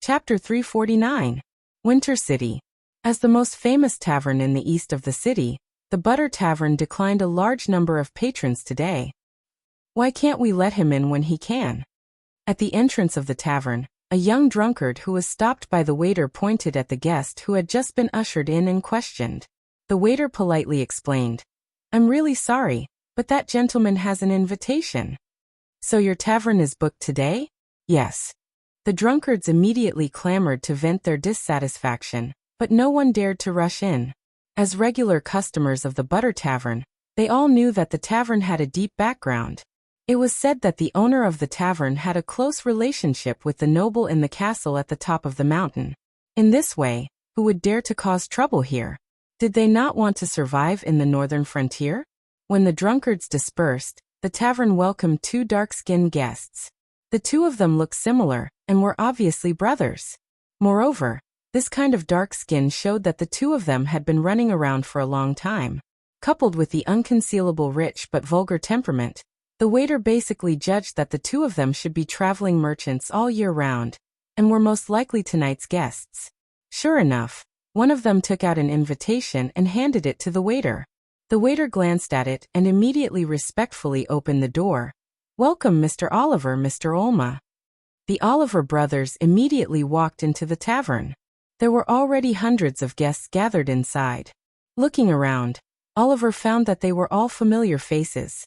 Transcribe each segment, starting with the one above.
Chapter 349. Winter City. As the most famous tavern in the east of the city, the Butter Tavern declined a large number of patrons today. Why can't we let him in when he can? At the entrance of the tavern, a young drunkard who was stopped by the waiter pointed at the guest who had just been ushered in and questioned. The waiter politely explained, "I'm really sorry, but that gentleman has an invitation." "So your tavern is booked today?" "Yes." The drunkards immediately clamored to vent their dissatisfaction, but no one dared to rush in. As regular customers of the Butter Tavern, they all knew that the tavern had a deep background. It was said that the owner of the tavern had a close relationship with the noble in the castle at the top of the mountain. In this way, who would dare to cause trouble here? Did they not want to survive in the northern frontier? When the drunkards dispersed, the tavern welcomed two dark-skinned guests. The two of them looked similar, and were obviously brothers. Moreover, this kind of dark skin showed that the two of them had been running around for a long time. Coupled with the unconcealable rich but vulgar temperament, the waiter basically judged that the two of them should be traveling merchants all year round, and were most likely tonight's guests. Sure enough, one of them took out an invitation and handed it to the waiter. The waiter glanced at it and immediately respectfully opened the door. "Welcome, Mr. Oliver, Mr. Olma." The Oliver brothers immediately walked into the tavern. There were already hundreds of guests gathered inside. Looking around, Oliver found that they were all familiar faces.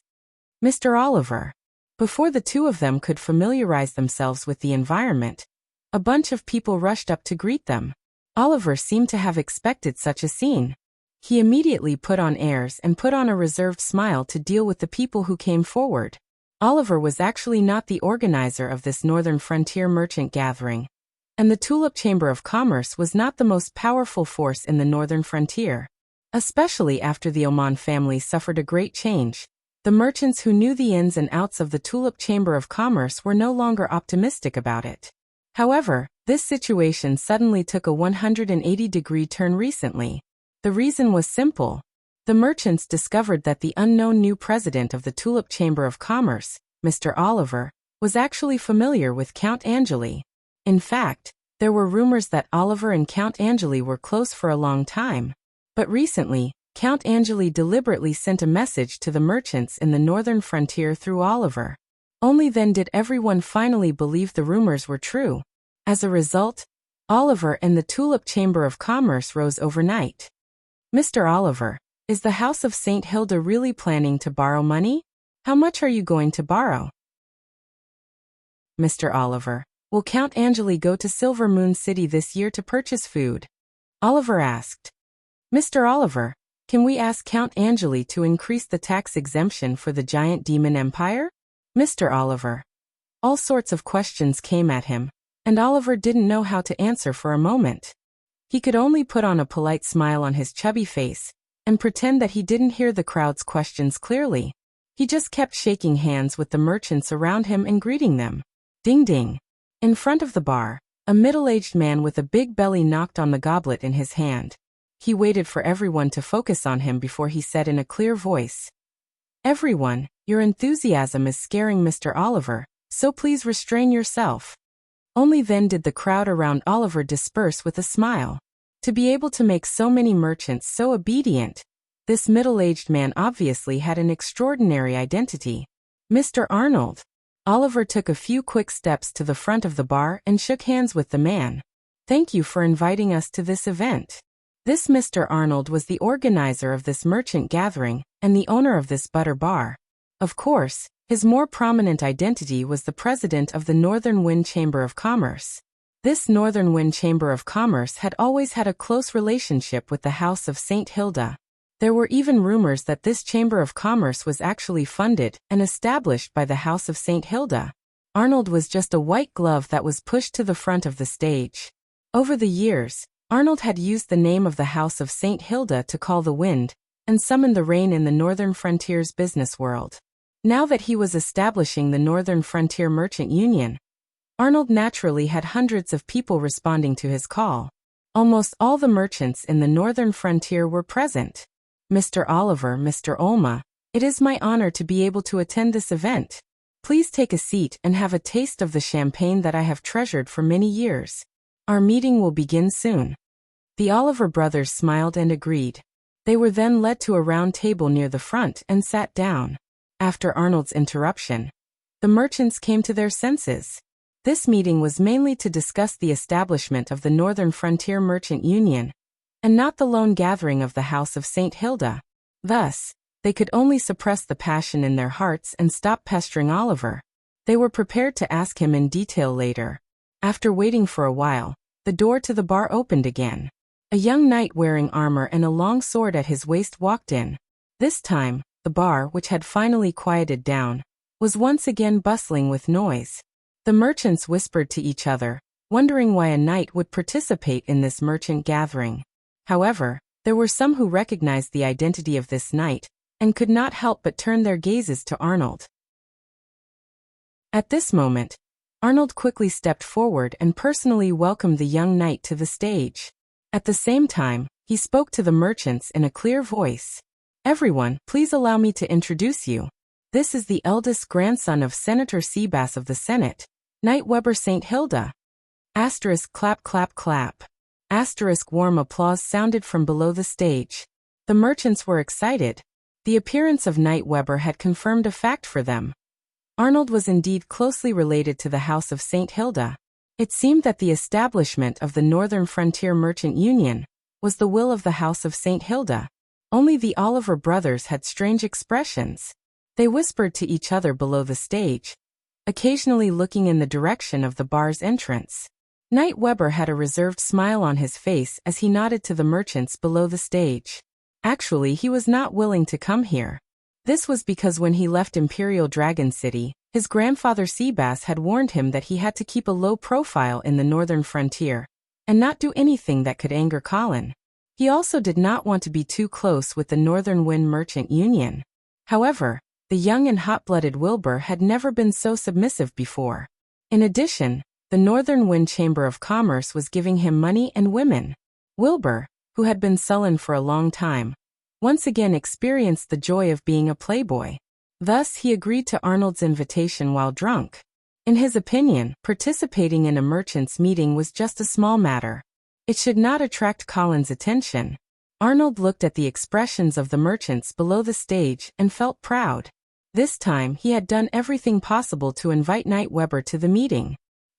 "Mr. Oliver." Before the two of them could familiarize themselves with the environment, a bunch of people rushed up to greet them. Oliver seemed to have expected such a scene. He immediately put on airs and put on a reserved smile to deal with the people who came forward. Oliver was actually not the organizer of this northern frontier merchant gathering, and the Tulip Chamber of Commerce was not the most powerful force in the northern frontier. Especially after the Oman family suffered a great change, the merchants who knew the ins and outs of the Tulip Chamber of Commerce were no longer optimistic about it. However, this situation suddenly took a 180-degree turn recently. The reason was simple. The merchants discovered that the unknown new president of the Tulip Chamber of Commerce, Mr. Oliver, was actually familiar with Count Angeli. In fact, there were rumors that Oliver and Count Angeli were close for a long time. But recently, Count Angeli deliberately sent a message to the merchants in the northern frontier through Oliver. Only then did everyone finally believe the rumors were true. As a result, Oliver and the Tulip Chamber of Commerce rose overnight. "Mr. Oliver, is the House of St. Hilda really planning to borrow money? How much are you going to borrow?" "Mr. Oliver, will Count Angeli go to Silver Moon City this year to purchase food?" Oliver asked. "Mr. Oliver, can we ask Count Angeli to increase the tax exemption for the giant demon empire?" "Mr. Oliver." All sorts of questions came at him, and Oliver didn't know how to answer for a moment. He could only put on a polite smile on his chubby face and pretend that he didn't hear the crowd's questions clearly. He just kept shaking hands with the merchants around him and greeting them. Ding ding. In front of the bar, a middle-aged man with a big belly knocked on the goblet in his hand. He waited for everyone to focus on him before he said in a clear voice, "Everyone, your enthusiasm is scaring Mr. Oliver, so please restrain yourself." Only then did the crowd around Oliver disperse with a smile. To be able to make so many merchants so obedient, this middle-aged man obviously had an extraordinary identity. "Mr. Arnold." Oliver took a few quick steps to the front of the bar and shook hands with the man. "Thank you for inviting us to this event." This Mr. Arnold was the organizer of this merchant gathering and the owner of this butter bar. Of course, his more prominent identity was the president of the Northern Wind Chamber of Commerce. This Northern Wind Chamber of Commerce had always had a close relationship with the House of St. Hilda. There were even rumors that this Chamber of Commerce was actually funded and established by the House of St. Hilda. Arnold was just a white glove that was pushed to the front of the stage. Over the years, Arnold had used the name of the House of St. Hilda to call the wind and summon the rain in the northern frontier's business world. Now that he was establishing the Northern Frontier Merchant Union, Arnold naturally had hundreds of people responding to his call. Almost all the merchants in the northern frontier were present. "Mr. Oliver, Mr. Olma, it is my honor to be able to attend this event. Please take a seat and have a taste of the champagne that I have treasured for many years. Our meeting will begin soon." The Oliver brothers smiled and agreed. They were then led to a round table near the front and sat down. After Arnold's interruption, the merchants came to their senses. This meeting was mainly to discuss the establishment of the Northern Frontier Merchant Union, and not the lone gathering of the House of St. Hilda. Thus, they could only suppress the passion in their hearts and stop pestering Oliver. They were prepared to ask him in detail later. After waiting for a while, the door to the bar opened again. A young knight wearing armor and a long sword at his waist walked in. This time, the bar, which had finally quieted down, was once again bustling with noise. The merchants whispered to each other, wondering why a knight would participate in this merchant gathering. However, there were some who recognized the identity of this knight, and could not help but turn their gazes to Arnold. At this moment, Arnold quickly stepped forward and personally welcomed the young knight to the stage. At the same time, he spoke to the merchants in a clear voice. "Everyone, please allow me to introduce you. This is the eldest grandson of Senator Seabass of the Senate, Knight Weber St. Hilda." Asterisk clap clap clap. Asterisk warm applause sounded from below the stage. The merchants were excited. The appearance of Knight Weber had confirmed a fact for them. Arnold was indeed closely related to the House of St. Hilda. It seemed that the establishment of the Northern Frontier Merchant Union was the will of the House of St. Hilda. Only the Oliver brothers had strange expressions. They whispered to each other below the stage, occasionally looking in the direction of the bar's entrance. Knight Weber had a reserved smile on his face as he nodded to the merchants below the stage. Actually, he was not willing to come here. This was because when he left Imperial Dragon City, his grandfather Seabass had warned him that he had to keep a low profile in the northern frontier, and not do anything that could anger Colin. He also did not want to be too close with the Northern Wind Merchant Union. However, the young and hot-blooded Wilbur had never been so submissive before. In addition, the Northern Wind Chamber of Commerce was giving him money and women. Wilbur, who had been sullen for a long time, once again experienced the joy of being a playboy. Thus, he agreed to Arnold's invitation while drunk. In his opinion, participating in a merchant's meeting was just a small matter. It should not attract Colin's attention. Arnold looked at the expressions of the merchants below the stage and felt proud. This time, he had done everything possible to invite Knight Weber to the meeting.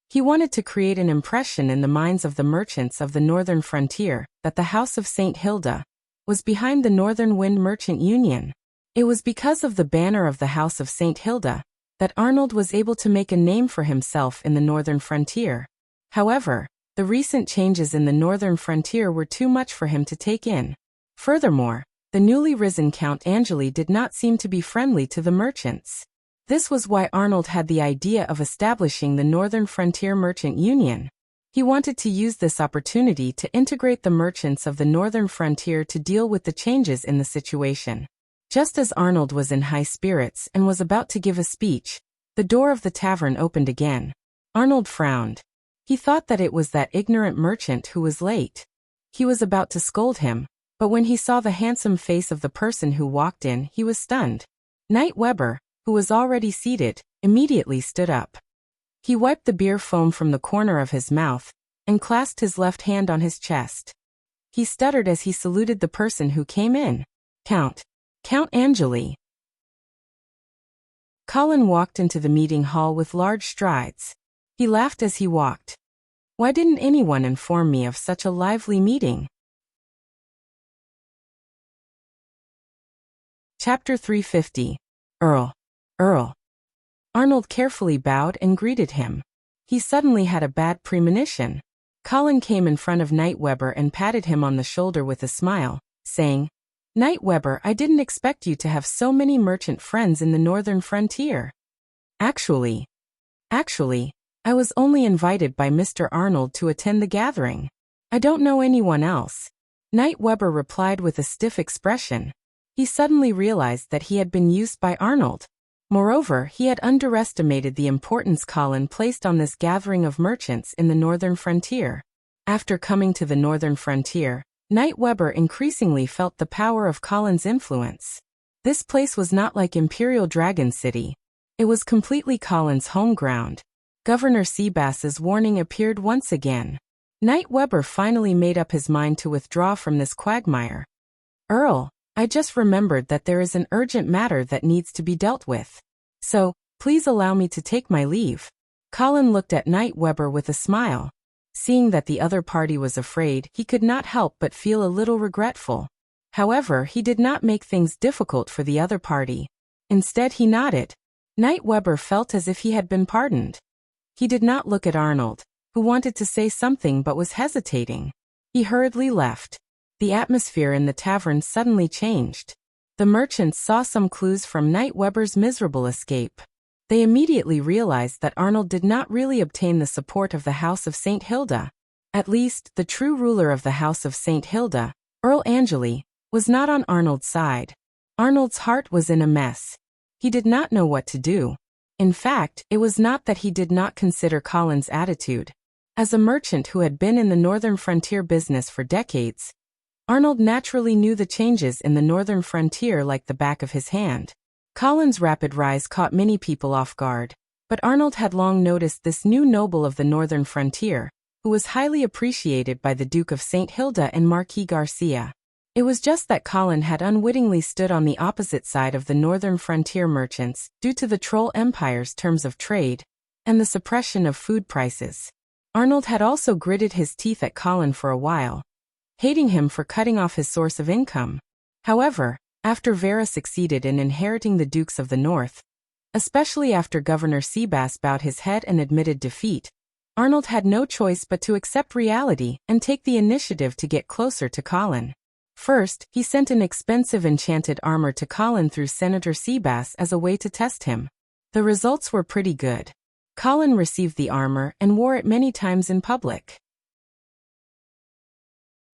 He wanted to create an impression in the minds of the merchants of the northern frontier that the House of St. Hilda was behind the Northern Wind Merchant Union. It was because of the banner of the House of St. Hilda that Arnold was able to make a name for himself in the northern frontier. However, the recent changes in the northern frontier were too much for him to take in. Furthermore, the newly risen Count Angeli did not seem to be friendly to the merchants. This was why Arnold had the idea of establishing the Northern Frontier Merchant Union. He wanted to use this opportunity to integrate the merchants of the northern frontier to deal with the changes in the situation. Just as Arnold was in high spirits and was about to give a speech, the door of the tavern opened again. Arnold frowned. He thought that it was that ignorant merchant who was late. He was about to scold him, but when he saw the handsome face of the person who walked in, he was stunned. Knight Weber, who was already seated, immediately stood up. He wiped the beer foam from the corner of his mouth and clasped his left hand on his chest. He stuttered as he saluted the person who came in. Count Angeli." Colin walked into the meeting hall with large strides. He laughed as he walked. "Why didn't anyone inform me of such a lively meeting?" Chapter 350. Earl. Arnold carefully bowed and greeted him. He suddenly had a bad premonition. Colin came in front of Knight Weber and patted him on the shoulder with a smile, saying, "Knight Weber, I didn't expect you to have so many merchant friends in the northern frontier." Actually, I was only invited by Mr. Arnold to attend the gathering. I don't know anyone else." Knight Weber replied with a stiff expression. He suddenly realized that he had been used by Arnold. Moreover, he had underestimated the importance Colin placed on this gathering of merchants in the northern frontier. After coming to the northern frontier, Knight Weber increasingly felt the power of Colin's influence. This place was not like Imperial Dragon City. It was completely Colin's home ground. Governor Seabass's warning appeared once again. Knight Weber finally made up his mind to withdraw from this quagmire. Earl, I just remembered that there is an urgent matter that needs to be dealt with. So, please allow me to take my leave. Colin looked at Knight Weber with a smile. Seeing that the other party was afraid, he could not help but feel a little regretful. However, he did not make things difficult for the other party. Instead, he nodded. Knight Weber felt as if he had been pardoned. He did not look at Arnold, who wanted to say something but was hesitating. He hurriedly left. The atmosphere in the tavern suddenly changed. The merchants saw some clues from Knight Weber's miserable escape. They immediately realized that Arnold did not really obtain the support of the House of St. Hilda. At least, the true ruler of the House of St. Hilda, Earl Angeli, was not on Arnold's side. Arnold's heart was in a mess. He did not know what to do. In fact, it was not that he did not consider Colin's attitude. As a merchant who had been in the northern frontier business for decades, Arnold naturally knew the changes in the northern frontier like the back of his hand. Colin's rapid rise caught many people off guard, but Arnold had long noticed this new noble of the northern frontier, who was highly appreciated by the Duke of St. Hilda and Marquis Garcia. It was just that Colin had unwittingly stood on the opposite side of the northern frontier merchants due to the Troll Empire's terms of trade and the suppression of food prices. Arnold had also gritted his teeth at Colin for a while, hating him for cutting off his source of income. However, after Vera succeeded in inheriting the Dukes of the North, especially after Governor Seabass bowed his head and admitted defeat, Arnold had no choice but to accept reality and take the initiative to get closer to Colin. First, he sent an expensive enchanted armor to Colin through Senator Seabass as a way to test him. The results were pretty good. Colin received the armor and wore it many times in public.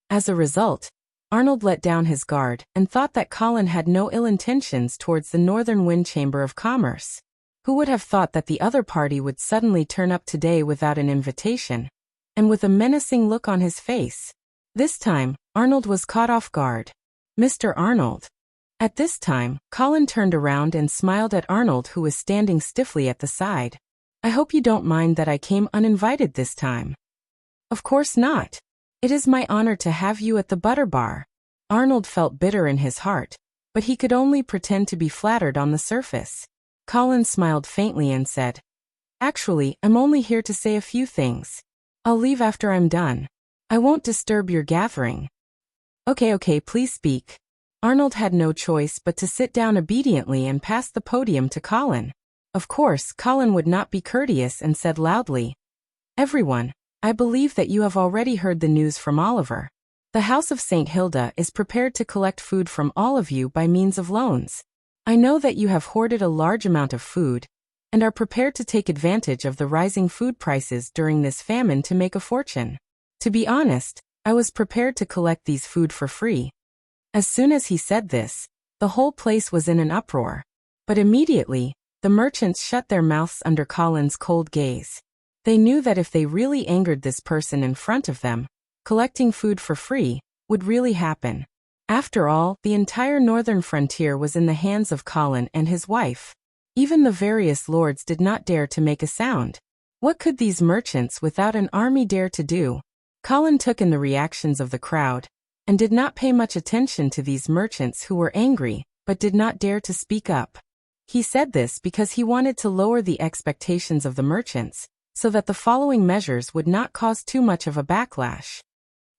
As a result, Arnold let down his guard and thought that Colin had no ill intentions towards the Northern Wind Chamber of Commerce. Who would have thought that the other party would suddenly turn up today without an invitation, and with a menacing look on his face? This time, Arnold was caught off guard. Mr. Arnold. At this time, Colin turned around and smiled at Arnold, who was standing stiffly at the side. I hope you don't mind that I came uninvited this time. Of course not. It is my honor to have you at the butter bar. Arnold felt bitter in his heart, but he could only pretend to be flattered on the surface. Colin smiled faintly and said, Actually, I'm only here to say a few things. I'll leave after I'm done. I won't disturb your gathering. Okay, please speak. Arnold had no choice but to sit down obediently and pass the podium to Colin. Of course, Colin would not be courteous and said loudly, Everyone, I believe that you have already heard the news from Oliver. The House of St. Hilda is prepared to collect food from all of you by means of loans. I know that you have hoarded a large amount of food and are prepared to take advantage of the rising food prices during this famine to make a fortune. To be honest, I was prepared to collect these food for free. As soon as he said this, the whole place was in an uproar. But immediately, the merchants shut their mouths under Colin's cold gaze. They knew that if they really angered this person in front of them, collecting food for free would really happen. After all, the entire northern frontier was in the hands of Colin and his wife. Even the various lords did not dare to make a sound. What could these merchants without an army dare to do? Colin took in the reactions of the crowd and did not pay much attention to these merchants who were angry but did not dare to speak up. He said this because he wanted to lower the expectations of the merchants, so that the following measures would not cause too much of a backlash.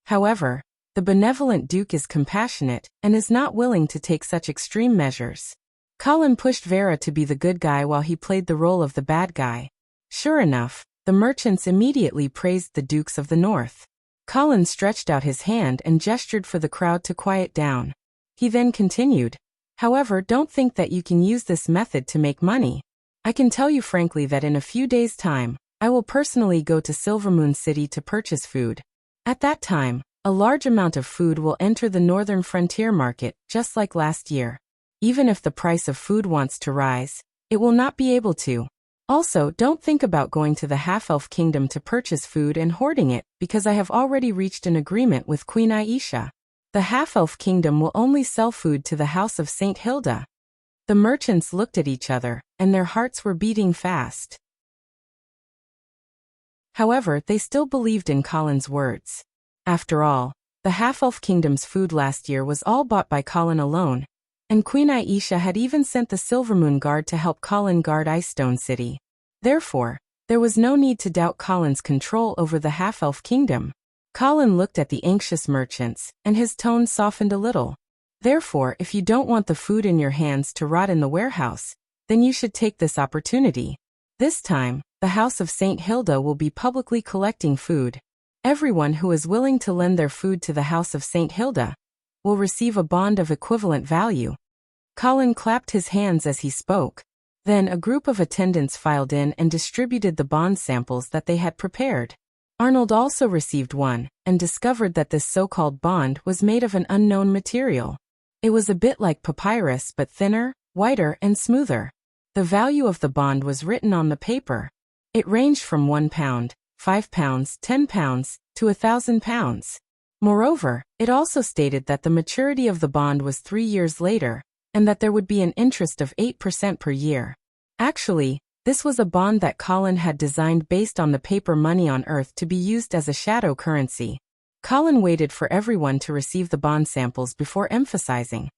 However, the benevolent Duke is compassionate and is not willing to take such extreme measures. Colin pushed Vera to be the good guy while he played the role of the bad guy. Sure enough, the merchants immediately praised the Dukes of the North. Colin stretched out his hand and gestured for the crowd to quiet down. He then continued, However, don't think that you can use this method to make money. I can tell you frankly that in a few days' time, I will personally go to Silvermoon City to purchase food. At that time, a large amount of food will enter the northern frontier market, just like last year. Even if the price of food wants to rise, it will not be able to. Also, don't think about going to the half-elf kingdom to purchase food and hoarding it, because I have already reached an agreement with Queen Aisha. The half-elf kingdom will only sell food to the House of St. Hilda. The merchants looked at each other, and their hearts were beating fast. However, they still believed in Colin's words. After all, the half-elf kingdom's food last year was all bought by Colin alone, and Queen Aisha had even sent the Silvermoon Guard to help Colin guard Icestone City. Therefore, there was no need to doubt Colin's control over the half-elf kingdom. Colin looked at the anxious merchants, and his tone softened a little. Therefore, if you don't want the food in your hands to rot in the warehouse, then you should take this opportunity. This time, the House of St. Hilda will be publicly collecting food. Everyone who is willing to lend their food to the House of St. Hilda will receive a bond of equivalent value. Colin clapped his hands as he spoke. Then a group of attendants filed in and distributed the bond samples that they had prepared. Arnold also received one, and discovered that this so-called bond was made of an unknown material. It was a bit like papyrus but thinner, whiter and smoother. The value of the bond was written on the paper. It ranged from £1, £5, £10, to £1,000. Moreover, it also stated that the maturity of the bond was 3 years later, and that there would be an interest of 8% per year. Actually, this was a bond that Colin had designed based on the paper money on Earth to be used as a shadow currency. Colin waited for everyone to receive the bond samples before emphasizing.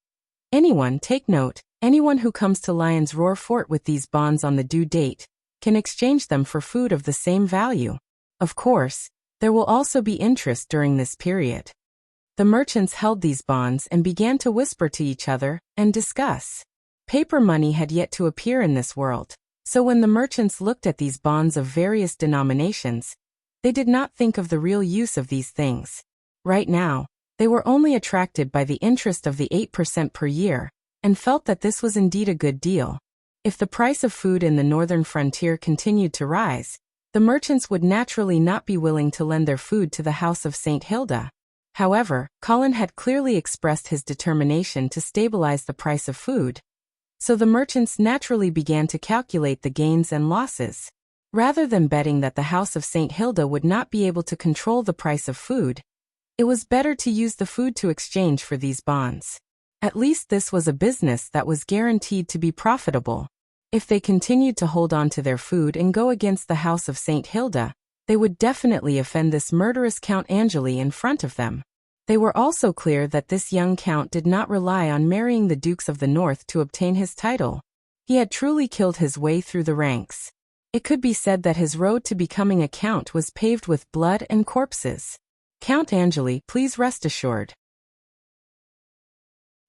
Anyone, take note, anyone who comes to Lion's Roar Fort with these bonds on the due date can exchange them for food of the same value. Of course, there will also be interest during this period. The merchants held these bonds and began to whisper to each other and discuss. Paper money had yet to appear in this world, so when the merchants looked at these bonds of various denominations, they did not think of the real use of these things. Right now, they were only attracted by the interest of the 8% per year, and felt that this was indeed a good deal. If the price of food in the northern frontier continued to rise, the merchants would naturally not be willing to lend their food to the House of St. Hilda. However, Colin had clearly expressed his determination to stabilize the price of food, so the merchants naturally began to calculate the gains and losses. Rather than betting that the House of St. Hilda would not be able to control the price of food, it was better to use the food to exchange for these bonds. At least this was a business that was guaranteed to be profitable. If they continued to hold on to their food and go against the House of St. Hilda, they would definitely offend this murderous Count Angeli in front of them. They were also clear that this young count did not rely on marrying the Dukes of the North to obtain his title. He had truly killed his way through the ranks. It could be said that his road to becoming a count was paved with blood and corpses. Count Angeli, please rest assured.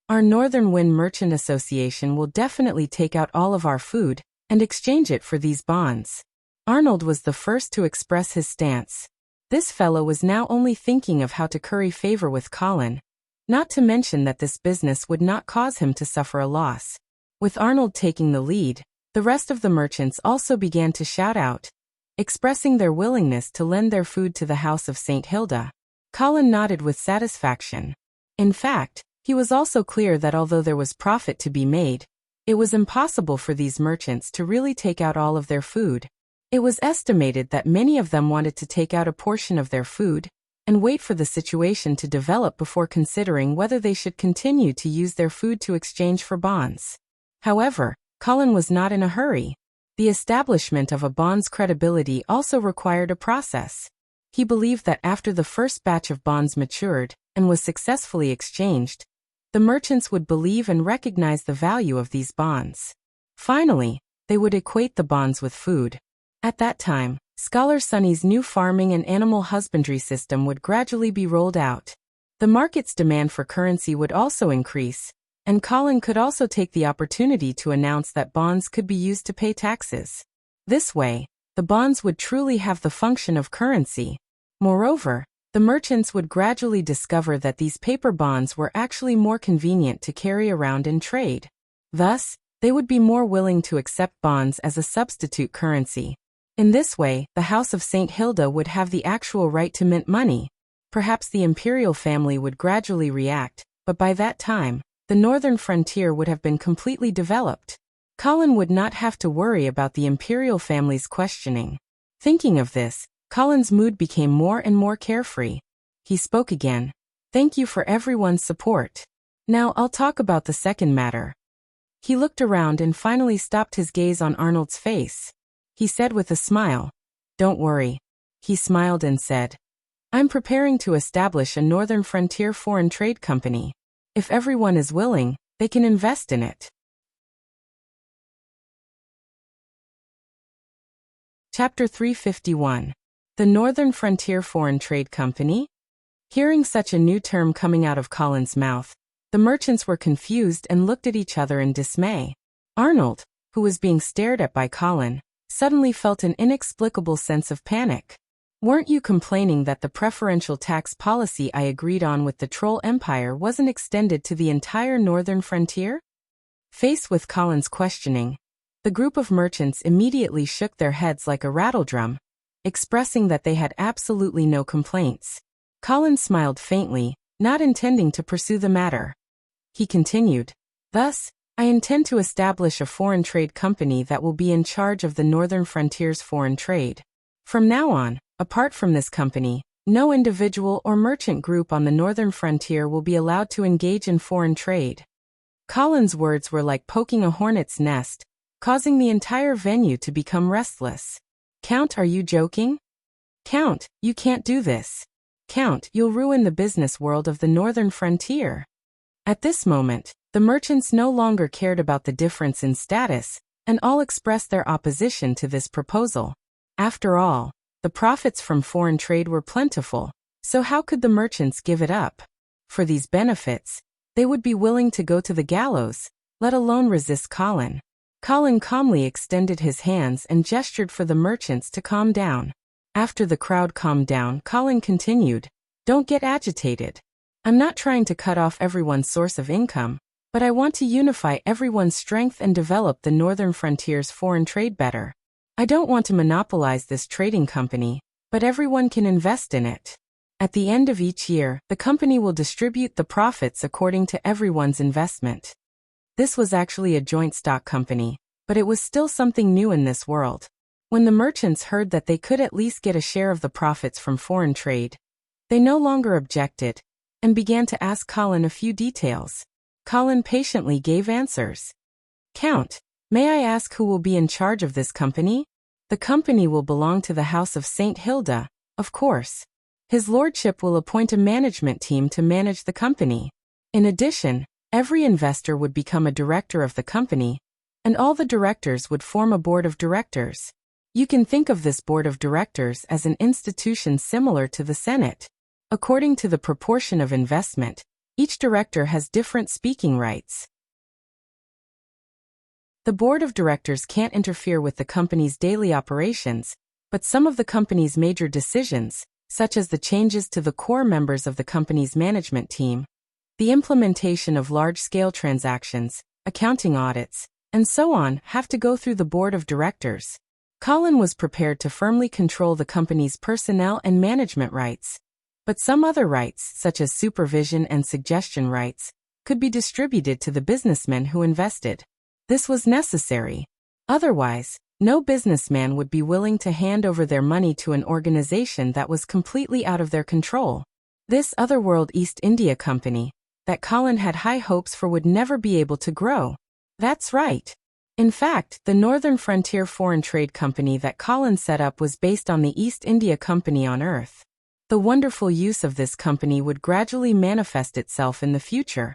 Our Northern Wind Merchant Association will definitely take out all of our food and exchange it for these bonds. Arnold was the first to express his stance. This fellow was now only thinking of how to curry favor with Colin, not to mention that this business would not cause him to suffer a loss. With Arnold taking the lead, the rest of the merchants also began to shout out, expressing their willingness to lend their food to the House of St. Hilda. Colin nodded with satisfaction. In fact, he was also clear that although there was profit to be made, it was impossible for these merchants to really take out all of their food. It was estimated that many of them wanted to take out a portion of their food and wait for the situation to develop before considering whether they should continue to use their food to exchange for bonds. However, Colin was not in a hurry. The establishment of a bond's credibility also required a process. He believed that after the first batch of bonds matured and was successfully exchanged, the merchants would believe and recognize the value of these bonds. Finally, they would equate the bonds with food. At that time, Scholar Sunny's new farming and animal husbandry system would gradually be rolled out. The market's demand for currency would also increase, and Colin could also take the opportunity to announce that bonds could be used to pay taxes. This way, the bonds would truly have the function of currency. Moreover, the merchants would gradually discover that these paper bonds were actually more convenient to carry around and trade. Thus, they would be more willing to accept bonds as a substitute currency. In this way, the House of St. Hilda would have the actual right to mint money. Perhaps the imperial family would gradually react, but by that time, the northern frontier would have been completely developed. Colin would not have to worry about the imperial family's questioning. Thinking of this, Colin's mood became more and more carefree. He spoke again. Thank you for everyone's support. Now I'll talk about the second matter. He looked around and finally stopped his gaze on Arnold's face. He said with a smile, "Don't worry." He smiled and said, "I'm preparing to establish a Northern Frontier foreign trade company. If everyone is willing, they can invest in it." Chapter 351. The Northern Frontier Foreign Trade Company? Hearing such a new term coming out of Colin's mouth, the merchants were confused and looked at each other in dismay. Arnold, who was being stared at by Colin, suddenly felt an inexplicable sense of panic. "Weren't you complaining that the preferential tax policy I agreed on with the Troll Empire wasn't extended to the entire Northern Frontier?" Faced with Colin's questioning, the group of merchants immediately shook their heads like a rattledrum, expressing that they had absolutely no complaints. Colin smiled faintly, not intending to pursue the matter. He continued, "Thus, I intend to establish a foreign trade company that will be in charge of the Northern Frontier's foreign trade. From now on, apart from this company, no individual or merchant group on the Northern Frontier will be allowed to engage in foreign trade." Colin's words were like poking a hornet's nest, causing the entire venue to become restless. "Count, are you joking? Count, you can't do this. Count, you'll ruin the business world of the Northern Frontier." At this moment, the merchants no longer cared about the difference in status, and all expressed their opposition to this proposal. After all, the profits from foreign trade were plentiful, so how could the merchants give it up? For these benefits, they would be willing to go to the gallows, let alone resist Colin. Colin calmly extended his hands and gestured for the merchants to calm down. After the crowd calmed down, Colin continued, "Don't get agitated. I'm not trying to cut off everyone's source of income, but I want to unify everyone's strength and develop the Northern Frontier's foreign trade better. I don't want to monopolize this trading company, but everyone can invest in it. At the end of each year, the company will distribute the profits according to everyone's investment." This was actually a joint stock company, but it was still something new in this world. When the merchants heard that they could at least get a share of the profits from foreign trade, they no longer objected, and began to ask Colin a few details. Colin patiently gave answers. "Count, may I ask who will be in charge of this company?" "The company will belong to the House of St. Hilda, of course. His Lordship will appoint a management team to manage the company. In addition, every investor would become a director of the company, and all the directors would form a board of directors. You can think of this board of directors as an institution similar to the Senate. According to the proportion of investment, each director has different speaking rights. The board of directors can't interfere with the company's daily operations, but some of the company's major decisions, such as the changes to the core members of the company's management team, the implementation of large-scale transactions, accounting audits, and so on, have to go through the board of directors. Colin was prepared to firmly control the company's personnel and management rights, but some other rights, such as supervision and suggestion rights, could be distributed to the businessmen who invested. This was necessary. Otherwise, no businessman would be willing to hand over their money to an organization that was completely out of their control. This otherworld East India Company, that Colin had high hopes for, would never be able to grow. That's right. In fact, the Northern Frontier Foreign Trade Company that Colin set up was based on the East India Company on Earth. The wonderful use of this company would gradually manifest itself in the future.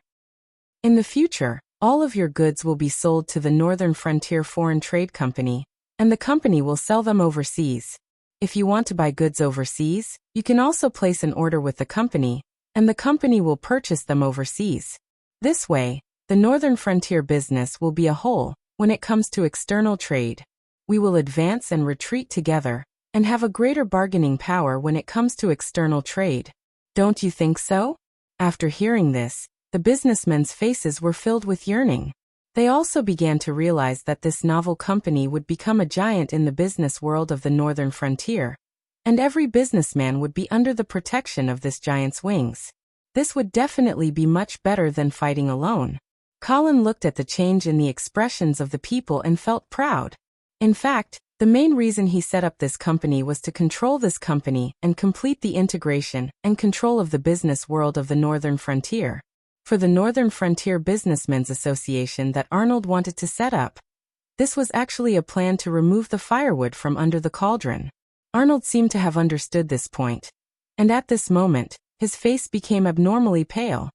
In the future, all of your goods will be sold to the Northern Frontier Foreign Trade Company, and the company will sell them overseas. If you want to buy goods overseas, you can also place an order with the company, and the company will purchase them overseas. This way, the Northern Frontier business will be a whole. When it comes to external trade, we will advance and retreat together, and have a greater bargaining power when it comes to external trade. Don't you think so? After hearing this, the businessmen's faces were filled with yearning. They also began to realize that this novel company would become a giant in the business world of the Northern Frontier, and every businessman would be under the protection of this giant's wings. This would definitely be much better than fighting alone. Colin looked at the change in the expressions of the people and felt proud. In fact, the main reason he set up this company was to control this company and complete the integration and control of the business world of the Northern Frontier. For the Northern Frontier Businessmen's Association that Arnold wanted to set up, this was actually a plan to remove the firewood from under the cauldron. Arnold seemed to have understood this point. And at this moment, his face became abnormally pale.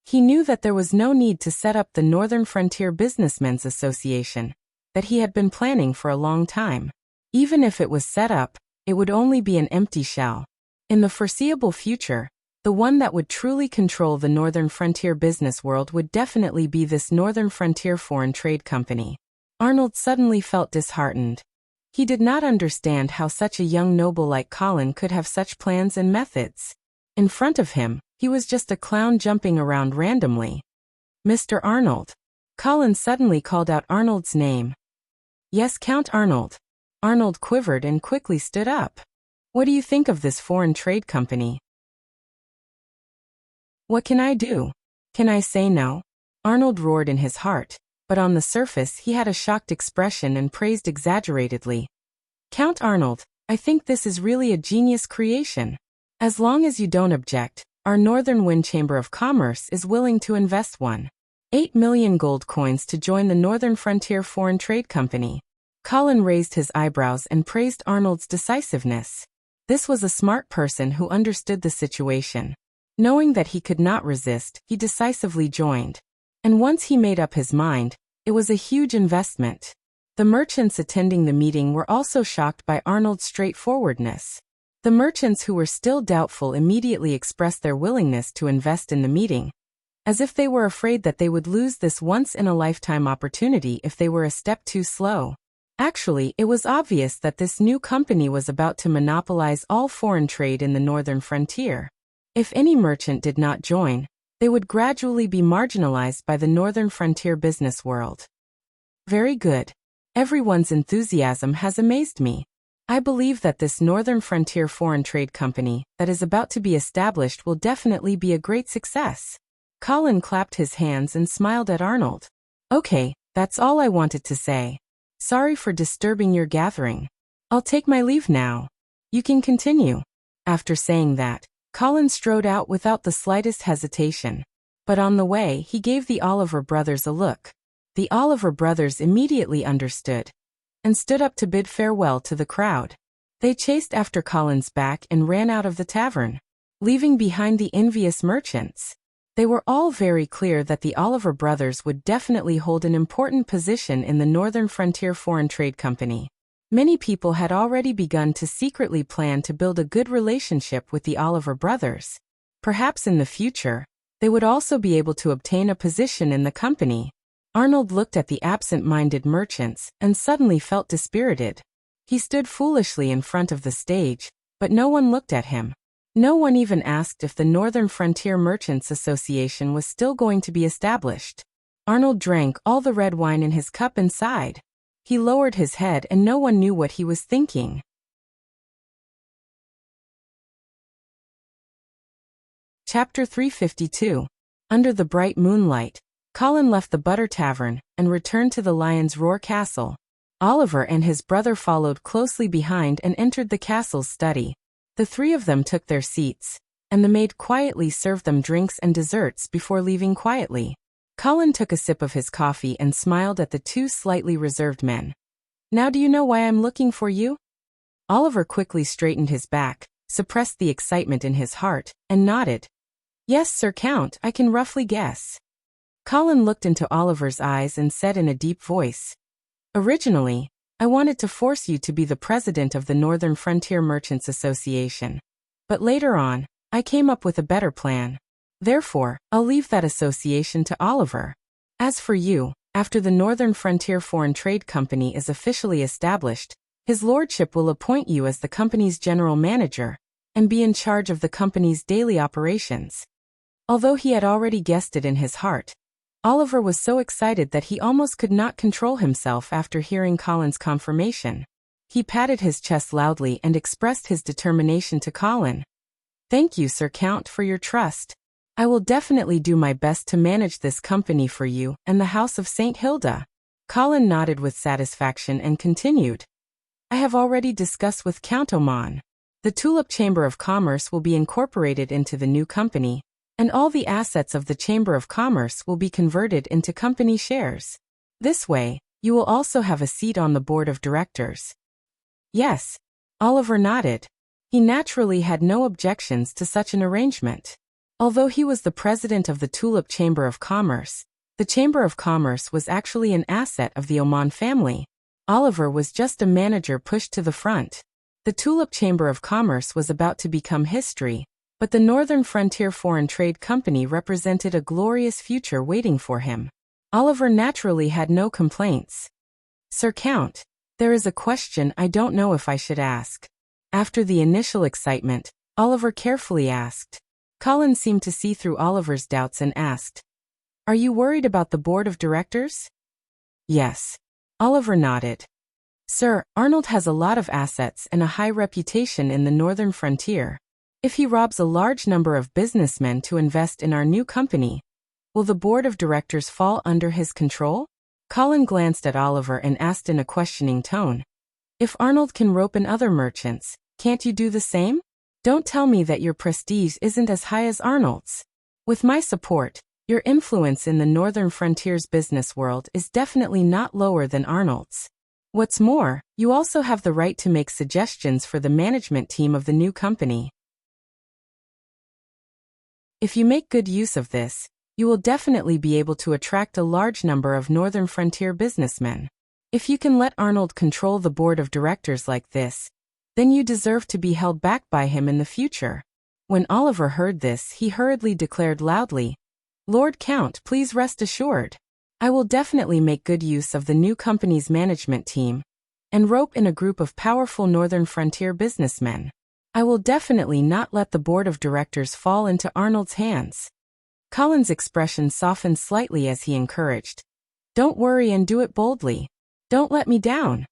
He knew that there was no need to set up the Northern Frontier Businessmen's Association, that he had been planning for a long time. Even if it was set up, it would only be an empty shell. In the foreseeable future, the one that would truly control the Northern Frontier business world would definitely be this Northern Frontier Foreign Trade Company. Arnold suddenly felt disheartened. He did not understand how such a young noble like Colin could have such plans and methods. In front of him, he was just a clown jumping around randomly. Mr. Arnold. Colin suddenly called out Arnold's name. Yes, Count Arnold. Arnold quivered and quickly stood up. What do you think of this foreign trade company? What can I do? Can I say no? Arnold roared in his heart, but on the surface he had a shocked expression and praised exaggeratedly. Count Arnold, I think this is really a genius creation. As long as you don't object, our Northern Wind Chamber of Commerce is willing to invest 1.8 million gold coins to join the Northern Frontier Foreign Trade Company. Colin raised his eyebrows and praised Arnold's decisiveness. This was a smart person who understood the situation. Knowing that he could not resist, he decisively joined. And once he made up his mind, it was a huge investment. The merchants attending the meeting were also shocked by Arnold's straightforwardness. The merchants who were still doubtful immediately expressed their willingness to invest in the meeting, as if they were afraid that they would lose this once-in-a-lifetime opportunity if they were a step too slow. Actually, it was obvious that this new company was about to monopolize all foreign trade in the Northern Frontier. If any merchant did not join, they would gradually be marginalized by the Northern Frontier business world. Very good. Everyone's enthusiasm has amazed me. I believe that this Northern Frontier Foreign Trade Company that is about to be established will definitely be a great success. Colin clapped his hands and smiled at Arnold. Okay, that's all I wanted to say. Sorry for disturbing your gathering. I'll take my leave now. You can continue. After saying that, Colin strode out without the slightest hesitation. But on the way, he gave the Oliver brothers a look. The Oliver brothers immediately understood and stood up to bid farewell to the crowd. They chased after Colin's back and ran out of the tavern, leaving behind the envious merchants. They were all very clear that the Oliver brothers would definitely hold an important position in the Northern Frontier Foreign Trade Company. Many people had already begun to secretly plan to build a good relationship with the Oliver brothers. Perhaps in the future, they would also be able to obtain a position in the company. Arnold looked at the absent-minded merchants and suddenly felt dispirited. He stood foolishly in front of the stage, but no one looked at him. No one even asked if the Northern Frontier Merchants Association was still going to be established. Arnold drank all the red wine in his cup and sighed. He lowered his head and no one knew what he was thinking. Chapter 352. Under the bright moonlight, Colin left the Butter Tavern and returned to the Lion's Roar Castle. Oliver and his brother followed closely behind and entered the castle's study. The three of them took their seats, and the maid quietly served them drinks and desserts before leaving quietly. Colin took a sip of his coffee and smiled at the two slightly reserved men. Now do you know why I'm looking for you? Oliver quickly straightened his back, suppressed the excitement in his heart, and nodded. Yes, Sir Count, I can roughly guess. Colin looked into Oliver's eyes and said in a deep voice, Originally, I wanted to force you to be the president of the Northern Frontier Merchants Association. But later on, I came up with a better plan. Therefore, I'll leave that association to Oliver. As for you, after the Northern Frontier Foreign Trade Company is officially established, His Lordship will appoint you as the company's general manager and be in charge of the company's daily operations. Although he had already guessed it in his heart, Oliver was so excited that he almost could not control himself after hearing Colin's confirmation. He patted his chest loudly and expressed his determination to Colin. Thank you, Sir Count, for your trust. I will definitely do my best to manage this company for you and the House of St. Hilda. Colin nodded with satisfaction and continued. I have already discussed with Count Oman. The Tulip Chamber of Commerce will be incorporated into the new company, and all the assets of the Chamber of Commerce will be converted into company shares. This way, you will also have a seat on the board of directors. Yes, Oliver nodded. He naturally had no objections to such an arrangement. Although he was the president of the Tulip Chamber of Commerce, the Chamber of Commerce was actually an asset of the Oman family. Oliver was just a manager pushed to the front. The Tulip Chamber of Commerce was about to become history, but the Northern Frontier Foreign Trade Company represented a glorious future waiting for him. Oliver naturally had no complaints. Sir Count, there is a question I don't know if I should ask. After the initial excitement, Oliver carefully asked. Colin seemed to see through Oliver's doubts and asked, "Are you worried about the board of directors?" "Yes." Oliver nodded. "Sir, Arnold has a lot of assets and a high reputation in the northern frontier. If he robs a large number of businessmen to invest in our new company, will the board of directors fall under his control?" Colin glanced at Oliver and asked in a questioning tone. "If Arnold can rope in other merchants, can't you do the same? Don't tell me that your prestige isn't as high as Arnold's. With my support, your influence in the northern frontier's business world is definitely not lower than Arnold's. What's more, you also have the right to make suggestions for the management team of the new company. If you make good use of this, you will definitely be able to attract a large number of northern frontier businessmen. If you can let Arnold control the board of directors like this, then you deserve to be held back by him in the future." When Oliver heard this, he hurriedly declared loudly, "Lord Count, please rest assured. I will definitely make good use of the new company's management team and rope in a group of powerful northern frontier businessmen. I will definitely not let the board of directors fall into Arnold's hands." Colin's expression softened slightly as he encouraged, "Don't worry and do it boldly. Don't let me down."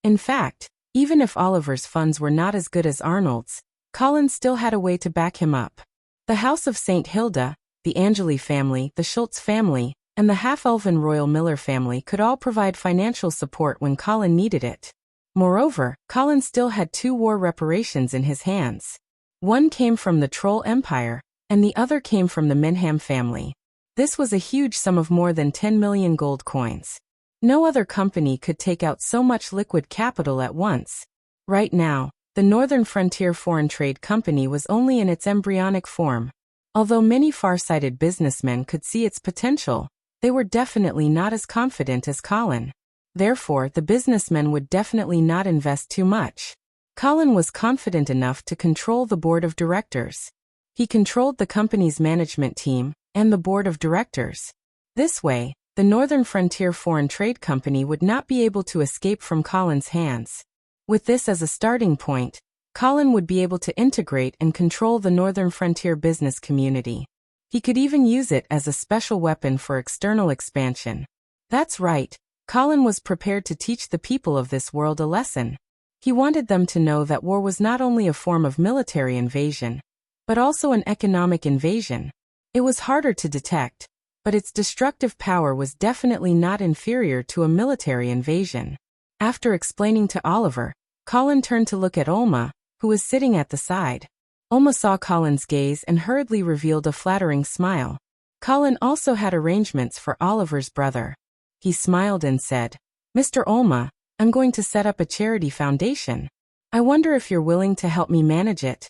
In fact, even if Oliver's funds were not as good as Arnold's, Colin still had a way to back him up. The House of St. Hilda, the Angeli family, the Schultz family, and the half-elven Royal Miller family could all provide financial support when Colin needed it. Moreover, Colin still had 2 war reparations in his hands. One came from the Troll Empire, and the other came from the Menham family. This was a huge sum of more than 10 million gold coins. No other company could take out so much liquid capital at once. Right now, the Northern Frontier Foreign Trade Company was only in its embryonic form. Although many far-sighted businessmen could see its potential, they were definitely not as confident as Colin. Therefore, the businessmen would definitely not invest too much. Colin was confident enough to control the board of directors. He controlled the company's management team and the board of directors. This way, the Northern Frontier Foreign Trade Company would not be able to escape from Colin's hands. With this as a starting point, Colin would be able to integrate and control the Northern Frontier business community. He could even use it as a special weapon for external expansion. That's right, Colin was prepared to teach the people of this world a lesson. He wanted them to know that war was not only a form of military invasion, but also an economic invasion. It was harder to detect, but its destructive power was definitely not inferior to a military invasion. After explaining to Oliver, Colin turned to look at Olma, who was sitting at the side. Olma saw Colin's gaze and hurriedly revealed a flattering smile. Colin also had arrangements for Oliver's brother. He smiled and said, "Mr. Olma, I'm going to set up a charity foundation. I wonder if you're willing to help me manage it."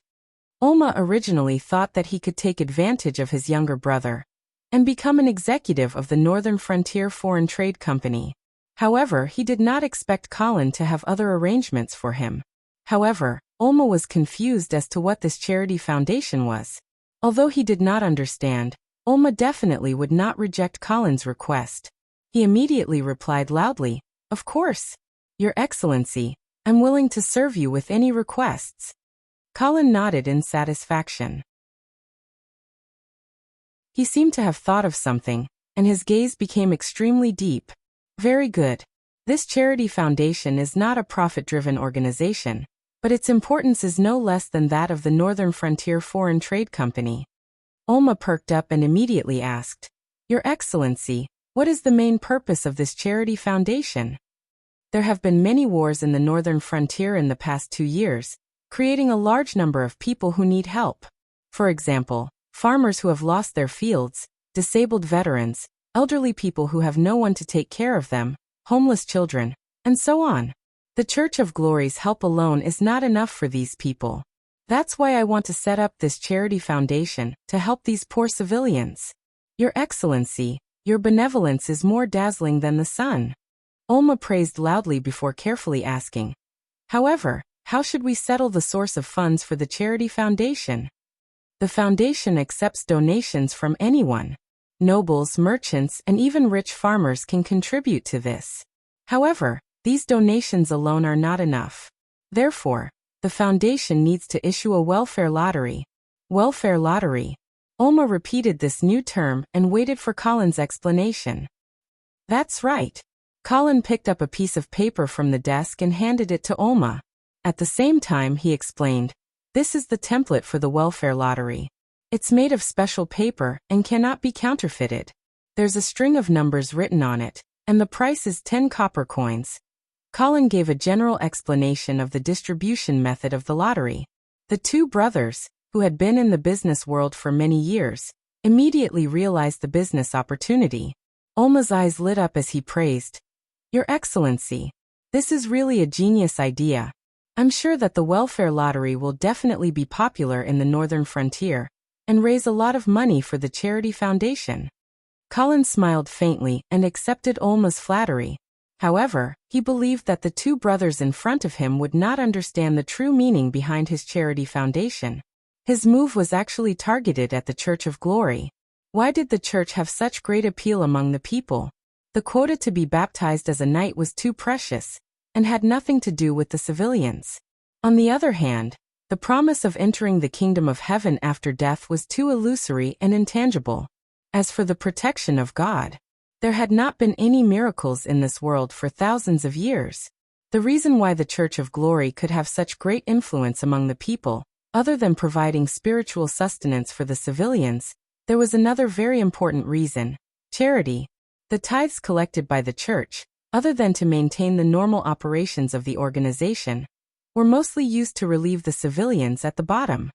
Olma originally thought that he could take advantage of his younger brother and become an executive of the Northern Frontier Foreign Trade Company. However, he did not expect Colin to have other arrangements for him. However, Olma was confused as to what this charity foundation was. Although he did not understand, Olma definitely would not reject Colin's request. He immediately replied loudly, "Of course, Your Excellency, I'm willing to serve you with any requests." Colin nodded in satisfaction. He seemed to have thought of something, and his gaze became extremely deep. "Very good. This charity foundation is not a profit-driven organization, but its importance is no less than that of the Northern Frontier Foreign Trade Company." Olma perked up and immediately asked, "Your Excellency, what is the main purpose of this charity foundation?" There have been many wars in the northern frontier in the past 2 years, creating a large number of people who need help. For example, farmers who have lost their fields, disabled veterans, elderly people who have no one to take care of them, homeless children, and so on. The Church of Glory's help alone is not enough for these people. That's why I want to set up this charity foundation to help these poor civilians. Your Excellency, your benevolence is more dazzling than the sun. Olma praised loudly before carefully asking. However, how should we settle the source of funds for the charity foundation? The foundation accepts donations from anyone. Nobles, merchants, and even rich farmers can contribute to this. However, these donations alone are not enough. Therefore, the foundation needs to issue a welfare lottery. Welfare lottery. Olma repeated this new term and waited for Colin's explanation. That's right. Colin picked up a piece of paper from the desk and handed it to Olma. At the same time, he explained, "This is the template for the welfare lottery. It's made of special paper and cannot be counterfeited. There's a string of numbers written on it, and the price is 10 copper coins." Colin gave a general explanation of the distribution method of the lottery. The two brothers, who had been in the business world for many years, immediately realized the business opportunity. Olma's eyes lit up as he praised, "Your Excellency, this is really a genius idea. I'm sure that the welfare lottery will definitely be popular in the northern frontier and raise a lot of money for the charity foundation." Colin smiled faintly and accepted Olma's flattery. However, he believed that the two brothers in front of him would not understand the true meaning behind his charity foundation. His move was actually targeted at the Church of Glory. Why did the church have such great appeal among the people? The quota to be baptized as a knight was too precious, and had nothing to do with the civilians. On the other hand, the promise of entering the kingdom of heaven after death was too illusory and intangible. As for the protection of God, there had not been any miracles in this world for thousands of years. The reason why the Church of Glory could have such great influence among the people, other than providing spiritual sustenance for the civilians, there was another very important reason: charity. The tithes collected by the church, other than to maintain the normal operations of the organization, were mostly used to relieve the civilians at the bottom.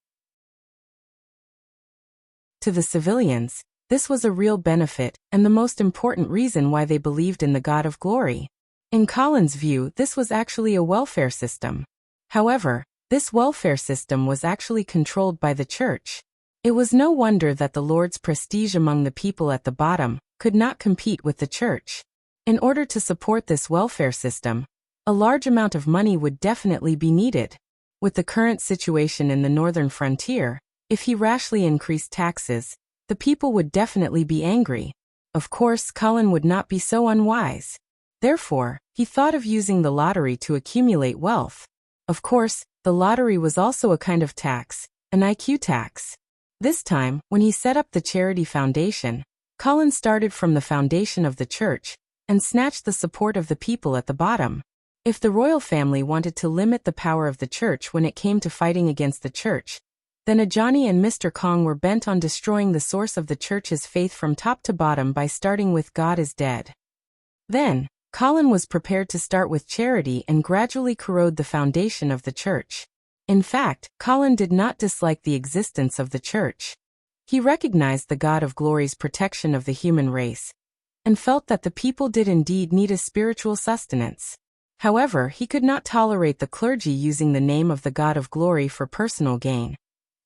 To the civilians, this was a real benefit and the most important reason why they believed in the God of Glory. In Colin's view, this was actually a welfare system. However, this welfare system was actually controlled by the church. It was no wonder that the Lord's prestige among the people at the bottom could not compete with the church. In order to support this welfare system, a large amount of money would definitely be needed. With the current situation in the northern frontier, if he rashly increased taxes, the people would definitely be angry. Of course, Colin would not be so unwise. Therefore, he thought of using the lottery to accumulate wealth. Of course, the lottery was also a kind of tax, an IQ tax. This time, when he set up the charity foundation, Colin started from the foundation of the church and snatched the support of the people at the bottom. If the royal family wanted to limit the power of the church when it came to fighting against the church, then Ajani and Mr. Kong were bent on destroying the source of the church's faith from top to bottom by starting with God is dead. Then, Colin was prepared to start with charity and gradually corrode the foundation of the church. In fact, Colin did not dislike the existence of the church. He recognized the God of Glory's protection of the human race, and felt that the people did indeed need a spiritual sustenance. However, he could not tolerate the clergy using the name of the God of Glory for personal gain.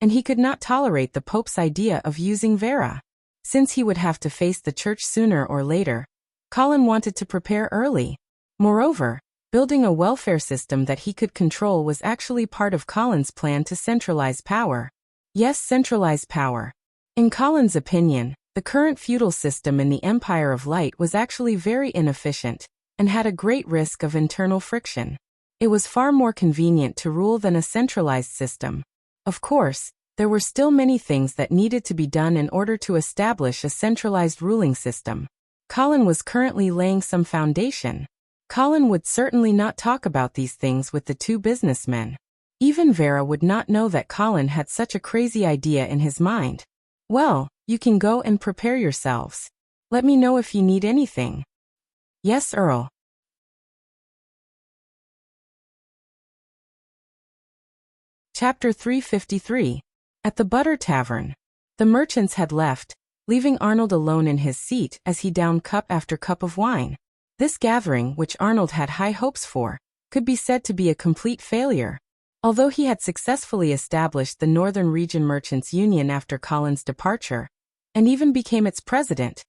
And he could not tolerate the Pope's idea of using Vera. Since he would have to face the church sooner or later, Colin wanted to prepare early. Moreover, building a welfare system that he could control was actually part of Colin's plan to centralize power. Yes, centralize power. In Colin's opinion, the current feudal system in the Empire of Light was actually very inefficient and had a great risk of internal friction. It was far more convenient to rule than a centralized system. Of course, there were still many things that needed to be done in order to establish a centralized ruling system. Colin was currently laying some foundation. Colin would certainly not talk about these things with the two businessmen. Even Vera would not know that Colin had such a crazy idea in his mind. Well, you can go and prepare yourselves. Let me know if you need anything. Yes, Earl. Chapter 353. At the Butter Tavern. The merchants had left, leaving Arnold alone in his seat as he downed cup after cup of wine. This gathering, which Arnold had high hopes for, could be said to be a complete failure. Although he had successfully established the Northern Region Merchants Union after Colin's departure, and even became its president,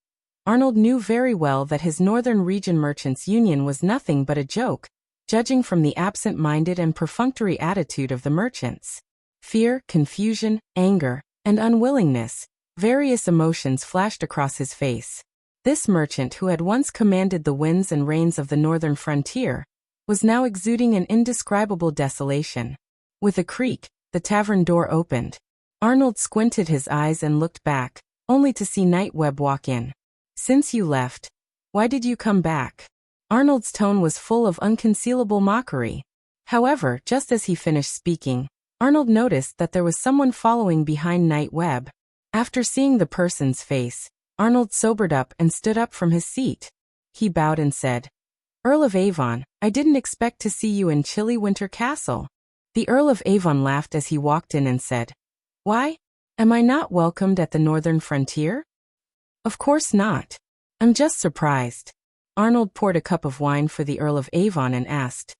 Arnold knew very well that his Northern Region Merchants Union was nothing but a joke, judging from the absent-minded and perfunctory attitude of the merchants. Fear, confusion, anger, and unwillingness, various emotions flashed across his face. This merchant who had once commanded the winds and rains of the northern frontier, was now exuding an indescribable desolation. With a creak, the tavern door opened. Arnold squinted his eyes and looked back, only to see Nightweb walk in. "Since you left, why did you come back?" Arnold's tone was full of unconcealable mockery. However, just as he finished speaking, Arnold noticed that there was someone following behind Nightweb. After seeing the person's face, Arnold sobered up and stood up from his seat. He bowed and said, "Earl of Avon, I didn't expect to see you in chilly Winter Castle." The Earl of Avon laughed as he walked in and said, "Why? Am I not welcomed at the northern frontier?" "Of course not. I'm just surprised." Arnold poured a cup of wine for the Earl of Avon and asked,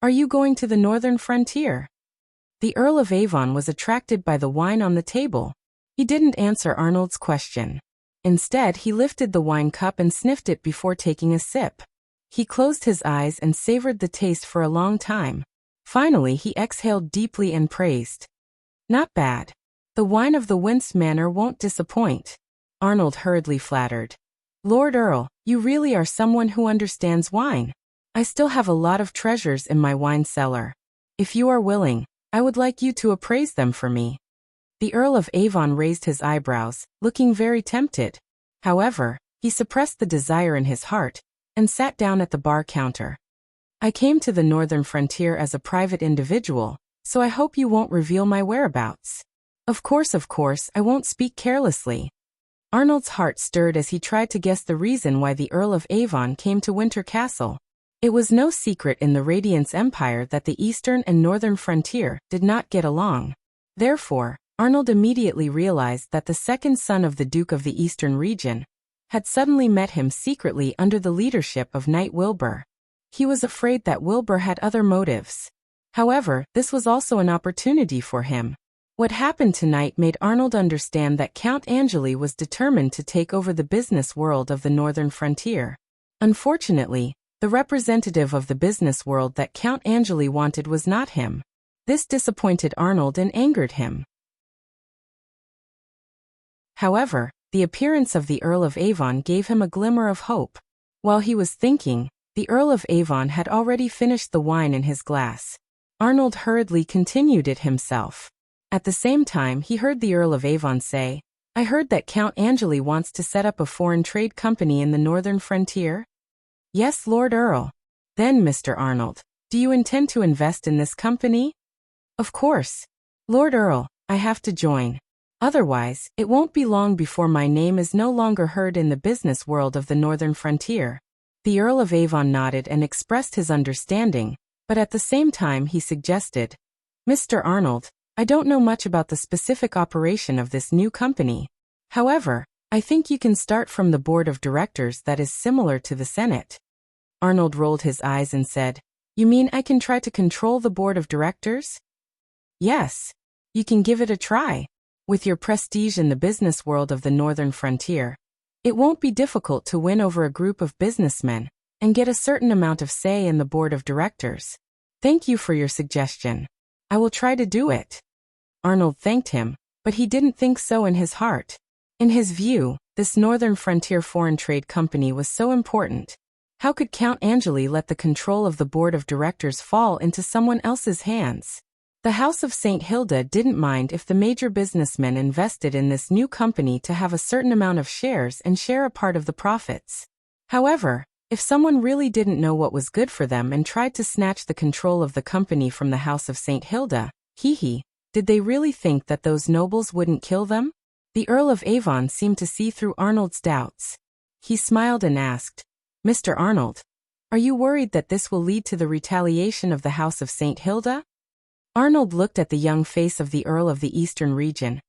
"Are you going to the northern frontier?" The Earl of Avon was attracted by the wine on the table. He didn't answer Arnold's question. Instead, he lifted the wine cup and sniffed it before taking a sip. He closed his eyes and savored the taste for a long time. Finally, he exhaled deeply and praised, "Not bad. The wine of the Wince Manor won't disappoint." Arnold hurriedly flattered, "Lord Earl, you really are someone who understands wine. I still have a lot of treasures in my wine cellar. If you are willing, I would like you to appraise them for me." The Earl of Avon raised his eyebrows, looking very tempted. However, he suppressed the desire in his heart, and sat down at the bar counter. "I came to the northern frontier as a private individual, so I hope you won't reveal my whereabouts." Of course, I won't speak carelessly." Arnold's heart stirred as he tried to guess the reason why the Earl of Avon came to Winter Castle. It was no secret in the Radiance Empire that the eastern and northern frontier did not get along. Therefore, Arnold immediately realized that the second son of the Duke of the Eastern Region had suddenly met him secretly under the leadership of Knight Wilbur. He was afraid that Wilbur had other motives. However, this was also an opportunity for him. What happened tonight made Arnold understand that Count Angeli was determined to take over the business world of the northern frontier. Unfortunately, the representative of the business world that Count Angeli wanted was not him. This disappointed Arnold and angered him. However, the appearance of the Earl of Avon gave him a glimmer of hope. While he was thinking, the Earl of Avon had already finished the wine in his glass. Arnold hurriedly continued it himself. At the same time, he heard the Earl of Avon say, "I heard that Count Angeli wants to set up a foreign trade company in the northern frontier?" "Yes, Lord Earl." "Then, Mr. Arnold, do you intend to invest in this company?" "Of course. Lord Earl, I have to join. Otherwise, it won't be long before my name is no longer heard in the business world of the northern frontier." The Earl of Avon nodded and expressed his understanding, but at the same time he suggested, "Mr. Arnold, I don't know much about the specific operation of this new company. However, I think you can start from the board of directors that is similar to the Senate." Arnold rolled his eyes and said, "You mean I can try to control the board of directors?" "Yes. You can give it a try. With your prestige in the business world of the northern frontier, it won't be difficult to win over a group of businessmen and get a certain amount of say in the board of directors. Thank you for your suggestion. I will try to do it." Arnold thanked him, but he didn't think so in his heart. In his view, this Northern Frontier Foreign Trade Company was so important. How could Count Angeli let the control of the board of directors fall into someone else's hands? The House of St. Hilda didn't mind if the major businessmen invested in this new company to have a certain amount of shares and share a part of the profits. However, if someone really didn't know what was good for them and tried to snatch the control of the company from the House of St. Hilda, did they really think that those nobles wouldn't kill them? The Earl of Avon seemed to see through Arnold's doubts. He smiled and asked, "Mr. Arnold, are you worried that this will lead to the retaliation of the House of St. Hilda?" Arnold looked at the young face of the Earl of the Eastern Region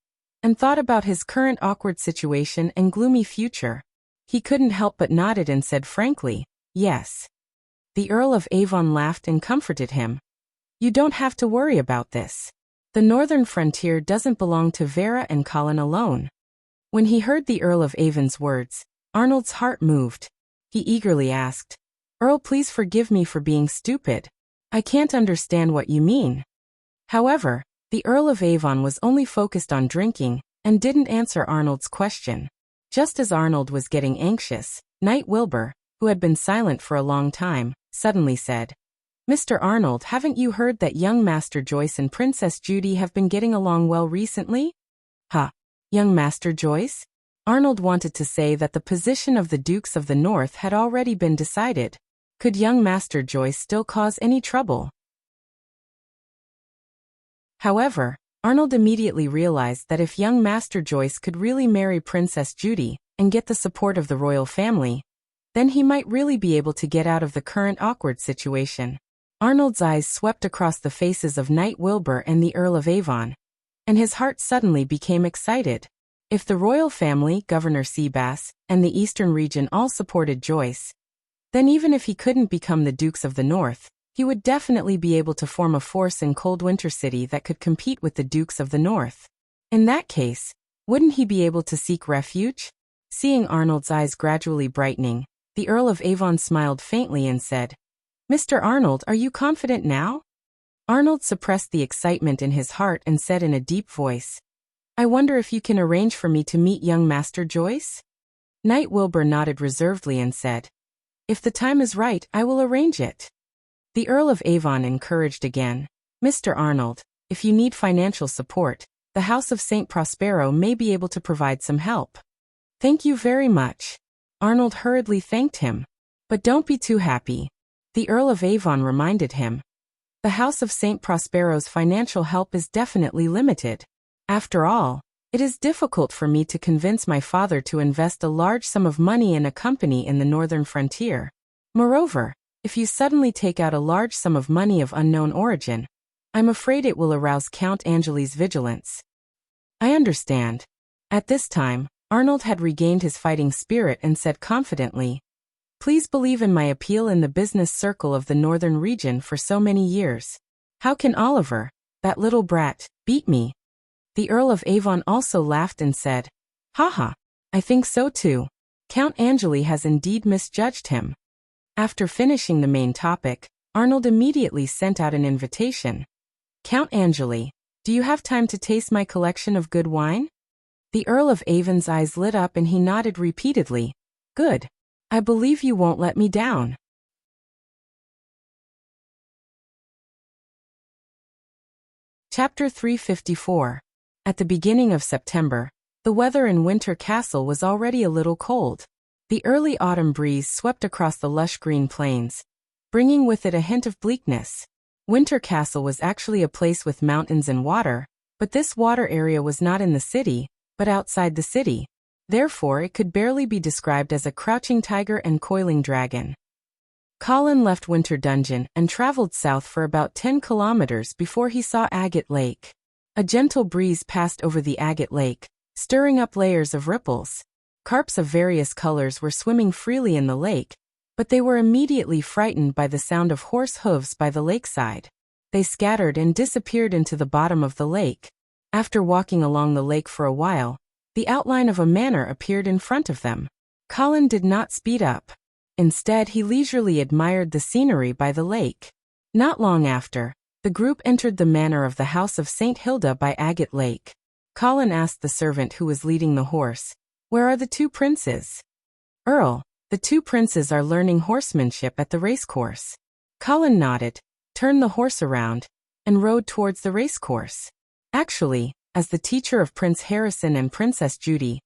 and thought about his current awkward situation and gloomy future. He couldn't help but nodded and said frankly, "Yes." The Earl of Avon laughed and comforted him. You don't have to worry about this. The northern frontier doesn't belong to Vera and Colin alone. When he heard the Earl of Avon's words, Arnold's heart moved. He eagerly asked, Earl, please forgive me for being stupid. I can't understand what you mean. However, the Earl of Avon was only focused on drinking and didn't answer Arnold's question. Just as Arnold was getting anxious, Knight Wilbur, who had been silent for a long time, suddenly said, Mr. Arnold, haven't you heard that young Master Joyce and Princess Judy have been getting along well recently? Huh? Young Master Joyce? Arnold wanted to say that the position of the Dukes of the North had already been decided. Could young Master Joyce still cause any trouble? However, Arnold immediately realized that if young Master Joyce could really marry Princess Judy and get the support of the royal family, then he might really be able to get out of the current awkward situation. Arnold's eyes swept across the faces of Knight Wilbur and the Earl of Avon, and his heart suddenly became excited. If the royal family, Governor Seabass, and the Eastern region all supported Joyce, then even if he couldn't become the Dukes of the North, he would definitely be able to form a force in Cold Winter City that could compete with the Dukes of the North. In that case, wouldn't he be able to seek refuge? Seeing Arnold's eyes gradually brightening, the Earl of Avon smiled faintly and said, Mr. Arnold, are you confident now? Arnold suppressed the excitement in his heart and said in a deep voice, I wonder if you can arrange for me to meet young Master Joyce? Knight Wilbur nodded reservedly and said, If the time is right, I will arrange it. The Earl of Avon encouraged again, Mr. Arnold, if you need financial support, the House of St. Prospero may be able to provide some help. Thank you very much. Arnold hurriedly thanked him. But don't be too happy. The Earl of Avon reminded him. The House of St. Prospero's financial help is definitely limited. After all, it is difficult for me to convince my father to invest a large sum of money in a company in the northern frontier. Moreover, if you suddenly take out a large sum of money of unknown origin, I'm afraid it will arouse Count Angeli's vigilance. I understand. At this time, Arnold had regained his fighting spirit and said confidently, Please believe in my appeal in the business circle of the northern region for so many years. How can Oliver, that little brat, beat me? The Earl of Avon also laughed and said, Haha, I think so too. Count Angeli has indeed misjudged him. After finishing the main topic, Arnold immediately sent out an invitation. Count Angeli, do you have time to taste my collection of good wine? The Earl of Avon's eyes lit up and he nodded repeatedly. Good. I believe you won't let me down. Chapter 354. At the beginning of September, the weather in Winter Castle was already a little cold. The early autumn breeze swept across the lush green plains, bringing with it a hint of bleakness. Winter Castle was actually a place with mountains and water, but this water area was not in the city, but outside the city. Therefore, it could barely be described as a crouching tiger and coiling dragon. Colin left Winter Dungeon and traveled south for about 10 kilometers before he saw Agate Lake. A gentle breeze passed over the Agate Lake, stirring up layers of ripples. Carps of various colors were swimming freely in the lake, but they were immediately frightened by the sound of horse hooves by the lakeside. They scattered and disappeared into the bottom of the lake. After walking along the lake for a while, the outline of a manor appeared in front of them. Colin did not speed up. Instead, he leisurely admired the scenery by the lake. Not long after, the group entered the manor of the House of St. Hilda by Agate Lake. Colin asked the servant who was leading the horse, Where are the two princes? Earl, the two princes are learning horsemanship at the racecourse. Colin nodded, turned the horse around, and rode towards the racecourse. Actually, as the teacher of Prince Harrison and Princess Judy,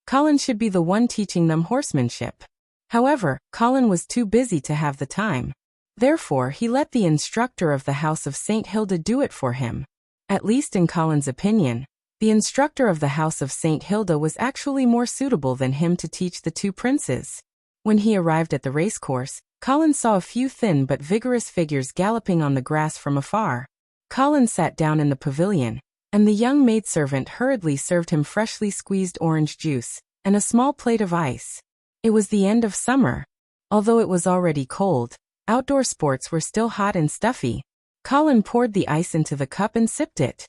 Colin should be the one teaching them horsemanship. However, Colin was too busy to have the time. Therefore, he let the instructor of the House of St. Hilda do it for him. At least in Colin's opinion, the instructor of the House of St. Hilda was actually more suitable than him to teach the two princes. When he arrived at the racecourse, Colin saw a few thin but vigorous figures galloping on the grass from afar. Colin sat down in the pavilion, and the young maidservant hurriedly served him freshly squeezed orange juice and a small plate of ice. It was the end of summer. Although it was already cold, Outdoor sports were still hot and stuffy. Colin poured the ice into the cup and sipped it.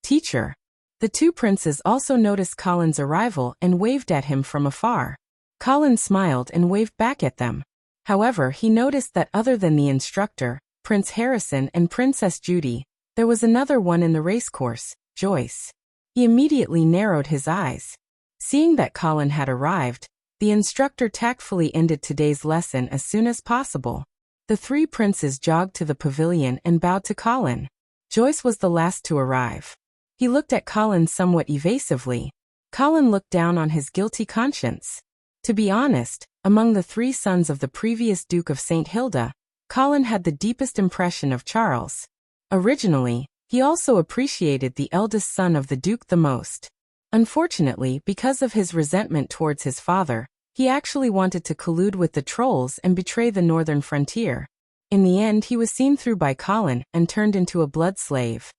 Teacher. The two princes also noticed Colin's arrival and waved at him from afar. Colin smiled and waved back at them. However, he noticed that other than the instructor, Prince Harrison and Princess Judy, there was another one in the racecourse, Joyce. He immediately narrowed his eyes. Seeing that Colin had arrived, the instructor tactfully ended today's lesson as soon as possible. The three princes jogged to the pavilion and bowed to Colin. Joyce was the last to arrive. He looked at Colin somewhat evasively. Colin looked down on his guilty conscience. To be honest, among the three sons of the previous Duke of St. Hilda, Colin had the deepest impression of Charles. Originally, he also appreciated the eldest son of the Duke the most. Unfortunately, because of his resentment towards his father, he actually wanted to collude with the trolls and betray the northern frontier. In the end, he was seen through by Colin and turned into a blood slave.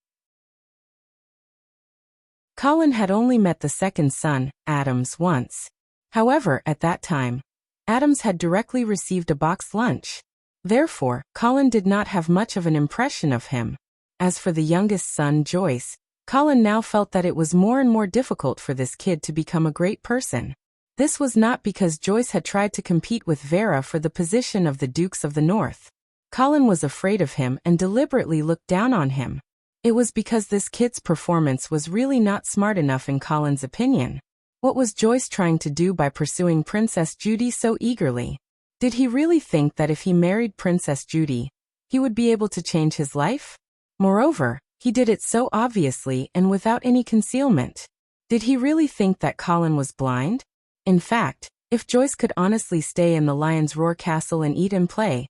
Colin had only met the second son, Adams, once. However, at that time, Adams had directly received a boxed lunch. Therefore, Colin did not have much of an impression of him. As for the youngest son, Joyce, Colin now felt that it was more and more difficult for this kid to become a great person. This was not because Joyce had tried to compete with Vera for the position of the Dukes of the North. Colin was afraid of him and deliberately looked down on him. It was because this kid's performance was really not smart enough in Colin's opinion. What was Joyce trying to do by pursuing Princess Judy so eagerly? Did he really think that if he married Princess Judy, he would be able to change his life? Moreover, he did it so obviously and without any concealment. Did he really think that Colin was blind? In fact, if Joyce could honestly stay in the Lion's Roar castle and eat and play,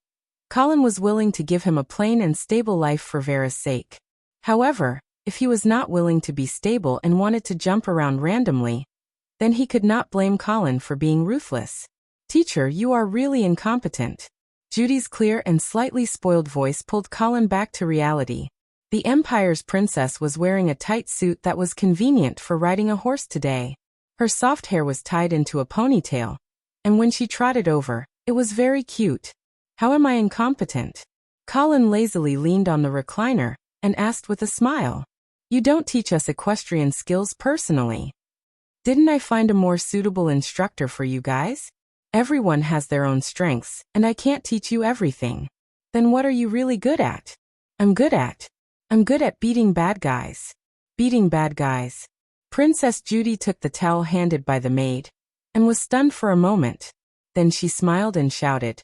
Colin was willing to give him a plain and stable life for Vera's sake. However, if he was not willing to be stable and wanted to jump around randomly, then he could not blame Colin for being ruthless. Teacher, you are really incompetent. Judy's clear and slightly spoiled voice pulled Colin back to reality. The Empire's princess was wearing a tight suit that was convenient for riding a horse today. Her soft hair was tied into a ponytail, and when she trotted over, it was very cute. How am I incompetent? Colin lazily leaned on the recliner and asked with a smile. You don't teach us equestrian skills personally. Didn't I find a more suitable instructor for you guys? Everyone has their own strengths, and I can't teach you everything. Then what are you really good at? I'm good at beating bad guys. Beating bad guys. Princess Judy took the towel handed by the maid, and was stunned for a moment. Then she smiled and shouted,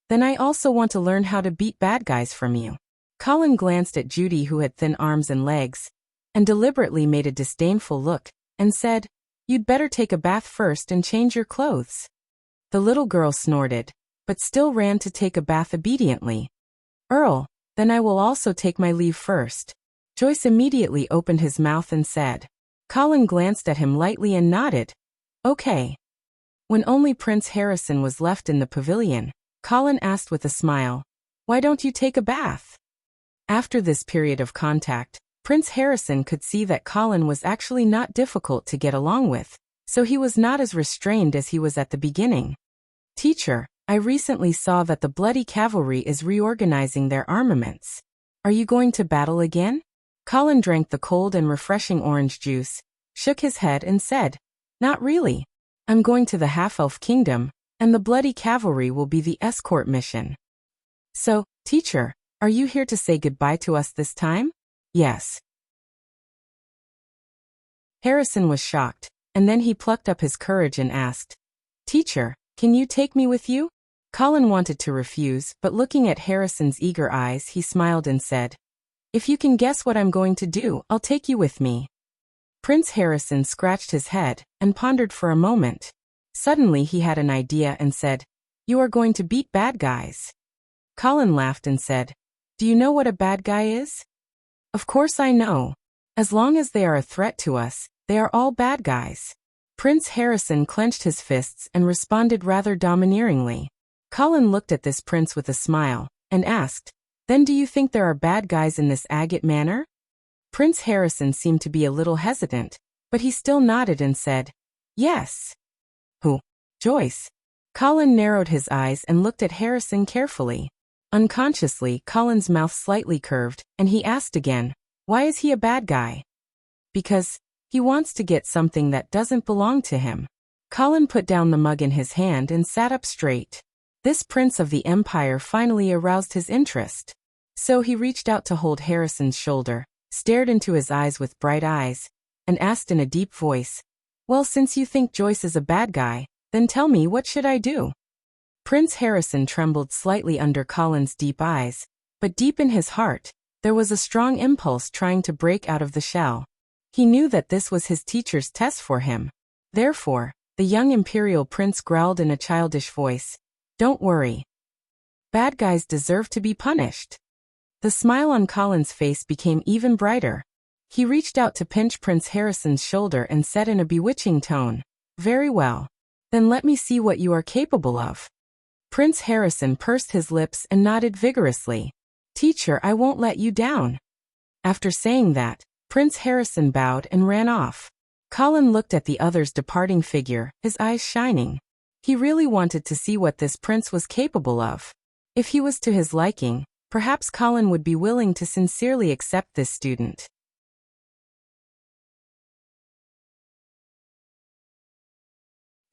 Then I also want to learn how to beat bad guys from you. Colin glanced at Judy, who had thin arms and legs, and deliberately made a disdainful look, and said, You'd better take a bath first and change your clothes. The little girl snorted, but still ran to take a bath obediently. Earl, then I will also take my leave first. Joyce immediately opened his mouth and said. Colin glanced at him lightly and nodded. Okay. When only Prince Harrison was left in the pavilion, Colin asked with a smile, Why don't you take a bath? After this period of contact, Prince Harrison could see that Colin was actually not difficult to get along with, so he was not as restrained as he was at the beginning. Teacher, I recently saw that the Bloody Cavalry is reorganizing their armaments. Are you going to battle again? Colin drank the cold and refreshing orange juice, shook his head and said, Not really. I'm going to the Half-Elf Kingdom, and the Bloody Cavalry will be the escort mission. So, teacher, are you here to say goodbye to us this time? Yes. Harrison was shocked, and then he plucked up his courage and asked, Teacher, can you take me with you? Colin wanted to refuse, but looking at Harrison's eager eyes, he smiled and said, If you can guess what I'm going to do, I'll take you with me. Prince Harrison scratched his head and pondered for a moment. Suddenly he had an idea and said, You are going to beat bad guys. Colin laughed and said, Do you know what a bad guy is? Of course I know. As long as they are a threat to us, they are all bad guys. Prince Harrison clenched his fists and responded rather domineeringly. Colin looked at this prince with a smile, and asked, Then do you think there are bad guys in this agate manor? Prince Harrison seemed to be a little hesitant, but he still nodded and said, Yes. Who? Joyce. Colin narrowed his eyes and looked at Harrison carefully. Unconsciously, Colin's mouth slightly curved, and he asked again, "Why is he a bad guy?" "Because he wants to get something that doesn't belong to him." Colin put down the mug in his hand and sat up straight. This prince of the empire finally aroused his interest. So he reached out to hold Harrison's shoulder, stared into his eyes with bright eyes, and asked in a deep voice, "Well, since you think Joyce is a bad guy, then tell me, what should I do?" Prince Harrison trembled slightly under Colin's deep eyes, but deep in his heart, there was a strong impulse trying to break out of the shell. He knew that this was his teacher's test for him. Therefore, the young imperial prince growled in a childish voice, "Don't worry. Bad guys deserve to be punished." The smile on Colin's face became even brighter. He reached out to pinch Prince Harrison's shoulder and said in a bewitching tone, "Very well. Then let me see what you are capable of." Prince Harrison pursed his lips and nodded vigorously. "Teacher, I won't let you down." After saying that, Prince Harrison bowed and ran off. Colin looked at the other's departing figure, his eyes shining. He really wanted to see what this prince was capable of. If he was to his liking, perhaps Colin would be willing to sincerely accept this student.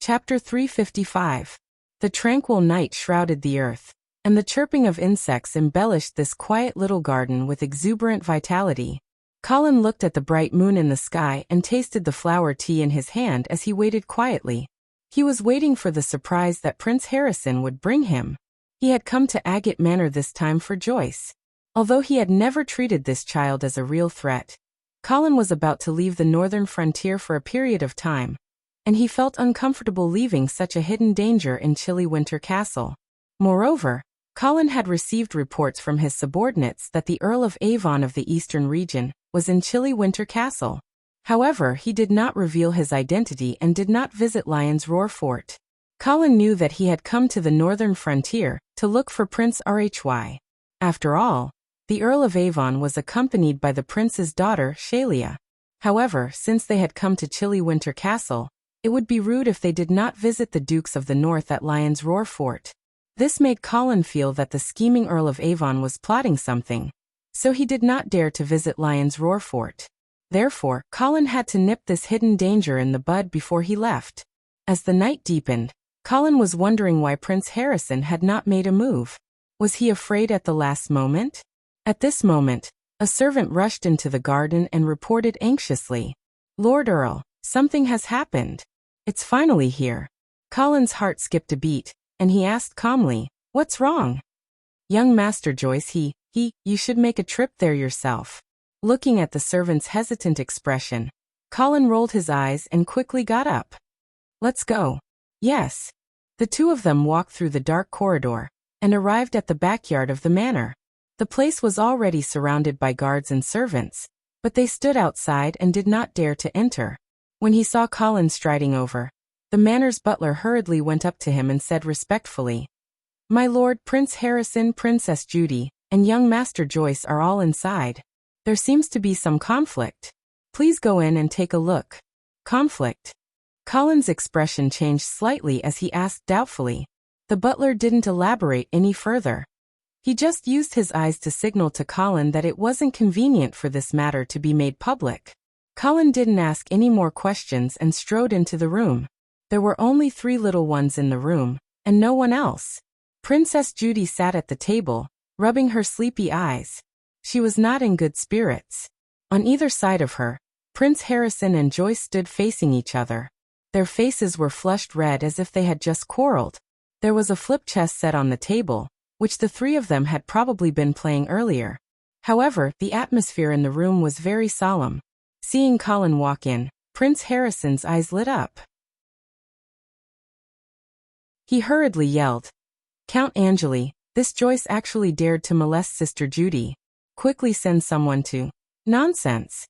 Chapter 355. The tranquil night shrouded the earth, and the chirping of insects embellished this quiet little garden with exuberant vitality. Colin looked at the bright moon in the sky and tasted the flower tea in his hand as he waited quietly. He was waiting for the surprise that Prince Harrison would bring him. He had come to Agate Manor this time for Joyce. Although he had never treated this child as a real threat, Colin was about to leave the northern frontier for a period of time, and he felt uncomfortable leaving such a hidden danger in chilly Winter Castle. Moreover, Colin had received reports from his subordinates that the Earl of Avon of the Eastern region was in chilly Winter Castle. However, he did not reveal his identity and did not visit Lion's Roar Fort. Colin knew that he had come to the northern frontier to look for Prince Rhy. After all, the Earl of Avon was accompanied by the prince's daughter, Shalia. However, since they had come to chilly Winter Castle, it would be rude if they did not visit the Dukes of the North at Lion's Roar Fort. This made Colin feel that the scheming Earl of Avon was plotting something, so he did not dare to visit Lion's Roar Fort. Therefore, Colin had to nip this hidden danger in the bud before he left. As the night deepened, Colin was wondering why Prince Harrison had not made a move. Was he afraid at the last moment? At this moment, a servant rushed into the garden and reported anxiously, "Lord Earl, something has happened. It's finally here." Colin's heart skipped a beat, and he asked calmly, "What's wrong?" "Young Master Joyce, you should make a trip there yourself." Looking at the servant's hesitant expression, Colin rolled his eyes and quickly got up. "Let's go." "Yes." The two of them walked through the dark corridor and arrived at the backyard of the manor. The place was already surrounded by guards and servants, but they stood outside and did not dare to enter. When he saw Colin striding over, the manor's butler hurriedly went up to him and said respectfully, "My lord, Prince Harrison, Princess Judy, and young Master Joyce are all inside. There seems to be some conflict. Please go in and take a look." "Conflict?" Colin's expression changed slightly as he asked doubtfully. The butler didn't elaborate any further. He just used his eyes to signal to Colin that it wasn't convenient for this matter to be made public. Colin didn't ask any more questions and strode into the room. There were only 3 little ones in the room, and no one else. Princess Judy sat at the table, rubbing her sleepy eyes. She was not in good spirits. On either side of her, Prince Harrison and Joyce stood facing each other. Their faces were flushed red as if they had just quarreled. There was a flip chess set on the table, which the 3 of them had probably been playing earlier. However, the atmosphere in the room was very solemn. Seeing Colin walk in, Prince Harrison's eyes lit up. He hurriedly yelled, "Count Angeli, this Joyce actually dared to molest Sister Judy. Quickly send someone to—" "Nonsense!"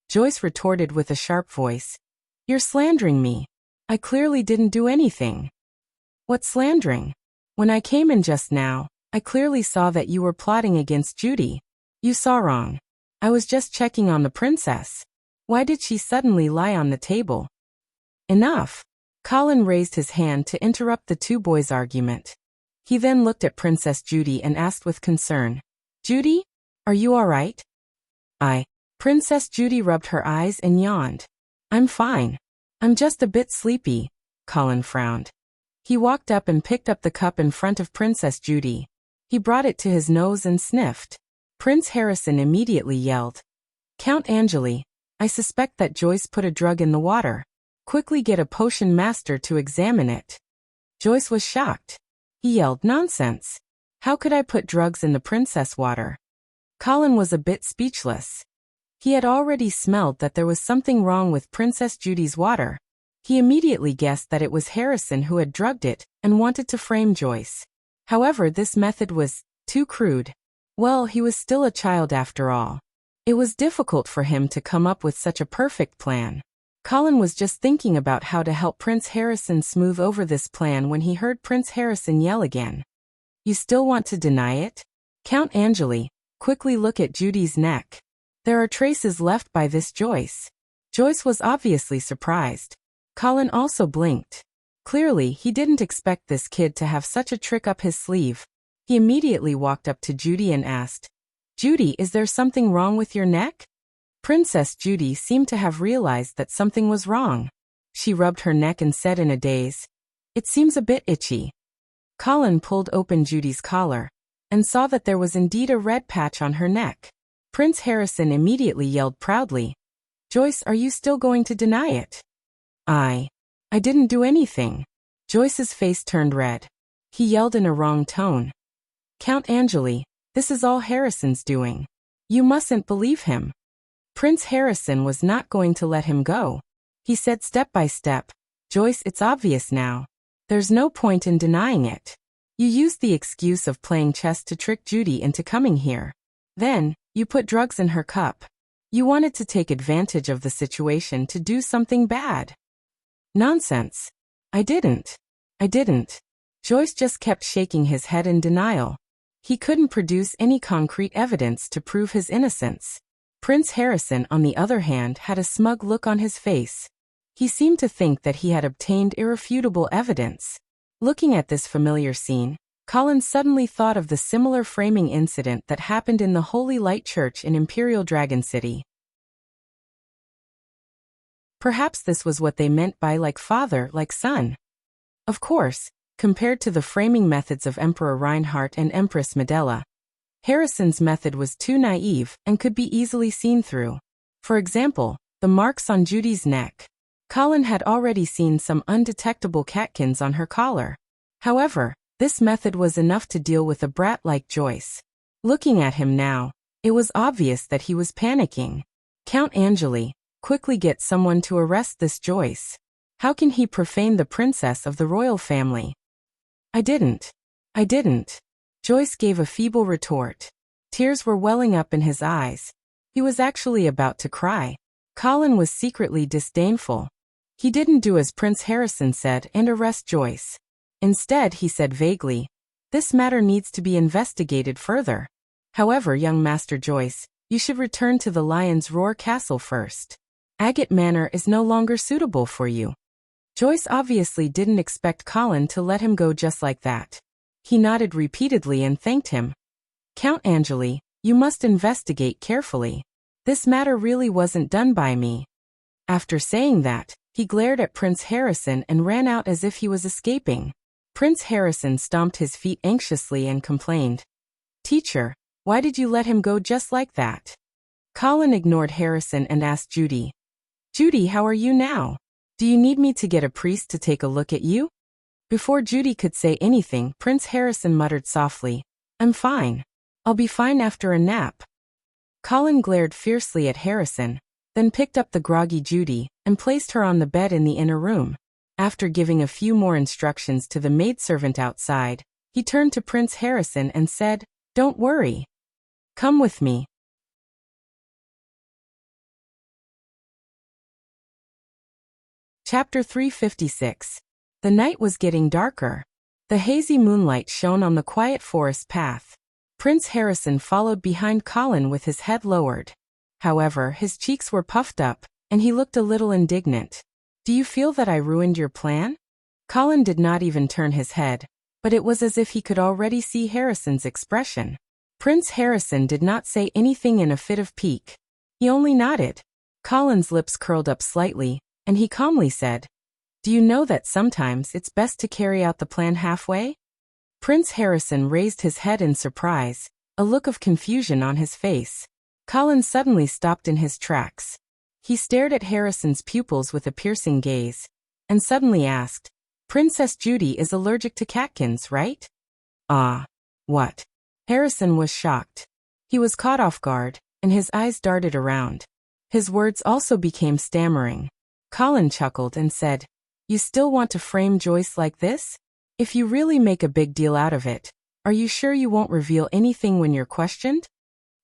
Joyce retorted with a sharp voice. "You're slandering me. I clearly didn't do anything." "What slandering? When I came in just now, I clearly saw that you were plotting against Judy. You saw wrong. I was just checking on the princess. Why did she suddenly lie on the table?" "Enough." Colin raised his hand to interrupt the 2 boys' argument. He then looked at Princess Judy and asked with concern, "Judy? Are you all right?" Princess Judy rubbed her eyes and yawned. "I'm fine. I'm just a bit sleepy," Colin frowned. He walked up and picked up the cup in front of Princess Judy. He brought it to his nose and sniffed. Prince Harrison immediately yelled, "Count Angeli, I suspect that Joyce put a drug in the water. Quickly get a potion master to examine it." Joyce was shocked. He yelled, "Nonsense! How could I put drugs in the princess water?" Colin was a bit speechless. He had already smelled that there was something wrong with Princess Judy's water. He immediately guessed that it was Harrison who had drugged it and wanted to frame Joyce. However, this method was too crude. Well, he was still a child after all. It was difficult for him to come up with such a perfect plan. Colin was just thinking about how to help Prince Harrison smooth over this plan when he heard Prince Harrison yell again. "You still want to deny it? Count Angeli, quickly look at Judy's neck. There are traces left by this Joyce." Joyce was obviously surprised. Colin also blinked. Clearly, he didn't expect this kid to have such a trick up his sleeve. He immediately walked up to Judy and asked, "Judy, is there something wrong with your neck?" Princess Judy seemed to have realized that something was wrong. She rubbed her neck and said in a daze, "It seems a bit itchy." Colin pulled open Judy's collar and saw that there was indeed a red patch on her neck. Prince Harrison immediately yelled proudly, "Joyce, are you still going to deny it?" I didn't do anything." Joyce's face turned red. He yelled in a wrong tone, "Count Angeli, this is all Harrison's doing. You mustn't believe him." Prince Harrison was not going to let him go. He said step by step, "Joyce, it's obvious now. There's no point in denying it. You used the excuse of playing chess to trick Judy into coming here. Then, you put drugs in her cup. You wanted to take advantage of the situation to do something bad." "Nonsense. I didn't. Joyce just kept shaking his head in denial. He couldn't produce any concrete evidence to prove his innocence. Prince Harrison, on the other hand, had a smug look on his face. He seemed to think that he had obtained irrefutable evidence. Looking at this familiar scene, Colin suddenly thought of the similar framing incident that happened in the Holy Light Church in Imperial Dragon City. Perhaps this was what they meant by like father, like son. Of course, compared to the framing methods of Emperor Reinhardt and Empress Medela, Harrison's method was too naive and could be easily seen through. For example, the marks on Judy's neck. Colin had already seen some undetectable catkins on her collar. However, this method was enough to deal with a brat like Joyce. Looking at him now, it was obvious that he was panicking. "Count Angeli, quickly get someone to arrest this Joyce. How can he profane the princess of the royal family?" I didn't. Joyce gave a feeble retort. Tears were welling up in his eyes. He was actually about to cry. Colin was secretly disdainful. He didn't do as Prince Harrison said and arrest Joyce. Instead, he said vaguely, "This matter needs to be investigated further. However, young Master Joyce, you should return to the Lion's Roar Castle first. Agate Manor is no longer suitable for you." Joyce obviously didn't expect Colin to let him go just like that. He nodded repeatedly and thanked him. "Count Angeli, you must investigate carefully. This matter really wasn't done by me." After saying that, he glared at Prince Harrison and ran out as if he was escaping. Prince Harrison stomped his feet anxiously and complained, "Teacher, why did you let him go just like that?" Colin ignored Harrison and asked Judy, "Judy, how are you now? Do you need me to get a priest to take a look at you?" Before Judy could say anything, Prince Harrison muttered softly, "I'm fine. I'll be fine after a nap." Colin glared fiercely at Harrison, then picked up the groggy Judy and placed her on the bed in the inner room. After giving a few more instructions to the maidservant outside, he turned to Prince Harrison and said, "Don't worry. Come with me." Chapter 356. The night was getting darker. The hazy moonlight shone on the quiet forest path. Prince Harrison followed behind Colin with his head lowered. However, his cheeks were puffed up, and he looked a little indignant. "Do you feel that I ruined your plan?" Colin did not even turn his head. but it was as if he could already see Harrison's expression. Prince Harrison did not say anything in a fit of pique. He only nodded. Colin's lips curled up slightly, and he calmly said, "Do you know that sometimes it's best to carry out the plan halfway?" Prince Harrison raised his head in surprise, a look of confusion on his face. Colin suddenly stopped in his tracks. He stared at Harrison's pupils with a piercing gaze, and suddenly asked, "Princess Judy is allergic to catkins, right?" "Ah, what?" Harrison was shocked. He was caught off guard, and his eyes darted around. His words also became stammering. Colin chuckled and said, "You still want to frame Joyce like this? If you really make a big deal out of it, are you sure you won't reveal anything when you're questioned?"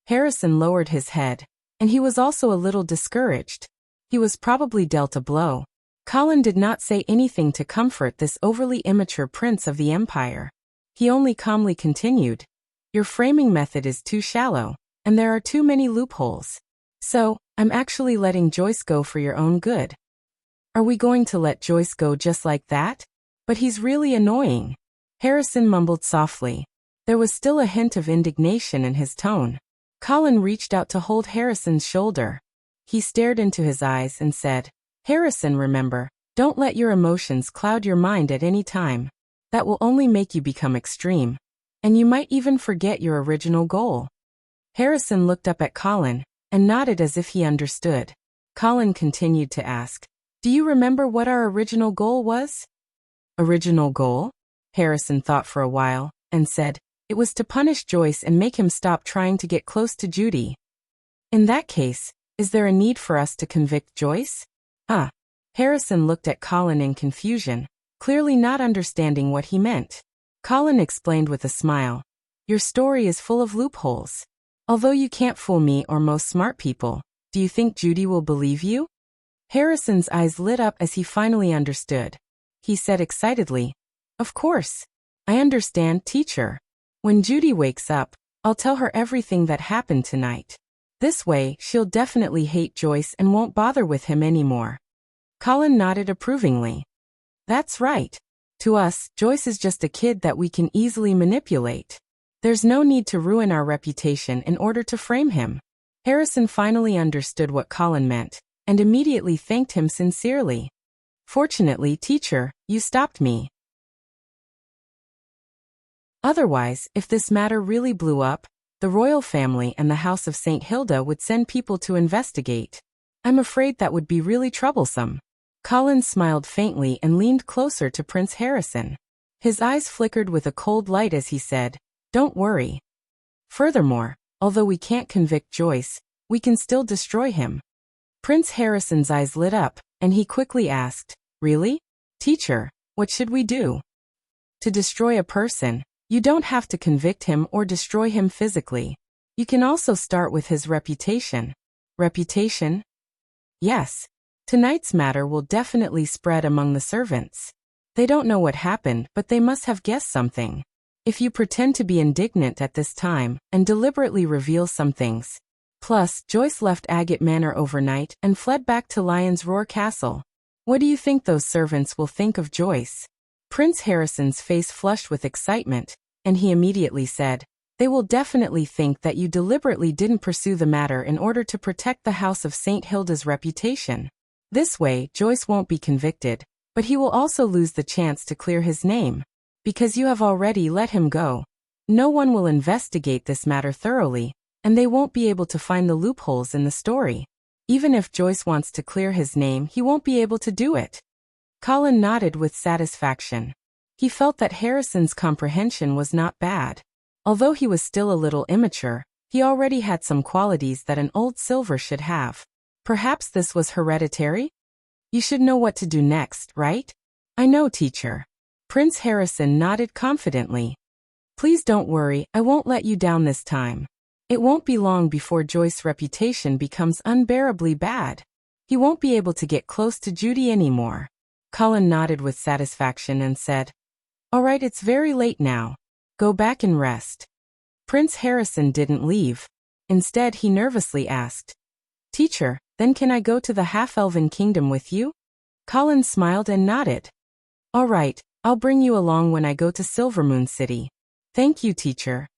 Harrison lowered his head, and he was also a little discouraged. He was probably dealt a blow. Colin did not say anything to comfort this overly immature prince of the empire. He only calmly continued, "Your framing method is too shallow, and there are too many loopholes. So, I'm actually letting Joyce go for your own good." "Are we going to let Joyce go just like that? But he's really annoying." Harrison mumbled softly. There was still a hint of indignation in his tone. Colin reached out to hold Harrison's shoulder. He stared into his eyes and said, "Harrison, remember, don't let your emotions cloud your mind at any time. That will only make you become extreme. And you might even forget your original goal." Harrison looked up at Colin and nodded as if he understood. Colin continued to ask, "Do you remember what our original goal was?" "Original goal?" Harrison thought for a while, and said, "It was to punish Joyce and make him stop trying to get close to Judy." "In that case, is there a need for us to convict Joyce?" Harrison looked at Colin in confusion, clearly not understanding what he meant. Colin explained with a smile, "Your story is full of loopholes. Although you can't fool me or most smart people, do you think Judy will believe you?" Harrison's eyes lit up as he finally understood. He said excitedly, "Of course. I understand, teacher. When Judy wakes up, I'll tell her everything that happened tonight. This way, she'll definitely hate Joyce and won't bother with him anymore." Colin nodded approvingly. "That's right. To us, Joyce is just a kid that we can easily manipulate. There's no need to ruin our reputation in order to frame him." Harrison finally understood what Colin meant, and immediately thanked him sincerely. "Fortunately, teacher, you stopped me. Otherwise, if this matter really blew up, the royal family and the House of St. Hilda would send people to investigate. I'm afraid that would be really troublesome." Colin smiled faintly and leaned closer to Prince Harrison. His eyes flickered with a cold light as he said, "Don't worry. Furthermore, although we can't convict Joyce, we can still destroy him." Prince Harrison's eyes lit up, and he quickly asked, "Really? Teacher, what should we do?" "To destroy a person, you don't have to convict him or destroy him physically. You can also start with his reputation." "Reputation?" "Yes. Tonight's matter will definitely spread among the servants. They don't know what happened, but they must have guessed something. If you pretend to be indignant at this time and deliberately reveal some things. Plus, Joyce left Agate Manor overnight and fled back to Lion's Roar Castle. What do you think those servants will think of Joyce?" Prince Harrison's face flushed with excitement, and he immediately said, "They will definitely think that you deliberately didn't pursue the matter in order to protect the House of St. Hilda's reputation. This way, Joyce won't be convicted, but he will also lose the chance to clear his name. Because you have already let him go. No one will investigate this matter thoroughly, and they won't be able to find the loopholes in the story. Even if Joyce wants to clear his name, he won't be able to do it." Colin nodded with satisfaction. He felt that Harrison's comprehension was not bad. Although he was still a little immature, he already had some qualities that an old silver should have. Perhaps this was hereditary? "You should know what to do next, right?" "I know, teacher." Prince Harrison nodded confidently. "Please don't worry, I won't let you down this time. It won't be long before Joyce's reputation becomes unbearably bad. He won't be able to get close to Judy anymore." Colin nodded with satisfaction and said, "All right, it's very late now. Go back and rest." Prince Harrison didn't leave. Instead, he nervously asked, "Teacher, then can I go to the half-elven kingdom with you?" Colin smiled and nodded. "All right, I'll bring you along when I go to Silvermoon City. Thank you, teacher.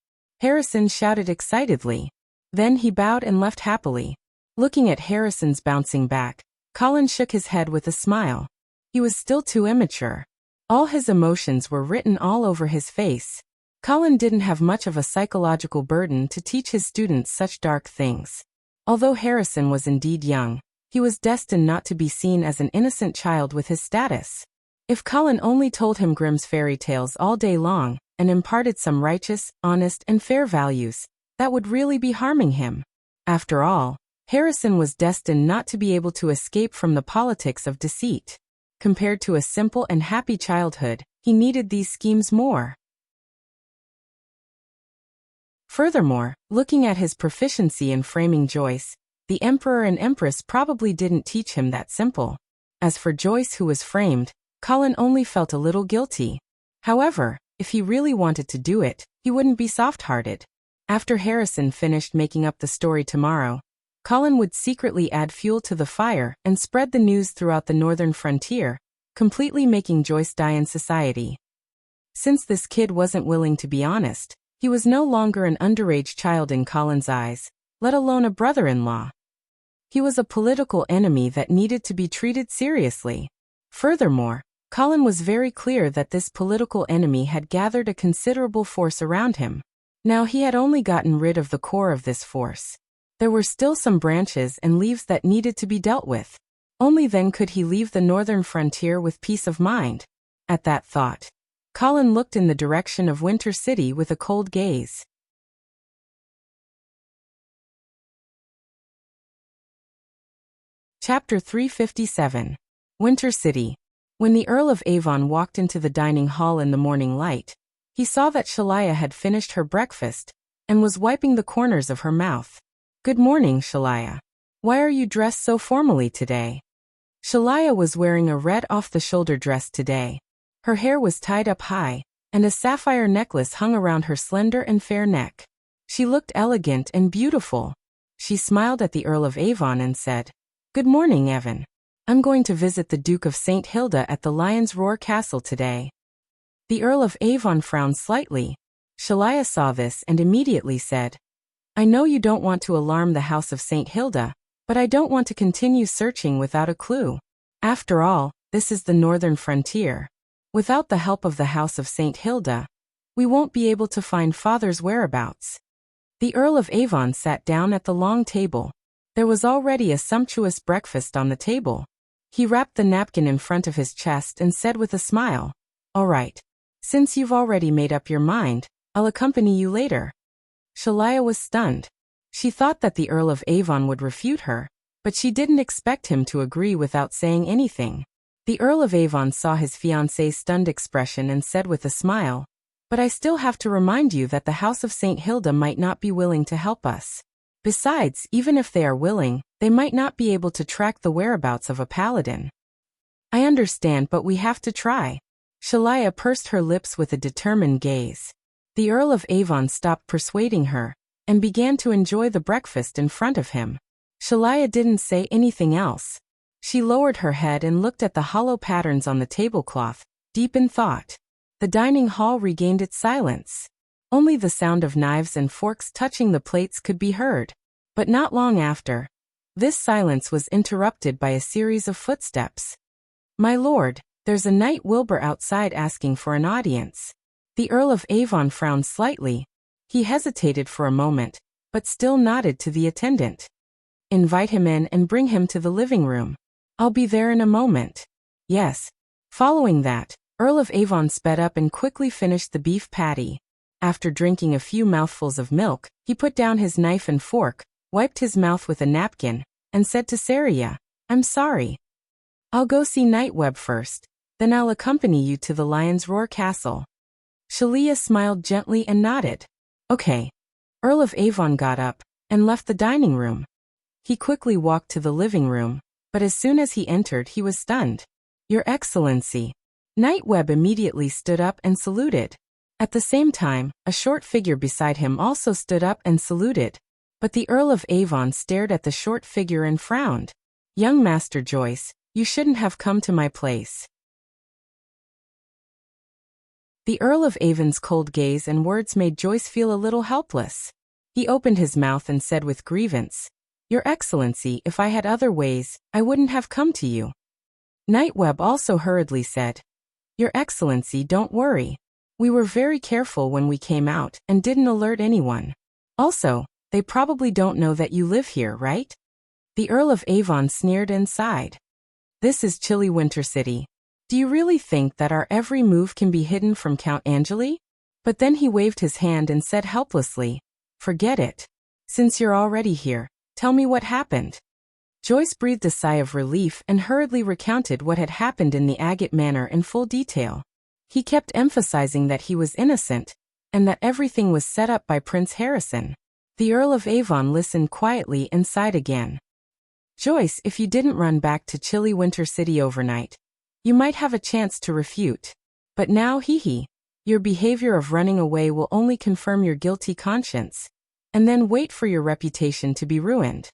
Harrison shouted excitedly. Then he bowed and left happily. Looking at Harrison's bouncing back, Colin shook his head with a smile. He was still too immature. All his emotions were written all over his face. Colin didn't have much of a psychological burden to teach his students such dark things. Although Harrison was indeed young, he was destined not to be seen as an innocent child with his status. If Colin only told him Grimm's fairy tales all day long, and imparted some righteous, honest, and fair values, that would really be harming him. After all, Harrison was destined not to be able to escape from the politics of deceit. Compared to a simple and happy childhood, he needed these schemes more. Furthermore, looking at his proficiency in framing Joyce, the Emperor and Empress probably didn't teach him that simple. As for Joyce, who was framed, Colin only felt a little guilty. However, if he really wanted to do it, he wouldn't be soft-hearted. After Harrison finished making up the story tomorrow, Colin would secretly add fuel to the fire and spread the news throughout the northern frontier, completely making Joyce die in society. Since this kid wasn't willing to be honest, he was no longer an underage child in Colin's eyes, let alone a brother-in-law. He was a political enemy that needed to be treated seriously. Furthermore, Colin was very clear that this political enemy had gathered a considerable force around him. Now he had only gotten rid of the core of this force. There were still some branches and leaves that needed to be dealt with. Only then could he leave the northern frontier with peace of mind. At that thought, Colin looked in the direction of Winter City with a cold gaze. Chapter 357. Winter City. When the Earl of Avon walked into the dining hall in the morning light, he saw that Shalaya had finished her breakfast and was wiping the corners of her mouth. "Good morning, Shalaya. Why are you dressed so formally today?" Shalaya was wearing a red off-the-shoulder dress today. Her hair was tied up high, and a sapphire necklace hung around her slender and fair neck. She looked elegant and beautiful. She smiled at the Earl of Avon and said, "Good morning, Evan. I'm going to visit the Duke of St. Hilda at the Lion's Roar Castle today." The Earl of Avon frowned slightly. Shalaya saw this and immediately said, "I know you don't want to alarm the House of St. Hilda, but I don't want to continue searching without a clue. After all, this is the northern frontier. Without the help of the House of St. Hilda, we won't be able to find Father's whereabouts." The Earl of Avon sat down at the long table. There was already a sumptuous breakfast on the table. He wrapped the napkin in front of his chest and said with a smile, "All right. Since you've already made up your mind, I'll accompany you later." Shalaya was stunned. She thought that the Earl of Avon would refute her, but she didn't expect him to agree without saying anything. The Earl of Avon saw his fiancée's stunned expression and said with a smile, "But I still have to remind you that the House of St. Hilda might not be willing to help us. Besides, even if they are willing, they might not be able to track the whereabouts of a paladin." "I understand, but we have to try." Shalaya pursed her lips with a determined gaze. The Earl of Avon stopped persuading her, and began to enjoy the breakfast in front of him. Shalaya didn't say anything else. She lowered her head and looked at the hollow patterns on the tablecloth, deep in thought. The dining hall regained its silence. Only the sound of knives and forks touching the plates could be heard. But not long after, this silence was interrupted by a series of footsteps. "My lord, there's a Knight Wilbur outside asking for an audience." The Earl of Avon frowned slightly. He hesitated for a moment, but still nodded to the attendant. "Invite him in and bring him to the living room. I'll be there in a moment." "Yes." Following that, Earl of Avon sped up and quickly finished the beef patty. After drinking a few mouthfuls of milk, he put down his knife and fork, wiped his mouth with a napkin, and said to Saria, "I'm sorry. I'll go see Nightweb first, then I'll accompany you to the Lion's Roar Castle." Shalia smiled gently and nodded. "Okay." Earl of Avon got up and left the dining room. He quickly walked to the living room, but as soon as he entered he was stunned. "Your Excellency." Nightweb immediately stood up and saluted. At the same time, a short figure beside him also stood up and saluted. But the Earl of Avon stared at the short figure and frowned. "Young Master Joyce, you shouldn't have come to my place." The Earl of Avon's cold gaze and words made Joyce feel a little helpless. He opened his mouth and said with grievance, "Your Excellency, if I had other ways, I wouldn't have come to you." Nightweb also hurriedly said, "Your Excellency, don't worry. We were very careful when we came out and didn't alert anyone. Also, they probably don't know that you live here, right?" The Earl of Avon sneered and sighed. "This is chilly Winter City. Do you really think that our every move can be hidden from Count Angeli?" But then he waved his hand and said helplessly, "Forget it. Since you're already here, tell me what happened." Joyce breathed a sigh of relief and hurriedly recounted what had happened in the agate manor in full detail. He kept emphasizing that he was innocent, and that everything was set up by Prince Harrison. The Earl of Avon listened quietly and sighed again. "Joyce, if you didn't run back to chilly Winter City overnight, you might have a chance to refute. But now, your behavior of running away will only confirm your guilty conscience, and then wait for your reputation to be ruined."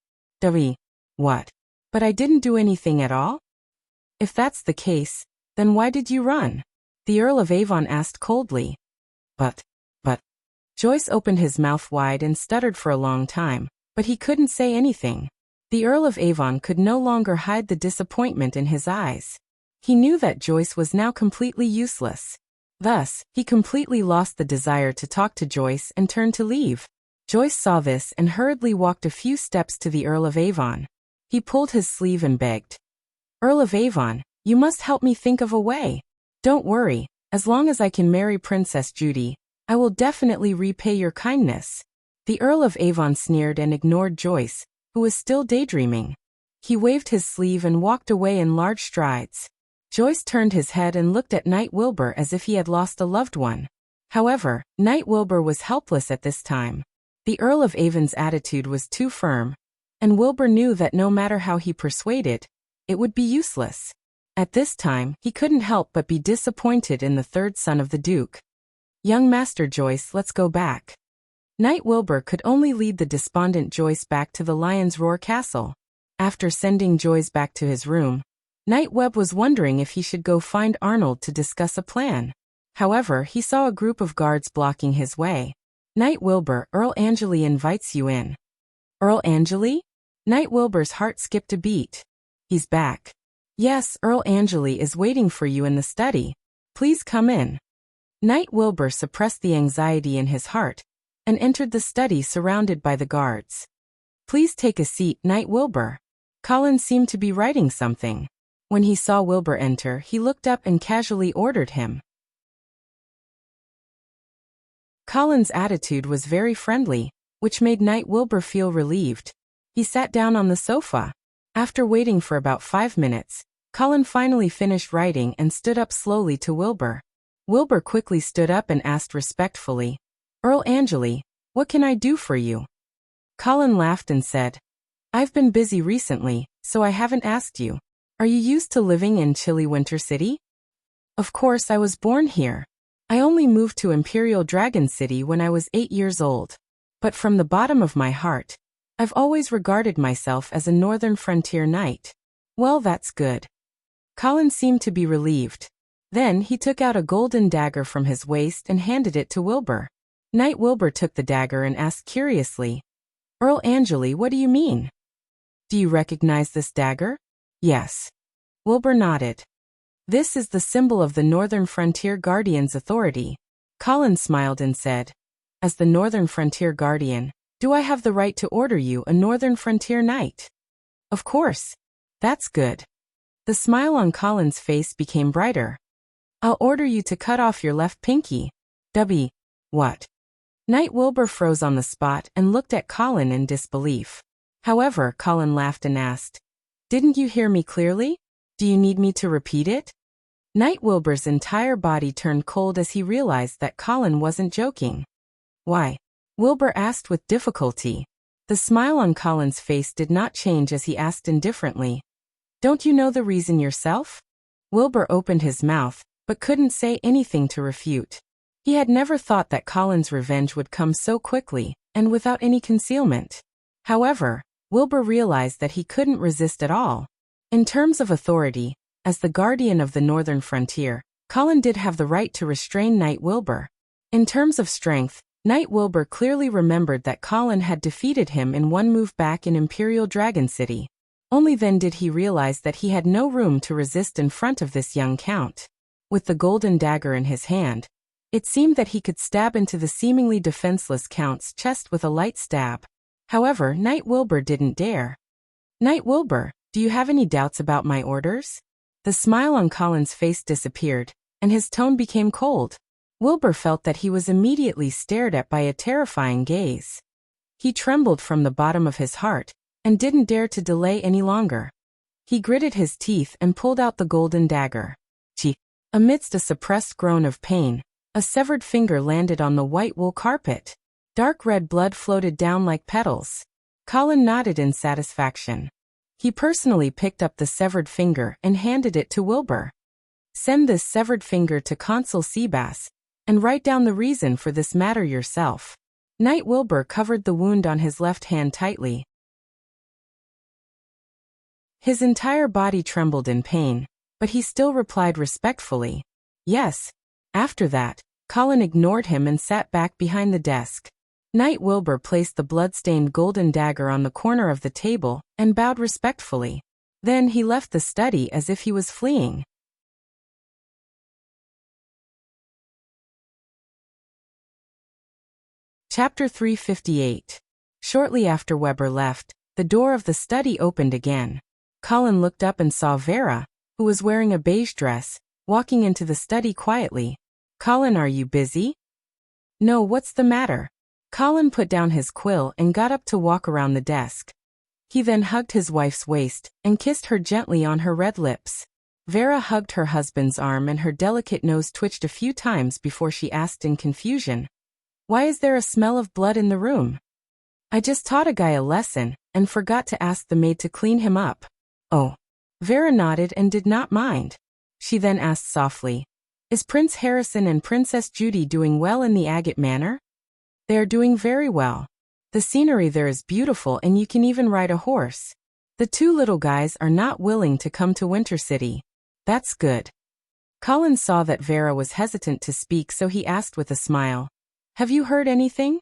"What? But I didn't do anything at all?" "If that's the case, then why did you run?" the Earl of Avon asked coldly. But. Joyce opened his mouth wide and stuttered for a long time, but he couldn't say anything. The Earl of Avon could no longer hide the disappointment in his eyes. He knew that Joyce was now completely useless. Thus, he completely lost the desire to talk to Joyce and turned to leave. Joyce saw this and hurriedly walked a few steps to the Earl of Avon. He pulled his sleeve and begged, "Earl of Avon, you must help me think of a way. Don't worry, as long as I can marry Princess Judy, I will definitely repay your kindness." The Earl of Avon sneered and ignored Joyce, who was still daydreaming. He waved his sleeve and walked away in large strides. Joyce turned his head and looked at Knight Wilbur as if he had lost a loved one. However, Knight Wilbur was helpless at this time. The Earl of Avon's attitude was too firm, and Wilbur knew that no matter how he persuaded, it would be useless. At this time, he couldn't help but be disappointed in the third son of the Duke. "Young Master Joyce, let's go back." Knight Wilbur could only lead the despondent Joyce back to the Lion's Roar Castle. After sending Joyce back to his room, Nightweb was wondering if he should go find Arnold to discuss a plan. However, he saw a group of guards blocking his way. "Knight Wilbur, Earl Angeli invites you in." "Earl Angeli?" Knight Wilbur's heart skipped a beat. "He's back." "Yes, Earl Angeli is waiting for you in the study. Please come in." Knight Wilbur suppressed the anxiety in his heart and entered the study surrounded by the guards. "Please take a seat, Knight Wilbur." Colin seemed to be writing something. When he saw Wilbur enter, he looked up and casually ordered him. Colin's attitude was very friendly, which made Knight Wilbur feel relieved. He sat down on the sofa. After waiting for about 5 minutes, Colin finally finished writing and stood up slowly to Wilbur. Wilbur quickly stood up and asked respectfully, "Earl Angeli, what can I do for you?" Colin laughed and said, "I've been busy recently, so I haven't asked you. Are you used to living in chilly Winter City?" "Of course, I was born here. I only moved to Imperial Dragon City when I was 8 years old. But from the bottom of my heart, I've always regarded myself as a Northern Frontier knight." "Well, that's good." Colin seemed to be relieved. Then he took out a golden dagger from his waist and handed it to Wilbur. Knight Wilbur took the dagger and asked curiously, "Earl Angeli, what do you mean? Do you recognize this dagger?" "Yes." Wilbur nodded. "This is the symbol of the Northern Frontier Guardian's authority." Colin smiled and said, "As the Northern Frontier Guardian, do I have the right to order you a Northern Frontier Knight?" "Of course." "That's good." The smile on Colin's face became brighter. "I'll order you to cut off your left pinky." What? Knight Wilbur froze on the spot and looked at Colin in disbelief. However, Colin laughed and asked, "Didn't you hear me clearly? Do you need me to repeat it?" Knight Wilbur's entire body turned cold as he realized that Colin wasn't joking. "Why?" Wilbur asked with difficulty. The smile on Colin's face did not change as he asked indifferently, "Don't you know the reason yourself?" Wilbur opened his mouth, but couldn't say anything to refute. He had never thought that Colin's revenge would come so quickly, and without any concealment. However, Wilbur realized that he couldn't resist at all. In terms of authority, as the guardian of the Northern Frontier, Colin did have the right to restrain Knight Wilbur. In terms of strength, Knight Wilbur clearly remembered that Colin had defeated him in one move back in Imperial Dragon City. Only then did he realize that he had no room to resist in front of this young count. With the golden dagger in his hand, it seemed that he could stab into the seemingly defenseless count's chest with a light stab. However, Knight Wilbur didn't dare. "Knight Wilbur, do you have any doubts about my orders?" The smile on Colin's face disappeared, and his tone became cold. Wilbur felt that he was immediately stared at by a terrifying gaze. He trembled from the bottom of his heart, and didn't dare to delay any longer. He gritted his teeth and pulled out the golden dagger. Gee! Amidst a suppressed groan of pain, a severed finger landed on the white wool carpet. Dark red blood floated down like petals. Colin nodded in satisfaction. He personally picked up the severed finger and handed it to Wilbur. "Send this severed finger to Consul Seabass, and write down the reason for this matter yourself." Knight Wilbur covered the wound on his left hand tightly. His entire body trembled in pain, but he still replied respectfully, "Yes." After that, Colin ignored him and sat back behind the desk. Knight Wilbur placed the blood-stained golden dagger on the corner of the table and bowed respectfully. Then he left the study as if he was fleeing. Chapter 358. Shortly after Weber left, the door of the study opened again. Colin looked up and saw Vera, who was wearing a beige dress, walking into the study quietly. "Colin, are you busy?" "No, what's the matter?" Colin put down his quill and got up to walk around the desk. He then hugged his wife's waist and kissed her gently on her red lips. Vera hugged her husband's arm and her delicate nose twitched a few times before she asked in confusion, "Why is there a smell of blood in the room?" "I just taught a guy a lesson and forgot to ask the maid to clean him up." "Oh." Vera nodded and did not mind. She then asked softly, "Is Prince Harrison and Princess Judy doing well in the Agate Manor?" "They are doing very well. The scenery there is beautiful and you can even ride a horse. The two little guys are not willing to come to Winter City." "That's good." Colin saw that Vera was hesitant to speak, so he asked with a smile, "Have you heard anything?"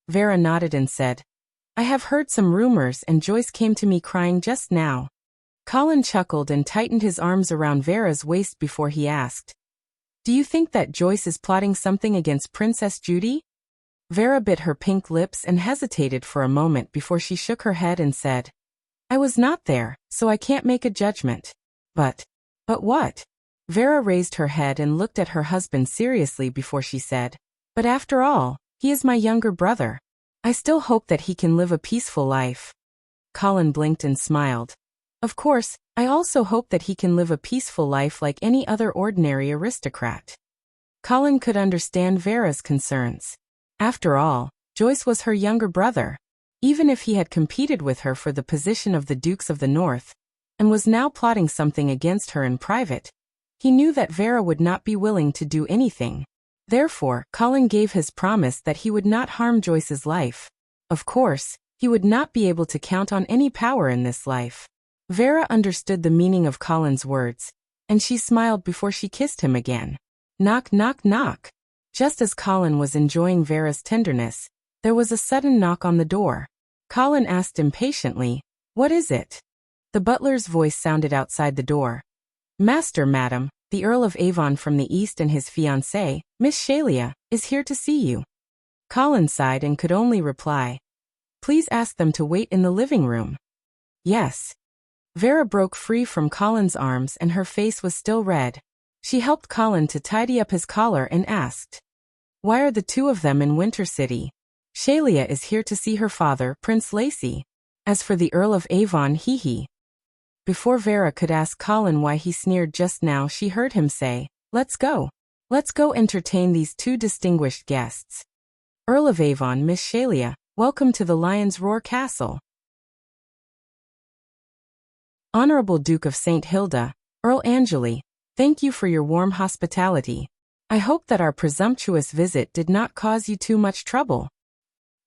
Vera nodded and said, "I have heard some rumors and Joyce came to me crying just now." Colin chuckled and tightened his arms around Vera's waist before he asked, "Do you think that Joyce is plotting something against Princess Judy?" Vera bit her pink lips and hesitated for a moment before she shook her head and said, "I was not there, so I can't make a judgment." But what?" Vera raised her head and looked at her husband seriously before she said, "But after all, he is my younger brother. I still hope that he can live a peaceful life." Colin blinked and smiled. "Of course, I also hope that he can live a peaceful life like any other ordinary aristocrat." Colin could understand Vera's concerns. After all, Joyce was her younger brother. Even if he had competed with her for the position of the Dukes of the North, and was now plotting something against her in private, he knew that Vera would not be willing to do anything. Therefore, Colin gave his promise that he would not harm Joyce's life. Of course, he would not be able to count on any power in this life. Vera understood the meaning of Colin's words, and she smiled before she kissed him again. Knock, knock, knock. Just as Colin was enjoying Vera's tenderness, there was a sudden knock on the door. Colin asked impatiently, "What is it?" The butler's voice sounded outside the door. "Master, madam, the Earl of Avon from the East and his fiancée, Miss Shelia, is here to see you." Colin sighed and could only reply, "Please ask them to wait in the living room." "Yes." Vera broke free from Colin's arms and her face was still red. She helped Colin to tidy up his collar and asked, "Why are the two of them in Winter City?" "Shelia is here to see her father, Prince Lacey. As for the Earl of Avon, he." Before Vera could ask Colin why he sneered just now, she heard him say, Let's go. Let's go entertain these two distinguished guests." "Earl of Avon, Miss Shelia, welcome to the Lion's Roar Castle." "Honorable Duke of St. Hilda, Earl Angeli, thank you for your warm hospitality. I hope that our presumptuous visit did not cause you too much trouble."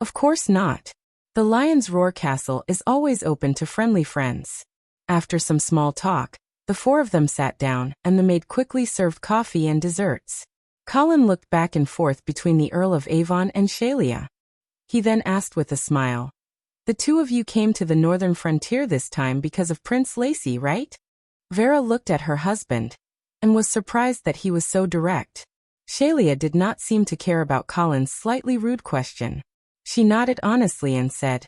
"Of course not. The Lion's Roar Castle is always open to friendly friends." After some small talk, The four of them sat down, and the maid quickly served coffee and desserts. Colin looked back and forth between the Earl of Avon and Shelia. He then asked with a smile, "The two of you came to the northern frontier this time because of Prince Lacy, right?" Vera looked at her husband and was surprised that he was so direct. Shelia did not seem to care about Colin's slightly rude question. She nodded honestly and said,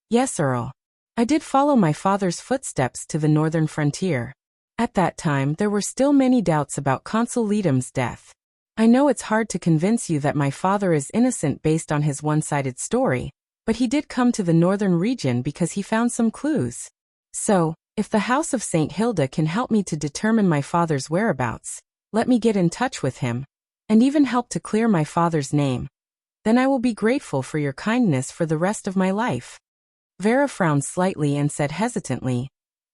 "Yes, Earl. I did follow my father's footsteps to the northern frontier. At that time there were still many doubts about Consul Leadham's death. I know it's hard to convince you that my father is innocent based on his one-sided story, but he did come to the northern region because he found some clues. So, if the House of St. Hilda can help me to determine my father's whereabouts, let me get in touch with him, and even help to clear my father's name, then I will be grateful for your kindness for the rest of my life." Vera frowned slightly and said hesitantly,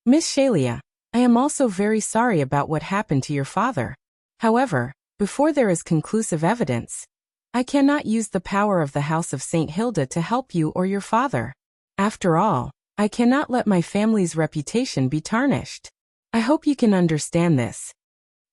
"Miss Shelia, I am also very sorry about what happened to your father. However, before there is conclusive evidence, I cannot use the power of the House of St. Hilda to help you or your father. After all, I cannot let my family's reputation be tarnished. I hope you can understand this."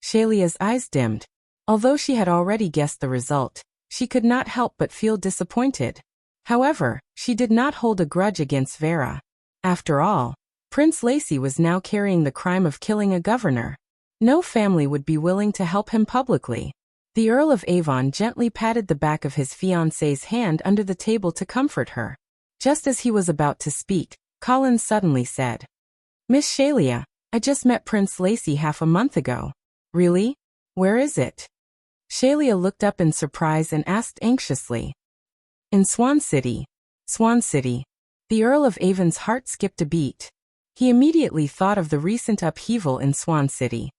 Shelia's eyes dimmed. Although she had already guessed the result, she could not help but feel disappointed. However, she did not hold a grudge against Vera. After all, Prince Lacy was now carrying the crime of killing a governor. No family would be willing to help him publicly. The Earl of Avon gently patted the back of his fiancée's hand under the table to comfort her. Just as he was about to speak, Colin suddenly said, "Miss Shelia, I just met Prince Lacy half a month ago." "Really? Where is it?" Shelia looked up in surprise and asked anxiously. "In Swan City." Swan City. The Earl of Avon's heart skipped a beat. He immediately thought of the recent upheaval in Swan City.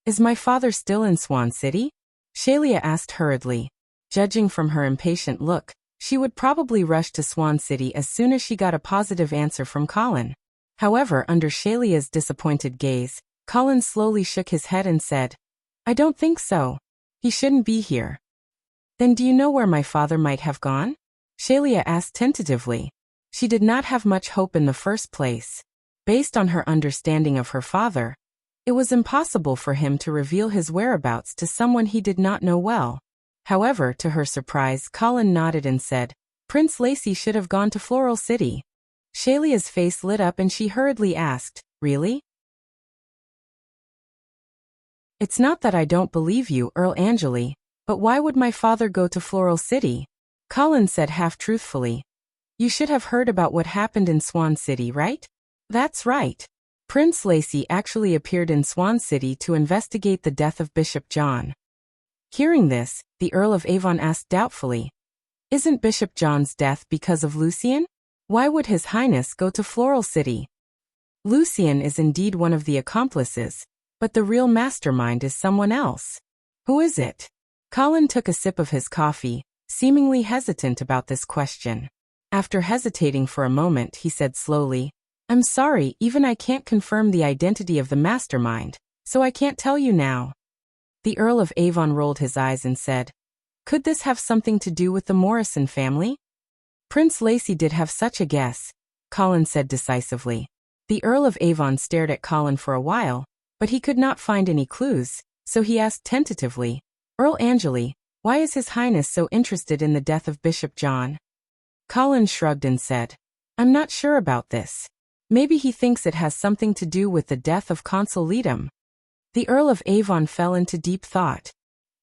"Is my father still in Swan City?" Shelia asked hurriedly. Judging from her impatient look, she would probably rush to Swan City as soon as she got a positive answer from Colin. However, under Shelia's disappointed gaze, Colin slowly shook his head and said, "I don't think so. He shouldn't be here." "Then do you know where my father might have gone?" Shelia asked tentatively. She did not have much hope in the first place. Based on her understanding of her father, it was impossible for him to reveal his whereabouts to someone he did not know well. However, to her surprise, Colin nodded and said, "Prince Lacy should have gone to Floral City." Shelia's face lit up and she hurriedly asked, "Really?" "It's not that I don't believe you, Earl Angeli, but why would my father go to Floral City?" Colin said half-truthfully. "You should have heard about what happened in Swan City, right?" "That's right. Prince Lacy actually appeared in Swan City to investigate the death of Bishop John." Hearing this, the Earl of Avon asked doubtfully, "Isn't Bishop John's death because of Lucian? Why would His Highness go to Floral City?" "Lucian is indeed one of the accomplices, but the real mastermind is someone else." "Who is it?" Colin took a sip of his coffee, seemingly hesitant about this question. After hesitating for a moment, he said slowly, "I'm sorry, even I can't confirm the identity of the mastermind, so I can't tell you now." The Earl of Avon rolled his eyes and said, "Could this have something to do with the Morrison family?" "Prince Lacy did have such a guess," Colin said decisively. The Earl of Avon stared at Colin for a while, but he could not find any clues, so he asked tentatively, "Earl Angeli, why is His Highness so interested in the death of Bishop John?" Colin shrugged and said, "I'm not sure about this. Maybe he thinks it has something to do with the death of Consul Leadham." The Earl of Avon fell into deep thought.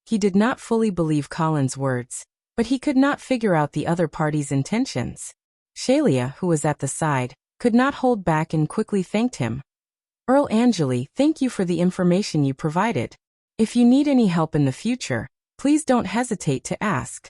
He did not fully believe Colin's words, but he could not figure out the other party's intentions. Shelia, who was at the side, could not hold back and quickly thanked him. "Earl Angeli, thank you for the information you provided. If you need any help in the future, please don't hesitate to ask."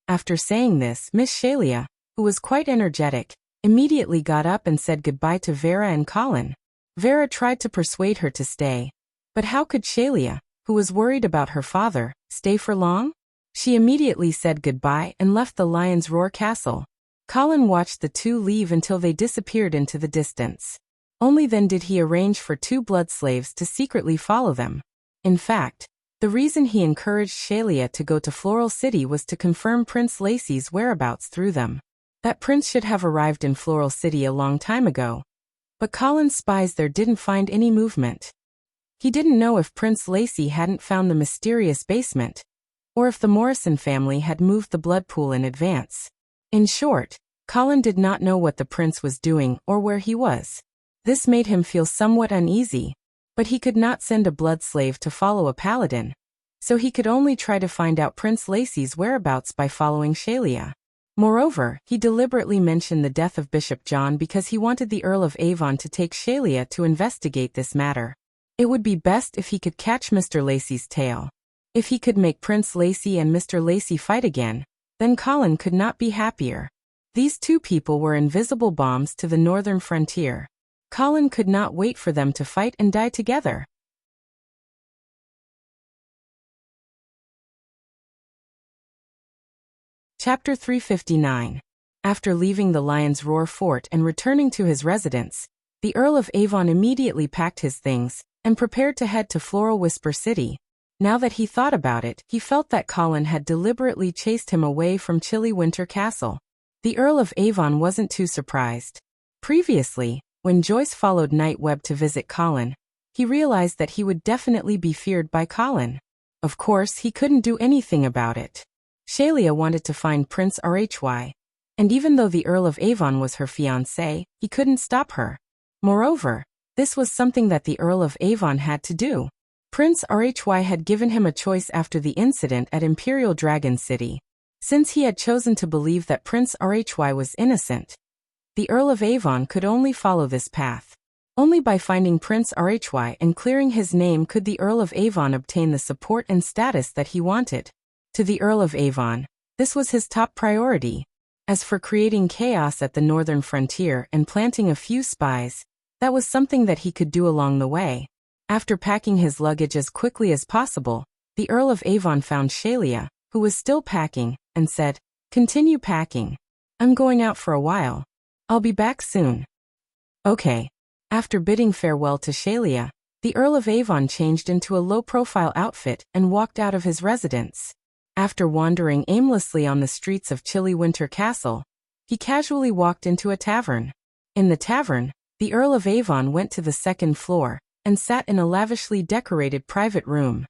After saying this, Miss Shelia, who was quite energetic, immediately got up and said goodbye to Vera and Colin. Vera tried to persuade her to stay. But how could Shelia, who was worried about her father, stay for long? She immediately said goodbye and left the Lion's Roar castle. Colin watched the two leave until they disappeared into the distance. Only then did he arrange for two blood slaves to secretly follow them. In fact, the reason he encouraged Shelia to go to Floral City was to confirm Prince Lacy's whereabouts through them. That prince should have arrived in Floral City a long time ago. But Colin's spies there didn't find any movement. He didn't know if Prince Lacy hadn't found the mysterious basement, or if the Morrison family had moved the blood pool in advance. In short, Colin did not know what the prince was doing or where he was. This made him feel somewhat uneasy, but he could not send a blood slave to follow a paladin, so he could only try to find out Prince Lacy's whereabouts by following Shelia. Moreover, he deliberately mentioned the death of Bishop John because he wanted the Earl of Avon to take Shelia to investigate this matter. It would be best if he could catch Mr. Lacy's tail. If he could make Prince Lacy and Mr. Lacy fight again, then Colin could not be happier. These two people were invisible bombs to the northern frontier. Colin could not wait for them to fight and die together. Chapter 359. After leaving the Lion's Roar fort and returning to his residence, the Earl of Avon immediately packed his things and prepared to head to Floral Whisper City. Now that he thought about it, he felt that Colin had deliberately chased him away from Chilly Winter Castle. The Earl of Avon wasn't too surprised. Previously, when Joyce followed Nightweb to visit Colin, he realized that he would definitely be feared by Colin. Of course, he couldn't do anything about it. Shelia wanted to find Prince Rhy, and even though the Earl of Avon was her fiancé, he couldn't stop her. Moreover, this was something that the Earl of Avon had to do. Prince Rhy had given him a choice after the incident at Imperial Dragon City. Since he had chosen to believe that Prince Rhy was innocent, the Earl of Avon could only follow this path. Only by finding Prince Rhy and clearing his name could the Earl of Avon obtain the support and status that he wanted. To the Earl of Avon, this was his top priority. As for creating chaos at the northern frontier and planting a few spies, that was something that he could do along the way. After packing his luggage as quickly as possible, the Earl of Avon found Shelia, who was still packing, and said, "Continue packing. I'm going out for a while. I'll be back soon." Okay. After bidding farewell to Shelia, the Earl of Avon changed into a low-profile outfit and walked out of his residence. After wandering aimlessly on the streets of Chilly Winter Castle, he casually walked into a tavern. In the tavern, the Earl of Avon went to the second floor and sat in a lavishly decorated private room.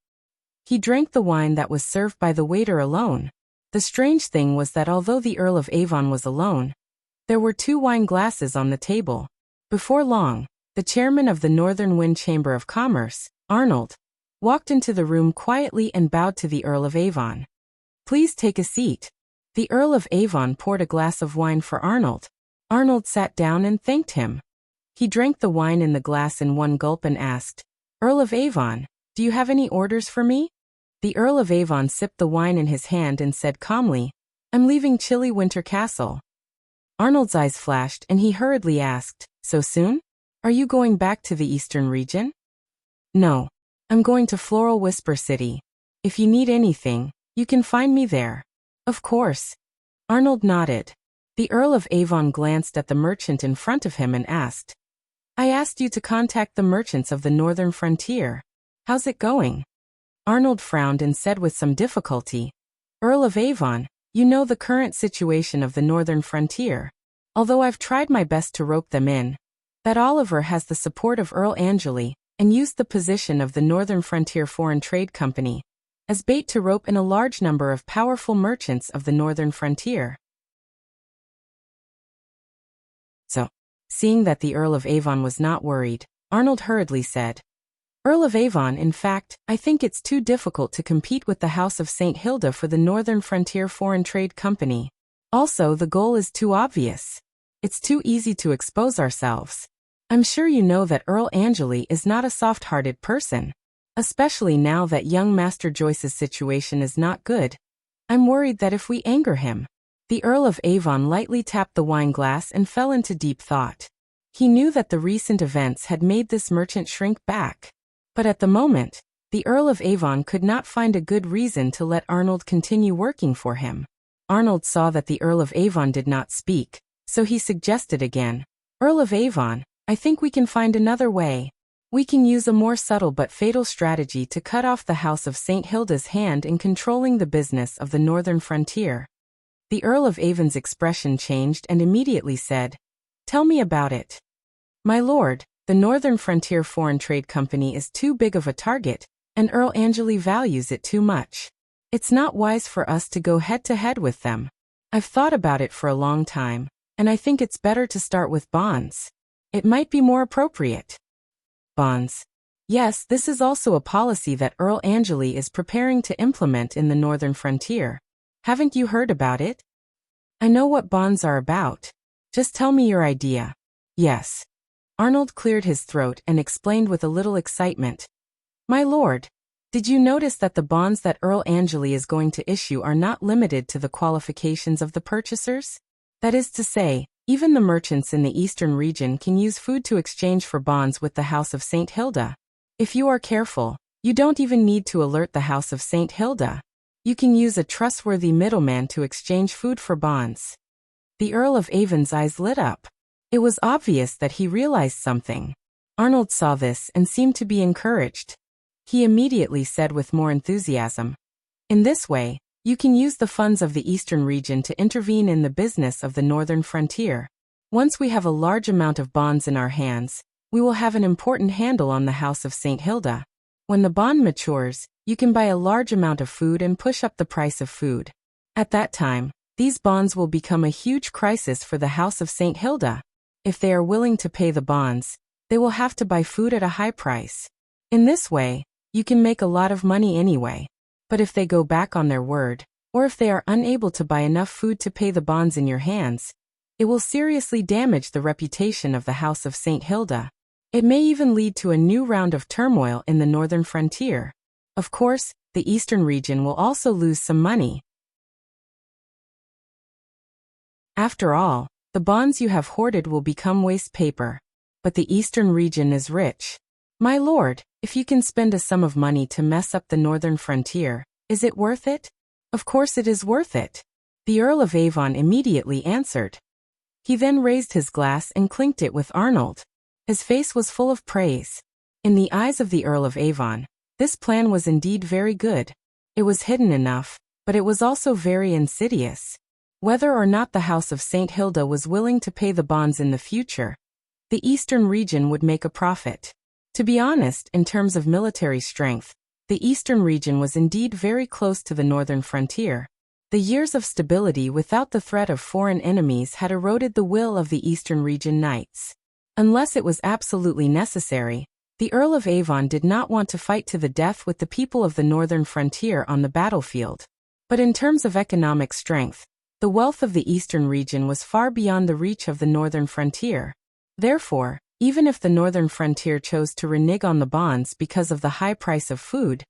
He drank the wine that was served by the waiter alone. The strange thing was that although the Earl of Avon was alone, there were 2 wine glasses on the table. Before long, the chairman of the Northern Wind Chamber of Commerce, Arnold, walked into the room quietly and bowed to the Earl of Avon. "Please take a seat." The Earl of Avon poured a glass of wine for Arnold. Arnold sat down and thanked him. He drank the wine in the glass in one gulp and asked, "Earl of Avon, do you have any orders for me?" The Earl of Avon sipped the wine in his hand and said calmly, "I'm leaving Chilly Winter Castle." Arnold's eyes flashed and he hurriedly asked, "So soon? Are you going back to the eastern region?" "No. I'm going to Floral Whisper City. If you need anything, you can find me there." "Of course." Arnold nodded. The Earl of Avon glanced at the merchant in front of him and asked, "I asked you to contact the merchants of the northern frontier. How's it going?" Arnold frowned and said with some difficulty, "Earl of Avon, you know the current situation of the northern frontier. Although I've tried my best to rope them in, that Oliver has the support of Earl Angeli and used the position of the Northern Frontier Foreign Trade Company as bait to rope in a large number of powerful merchants of the northern frontier." So, seeing that the Earl of Avon was not worried, Arnold hurriedly said, "Earl of Avon, in fact, I think it's too difficult to compete with the House of St. Hilda for the Northern Frontier Foreign Trade Company. Also, the goal is too obvious. It's too easy to expose ourselves. I'm sure you know that Earl Angeli is not a soft-hearted person, especially now that young Master Joyce's situation is not good. I'm worried that if we anger him..." The Earl of Avon lightly tapped the wine glass and fell into deep thought. He knew that the recent events had made this merchant shrink back. But at the moment, the Earl of Avon could not find a good reason to let Arnold continue working for him. Arnold saw that the Earl of Avon did not speak, so he suggested again, "Earl of Avon, I think we can find another way. We can use a more subtle but fatal strategy to cut off the House of St. Hilda's hand in controlling the business of the northern frontier." The Earl of Avon's expression changed and immediately said, "Tell me about it." "My lord, The Northern Frontier Foreign Trade Company is too big of a target, and Earl Angeli values it too much. It's not wise for us to go head-to-head with them. I've thought about it for a long time, and I think it's better to start with bonds. It might be more appropriate. Bonds. Yes, this is also a policy that Earl Angeli is preparing to implement in the Northern Frontier. Haven't you heard about it? I know what bonds are about. Just tell me your idea. Yes. Arnold cleared his throat and explained with a little excitement. My lord, did you notice that the bonds that Earl Angeli is going to issue are not limited to the qualifications of the purchasers? That is to say, even the merchants in the eastern region can use food to exchange for bonds with the House of St. Hilda. If you are careful, you don't even need to alert the House of St. Hilda. You can use a trustworthy middleman to exchange food for bonds. The Earl of Avon's eyes lit up. It was obvious that he realized something. Arnold saw this and seemed to be encouraged. He immediately said with more enthusiasm, in this way, you can use the funds of the eastern region to intervene in the business of the northern frontier. Once we have a large amount of bonds in our hands, we will have an important handle on the House of St. Hilda. When the bond matures, you can buy a large amount of food and push up the price of food. At that time, these bonds will become a huge crisis for the House of St. Hilda. If they are willing to pay the bonds, they will have to buy food at a high price. In this way, you can make a lot of money anyway. But if they go back on their word, or if they are unable to buy enough food to pay the bonds in your hands, it will seriously damage the reputation of the House of St. Hilda. It may even lead to a new round of turmoil in the northern frontier. Of course, the eastern region will also lose some money. After all, the bonds you have hoarded will become waste paper. But the eastern region is rich. My lord, if you can spend a sum of money to mess up the northern frontier, is it worth it? Of course it is worth it. The Earl of Avon immediately answered. He then raised his glass and clinked it with Arnold. His face was full of praise. In the eyes of the Earl of Avon, this plan was indeed very good. It was hidden enough, but it was also very insidious. Whether or not the House of St. Hilda was willing to pay the bonds in the future, the eastern region would make a profit. To be honest, in terms of military strength, the eastern region was indeed very close to the northern frontier. The years of stability without the threat of foreign enemies had eroded the will of the eastern region knights. Unless it was absolutely necessary, the Earl of Avon did not want to fight to the death with the people of the northern frontier on the battlefield. But in terms of economic strength, the wealth of the eastern region was far beyond the reach of the northern frontier. Therefore, even if the northern frontier chose to renege on the bonds because of the high price of food,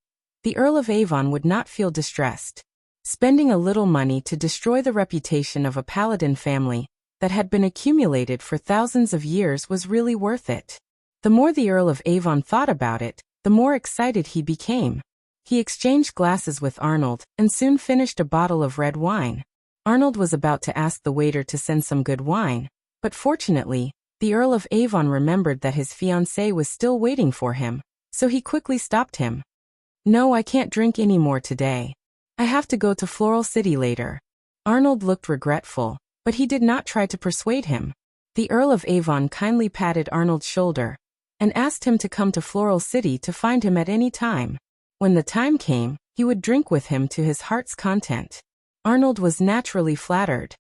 the Earl of Avon would not feel distressed. Spending a little money to destroy the reputation of a paladin family that had been accumulated for thousands of years was really worth it. The more the Earl of Avon thought about it, the more excited he became. He exchanged glasses with Arnold and soon finished a bottle of red wine. Arnold was about to ask the waiter to send some good wine, but fortunately, the Earl of Avon remembered that his fiancée was still waiting for him, so he quickly stopped him. No, I can't drink any more today. I have to go to Floral City later. Arnold looked regretful, but he did not try to persuade him. The Earl of Avon kindly patted Arnold's shoulder and asked him to come to Floral City to find him at any time. When the time came, he would drink with him to his heart's content. Arnold was naturally flattered.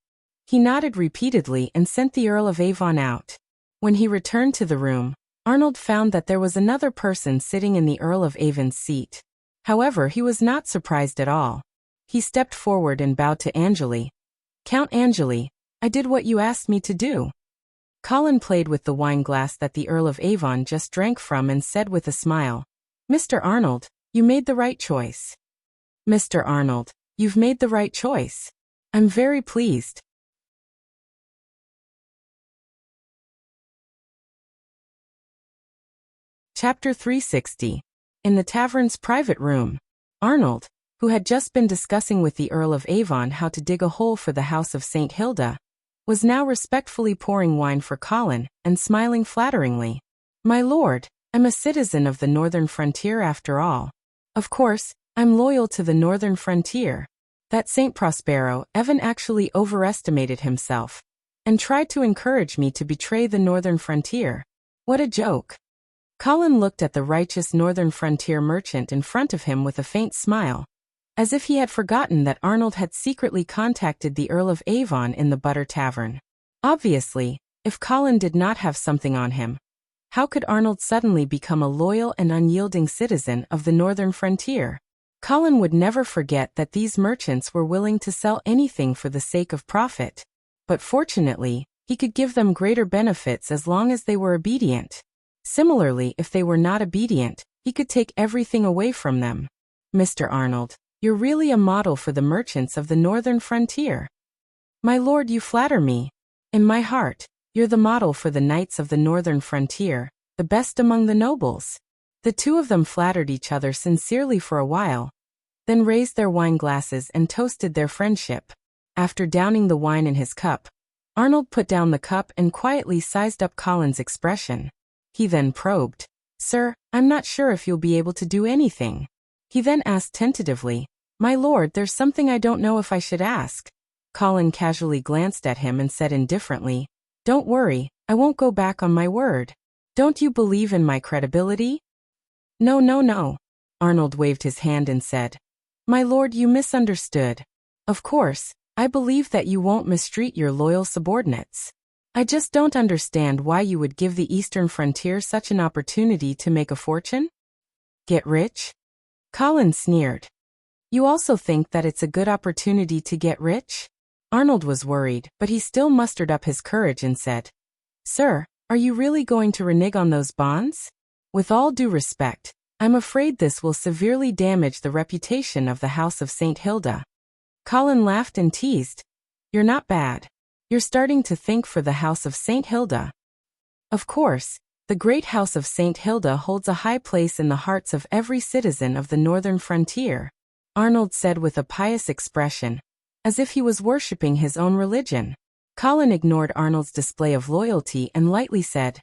He nodded repeatedly and sent the Earl of Avon out. When he returned to the room, Arnold found that there was another person sitting in the Earl of Avon's seat. However, he was not surprised at all. He stepped forward and bowed to Angeli. Count Angeli, I did what you asked me to do. Colin played with the wine glass that the Earl of Avon just drank from and said with a smile, Mr. Arnold, you made the right choice. Mr. Arnold, you've made the right choice. I'm very pleased. Chapter 360. In the tavern's private room, Arnold, who had just been discussing with the Earl of Avon how to dig a hole for the House of St. Hilda, was now respectfully pouring wine for Colin and smiling flatteringly. My lord, I'm a citizen of the northern frontier after all. Of course, I'm loyal to the northern frontier. That St. Prospero, Evan actually overestimated himself and tried to encourage me to betray the northern frontier. What a joke. Colin looked at the righteous northern frontier merchant in front of him with a faint smile, as if he had forgotten that Arnold had secretly contacted the Earl of Avon in the Butter Tavern. Obviously, if Colin did not have something on him, how could Arnold suddenly become a loyal and unyielding citizen of the northern frontier? Colin would never forget that these merchants were willing to sell anything for the sake of profit, but fortunately, he could give them greater benefits as long as they were obedient. Similarly, if they were not obedient, he could take everything away from them. Mr. Arnold, you're really a model for the merchants of the northern frontier. My lord, you flatter me. In my heart, you're the model for the knights of the northern frontier, the best among the nobles. The two of them flattered each other sincerely for a while, then raised their wine glasses and toasted their friendship. After downing the wine in his cup, Arnold put down the cup and quietly sized up Colin's expression. He then probed. Sir, I'm not sure if you'll be able to do anything. He then asked tentatively, My lord, there's something I don't know if I should ask. Colin casually glanced at him and said indifferently, Don't worry, I won't go back on my word. Don't you believe in my credibility? No. Arnold waved his hand and said, My lord, you misunderstood. Of course, I believe that you won't mistreat your loyal subordinates. I just don't understand why you would give the eastern frontier such an opportunity to make a fortune? Get rich? Colin sneered. You also think that it's a good opportunity to get rich? Arnold was worried, but he still mustered up his courage and said, Sir, are you really going to renege on those bonds? With all due respect, I'm afraid this will severely damage the reputation of the House of St. Hilda. Colin laughed and teased, You're not bad. You're starting to think for the House of St. Hilda. Of course, the great House of St. Hilda holds a high place in the hearts of every citizen of the northern frontier, Arnold said with a pious expression, as if he was worshipping his own religion. Colin ignored Arnold's display of loyalty and lightly said,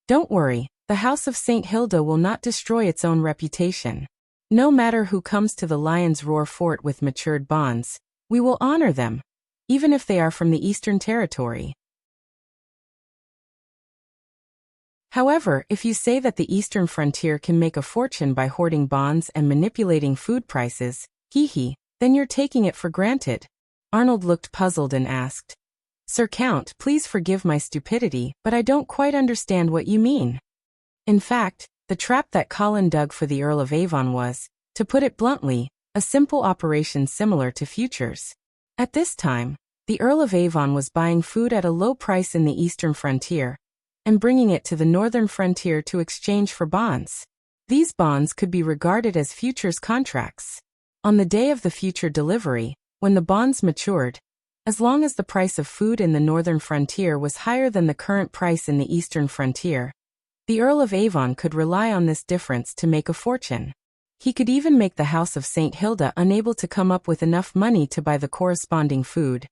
Don't worry, the House of St. Hilda will not destroy its own reputation. No matter who comes to the Lion's Roar fort with matured bonds, we will honor them, even if they are from the Eastern Territory. However, if you say that the Eastern frontier can make a fortune by hoarding bonds and manipulating food prices, then you're taking it for granted. Arnold looked puzzled and asked, Sir Count, please forgive my stupidity, but I don't quite understand what you mean. In fact, the trap that Colin dug for the Earl of Avon was, to put it bluntly, a simple operation similar to futures. At this time, the Earl of Avon was buying food at a low price in the eastern frontier and bringing it to the northern frontier to exchange for bonds. These bonds could be regarded as futures contracts. On the day of the future delivery, when the bonds matured, as long as the price of food in the northern frontier was higher than the current price in the eastern frontier, the Earl of Avon could rely on this difference to make a fortune. He could even make the House of St. Hilda unable to come up with enough money to buy the corresponding food,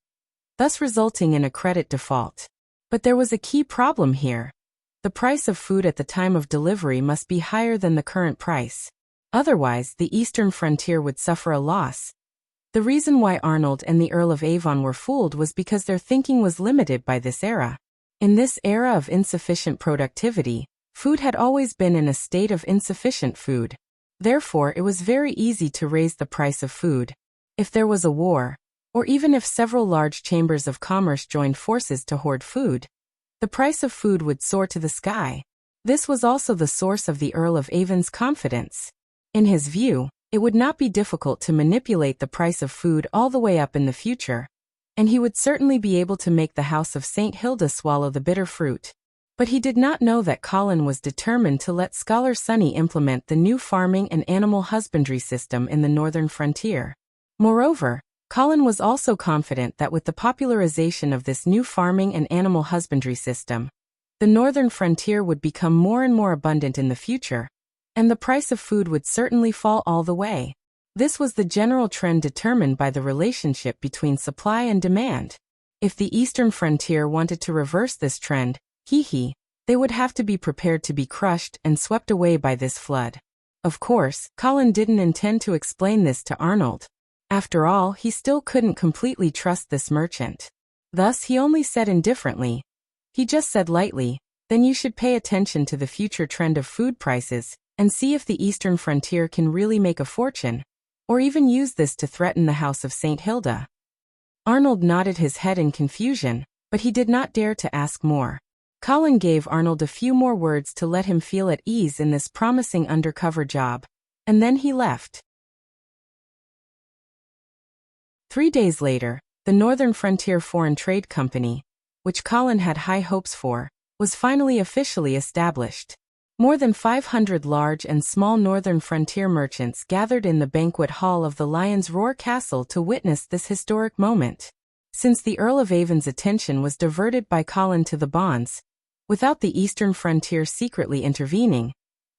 thus resulting in a credit default. But there was a key problem here. The price of food at the time of delivery must be higher than the current price. Otherwise, the eastern frontier would suffer a loss. The reason why Arnold and the Earl of Avon were fooled was because their thinking was limited by this era. In this era of insufficient productivity, food had always been in a state of insufficient food. Therefore, it was very easy to raise the price of food. If there was a war, or even if several large chambers of commerce joined forces to hoard food, the price of food would soar to the sky. This was also the source of the Earl of Avon's confidence. In his view, it would not be difficult to manipulate the price of food all the way up in the future, and he would certainly be able to make the House of St. Hilda swallow the bitter fruit. But he did not know that Colin was determined to let Scholar Sunny implement the new farming and animal husbandry system in the northern frontier. Moreover, Colin was also confident that with the popularization of this new farming and animal husbandry system, the northern frontier would become more and more abundant in the future, and the price of food would certainly fall all the way. This was the general trend determined by the relationship between supply and demand. If the eastern frontier wanted to reverse this trend, they would have to be prepared to be crushed and swept away by this flood. Of course, Colin didn't intend to explain this to Arnold. After all, he still couldn't completely trust this merchant. Thus he only said indifferently. He just said lightly, then you should pay attention to the future trend of food prices and see if the eastern frontier can really make a fortune, or even use this to threaten the House of St. Hilda. Arnold nodded his head in confusion, but he did not dare to ask more. Colin gave Arnold a few more words to let him feel at ease in this promising undercover job, and then he left. 3 days later, the Northern Frontier Foreign Trade Company, which Colin had high hopes for, was finally officially established. More than 500 large and small northern frontier merchants gathered in the banquet hall of the Lion's Roar Castle to witness this historic moment. Since the Earl of Avon's attention was diverted by Colin to the bonds, without the eastern frontier secretly intervening,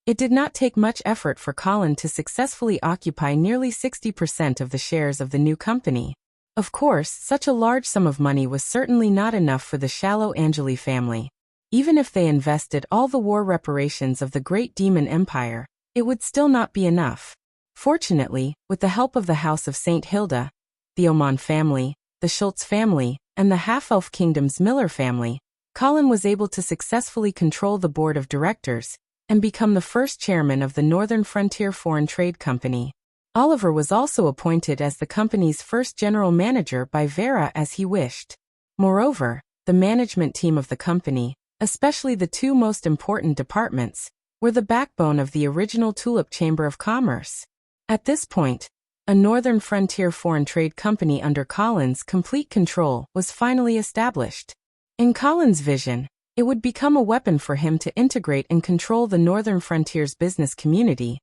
it did not take much effort for Colin to successfully occupy nearly 60% of the shares of the new company. Of course, such a large sum of money was certainly not enough for the shallow Angeli family. Even if they invested all the war reparations of the Great Demon Empire, it would still not be enough. Fortunately, with the help of the House of St. Hilda, the Oman family, the Schultz family, and the Half-Elf Kingdom's Miller family, Colin was able to successfully control the board of directors and become the first chairman of the Northern Frontier Foreign Trade Company. Oliver was also appointed as the company's first general manager by Vera as he wished. Moreover, the management team of the company, especially the two most important departments, were the backbone of the original Tulip Chamber of Commerce. At this point, a Northern Frontier Foreign Trade Company under Colin's complete control was finally established. In Colin's vision, it would become a weapon for him to integrate and control the Northern Frontier's business community,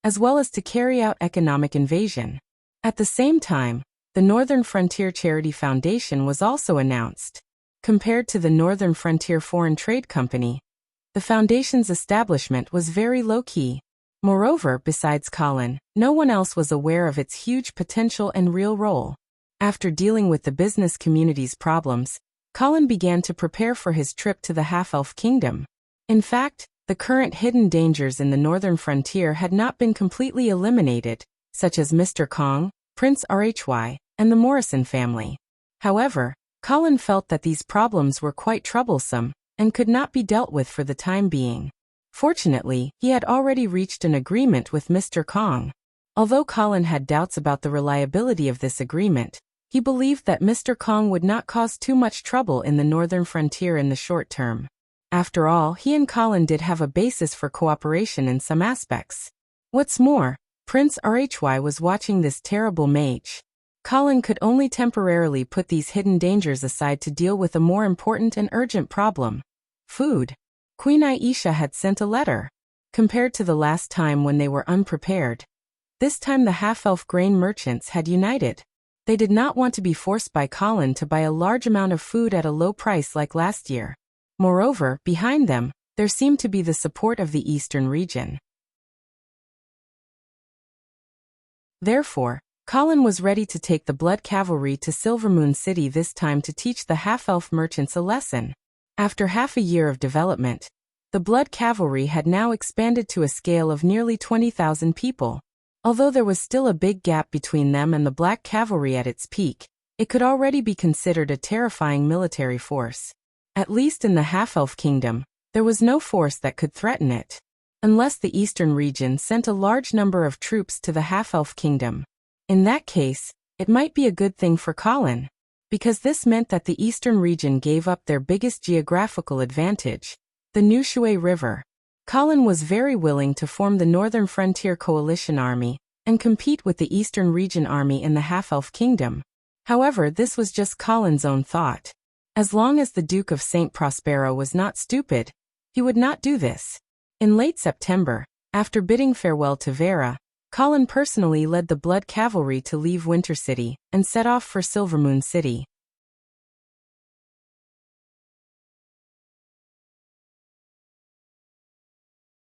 as well as to carry out economic invasion. At the same time, the Northern Frontier Charity Foundation was also announced. Compared to the Northern Frontier Foreign Trade Company, the foundation's establishment was very low-key. Moreover, besides Colin, no one else was aware of its huge potential and real role. After dealing with the business community's problems, Colin began to prepare for his trip to the Half-Elf Kingdom. In fact, the current hidden dangers in the Northern Frontier had not been completely eliminated, such as Mr. Kong, Prince Rhy, and the Morrison family. However, Colin felt that these problems were quite troublesome and could not be dealt with for the time being. Fortunately, he had already reached an agreement with Mr. Kong. Although Colin had doubts about the reliability of this agreement, he believed that Mr. Kong would not cause too much trouble in the Northern Frontier in the short term. After all, he and Colin did have a basis for cooperation in some aspects. What's more, Prince Rhy was watching this terrible mage. Colin could only temporarily put these hidden dangers aside to deal with a more important and urgent problem: food. Queen Aisha had sent a letter. Compared to the last time when they were unprepared, this time the half-elf grain merchants had united. They did not want to be forced by Colin to buy a large amount of food at a low price like last year. Moreover, behind them, there seemed to be the support of the eastern region. Therefore, Colin was ready to take the Blood Cavalry to Silvermoon City this time to teach the half-elf merchants a lesson. After half a year of development, the Blood Cavalry had now expanded to a scale of nearly 20,000 people. Although there was still a big gap between them and the Black Cavalry at its peak, it could already be considered a terrifying military force. At least in the Half-Elf Kingdom, there was no force that could threaten it. Unless the eastern region sent a large number of troops to the Half-Elf Kingdom. In that case, it might be a good thing for Colin, because this meant that the eastern region gave up their biggest geographical advantage, the New Shui River. Colin was very willing to form the Northern Frontier Coalition Army and compete with the Eastern Region Army in the Half-Elf Kingdom. However, this was just Colin's own thought. As long as the Duke of St. Prospero was not stupid, he would not do this. In late September, after bidding farewell to Vera, Colin personally led the Blood Cavalry to leave Winter City and set off for Silvermoon City.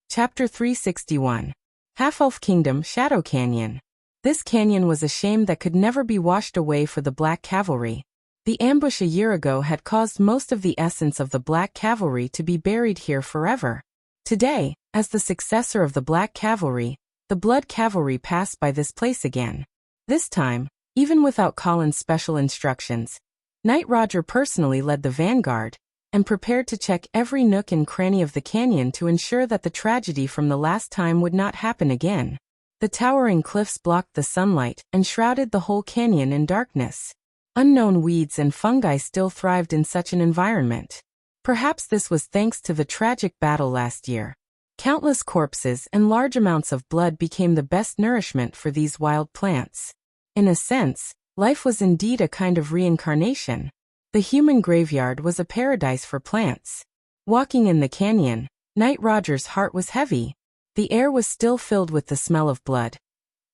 Chapter 361. Half-Elf Kingdom Shadow Canyon. This canyon was a shame that could never be washed away for the Black Cavalry. The ambush a year ago had caused most of the essence of the Black Cavalry to be buried here forever. Today, as the successor of the Black Cavalry, the Blood Cavalry passed by this place again. This time, even without Colin's special instructions, Knight Roger personally led the vanguard, and prepared to check every nook and cranny of the canyon to ensure that the tragedy from the last time would not happen again. The towering cliffs blocked the sunlight and shrouded the whole canyon in darkness. Unknown weeds and fungi still thrived in such an environment. Perhaps this was thanks to the tragic battle last year. Countless corpses and large amounts of blood became the best nourishment for these wild plants. In a sense, life was indeed a kind of reincarnation. The human graveyard was a paradise for plants. Walking in the canyon, Knight Roger's heart was heavy. The air was still filled with the smell of blood,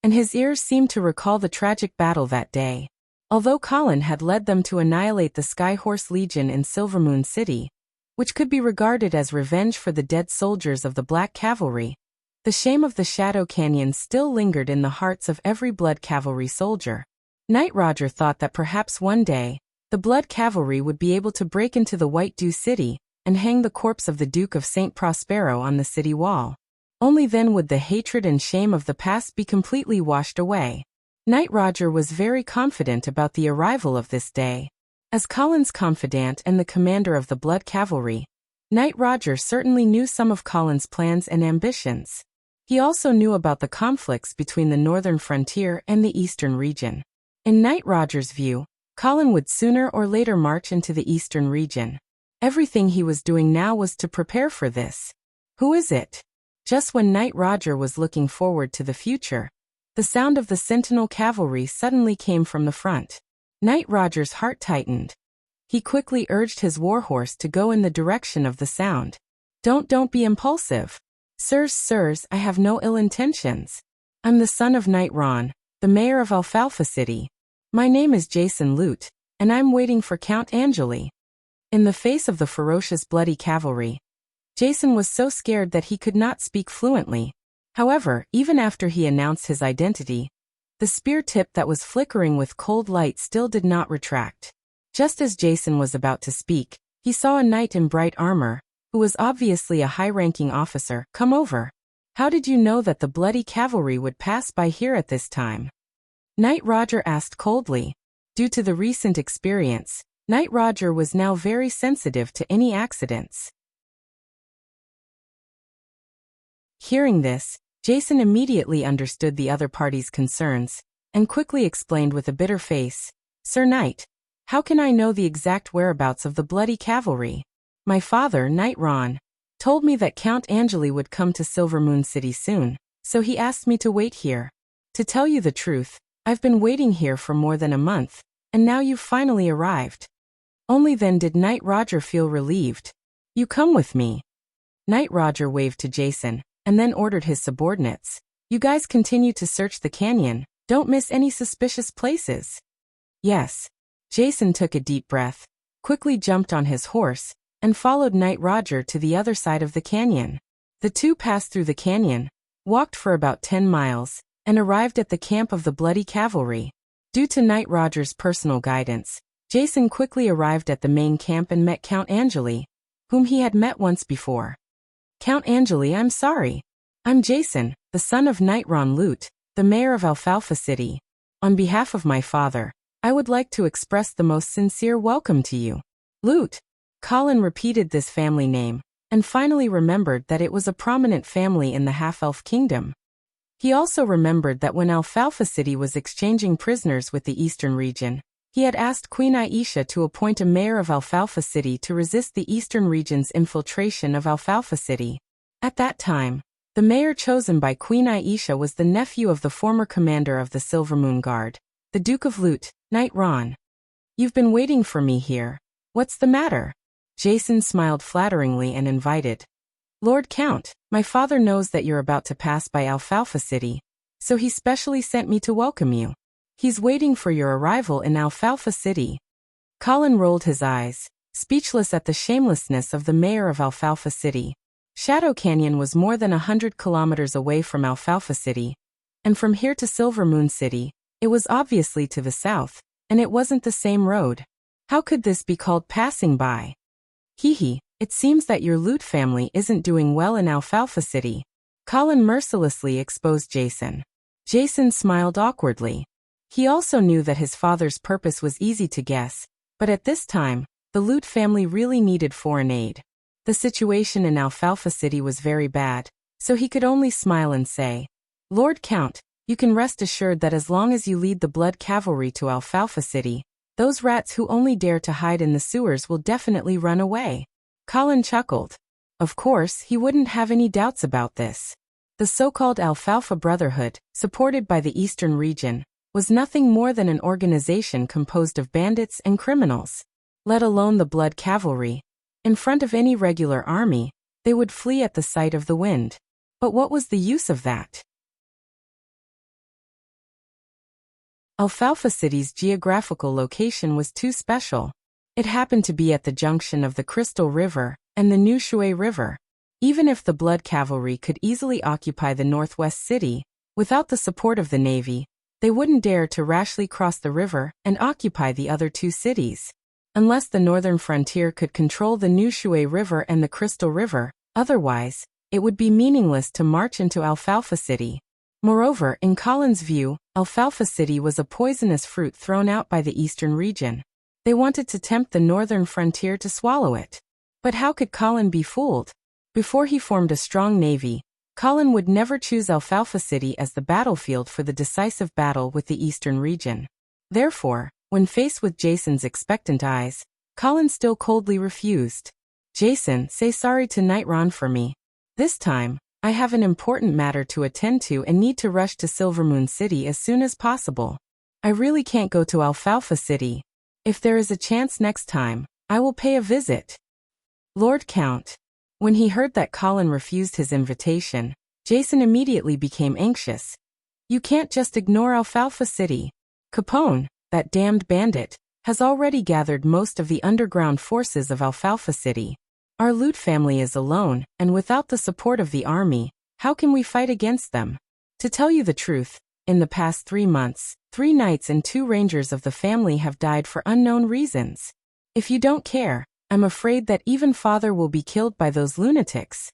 and his ears seemed to recall the tragic battle that day. Although Colin had led them to annihilate the Skyhorse Legion in Silvermoon City, which could be regarded as revenge for the dead soldiers of the Black Cavalry, the shame of the Shadow Canyon still lingered in the hearts of every Blood Cavalry soldier. Knight Roger thought that perhaps one day, the Blood Cavalry would be able to break into the White Dew City and hang the corpse of the Duke of St. Prospero on the city wall. Only then would the hatred and shame of the past be completely washed away. Knight Roger was very confident about the arrival of this day. As Colin's confidant and the commander of the Blood Cavalry, Knight Roger certainly knew some of Colin's plans and ambitions. He also knew about the conflicts between the northern frontier and the eastern region. In Knight Roger's view, Colin would sooner or later march into the eastern region. Everything he was doing now was to prepare for this. Who is it? Just when Knight Roger was looking forward to the future, the sound of the Sentinel Cavalry suddenly came from the front. Knight Roger's heart tightened. He quickly urged his warhorse to go in the direction of the sound. Don't be impulsive. Sirs, I have no ill intentions. I'm the son of Knight Ron, the mayor of Alfalfa City. My name is Jason Lute, and I'm waiting for Count Angeli. In the face of the ferocious bloody cavalry, Jason was so scared that he could not speak fluently. However, even after he announced his identity, the spear tip that was flickering with cold light still did not retract. Just as Jason was about to speak, he saw a knight in bright armor, who was obviously a high-ranking officer, come over. How did you know that the bloody cavalry would pass by here at this time? Knight Roger asked coldly. Due to the recent experience, Knight Roger was now very sensitive to any accidents. Hearing this, Jason immediately understood the other party's concerns, and quickly explained with a bitter face, Sir Knight, how can I know the exact whereabouts of the bloody cavalry? My father, Knight Ron, told me that Count Angeli would come to Silvermoon City soon, so he asked me to wait here. To tell you the truth, I've been waiting here for more than a month, and now you've finally arrived. Only then did Knight Roger feel relieved. You come with me. Knight Roger waved to Jason, and then ordered his subordinates. You guys continue to search the canyon, don't miss any suspicious places. Yes. Jason took a deep breath, quickly jumped on his horse, and followed Knight Roger to the other side of the canyon. The two passed through the canyon, walked for about 10 miles, and arrived at the camp of the bloody cavalry. Due to Knight Roger's personal guidance, Jason quickly arrived at the main camp and met Count Angeli, whom he had met once before. Count Angeli, I'm sorry. I'm Jason, the son of Knight Ron Lute, the mayor of Alfalfa City. On behalf of my father, I would like to express the most sincere welcome to you. Lute. Colin repeated this family name, and finally remembered that it was a prominent family in the half-elf kingdom. He also remembered that when Alfalfa City was exchanging prisoners with the eastern region, he had asked Queen Aisha to appoint a mayor of Alfalfa City to resist the eastern region's infiltration of Alfalfa City. At that time, the mayor chosen by Queen Aisha was the nephew of the former commander of the Silvermoon Guard, the Duke of Lute, Knight Ron. You've been waiting for me here. What's the matter? Jason smiled flatteringly and invited. Lord Count, my father knows that you're about to pass by Alfalfa City, so he specially sent me to welcome you. He's waiting for your arrival in Alfalfa City. Colin rolled his eyes, speechless at the shamelessness of the mayor of Alfalfa City. Shadow Canyon was more than 100 kilometers away from Alfalfa City, and from here to Silvermoon City, it was obviously to the south, and it wasn't the same road. How could this be called passing by? Hee, it seems that your Lute family isn't doing well in Alfalfa City. Colin mercilessly exposed Jason. Jason smiled awkwardly. He also knew that his father's purpose was easy to guess, but at this time, The Lute family really needed foreign aid. The situation in Alfalfa City was very bad, so he could only smile and say, "Lord Count, you can rest assured that as long as you lead the Blood Cavalry to Alfalfa City, those rats who only dare to hide in the sewers will definitely run away." Colin chuckled. Of course, he wouldn't have any doubts about this. The so-called Alfalfa Brotherhood, supported by the Eastern region, was nothing more than an organization composed of bandits and criminals. Let alone the Blood Cavalry. In front of any regular army, they would flee at the sight of the wind. But what was the use of that? Alfalfa City's geographical location was too special. It happened to be at the junction of the Crystal River and the New Shui River. Even if the Blood Cavalry could easily occupy the northwest city, without the support of the Navy, they wouldn't dare to rashly cross the river and occupy the other two cities. Unless the northern frontier could control the New Shui River and the Crystal River, otherwise, it would be meaningless to march into Alfalfa City. Moreover, in Colin's view, Alfalfa City was a poisonous fruit thrown out by the eastern region. They wanted to tempt the northern frontier to swallow it. But how could Colin be fooled? Before he formed a strong navy, Colin would never choose Alfalfa City as the battlefield for the decisive battle with the eastern region. Therefore, when faced with Jason's expectant eyes, Colin still coldly refused. "Jason, say sorry to Nightron for me. This time, I have an important matter to attend to and need to rush to Silvermoon City as soon as possible. I really can't go to Alfalfa City. If there is a chance next time, I will pay a visit." Lord Count. When he heard that Colin refused his invitation, Jason immediately became anxious. "You can't just ignore Alfalfa City. Capone, that damned bandit, has already gathered most of the underground forces of Alfalfa City. Our Lute family is alone, and without the support of the army, how can we fight against them? To tell you the truth, in the past 3 months, 3 knights and 2 rangers of the family have died for unknown reasons. If you don't care, I'm afraid that even father will be killed by those lunatics."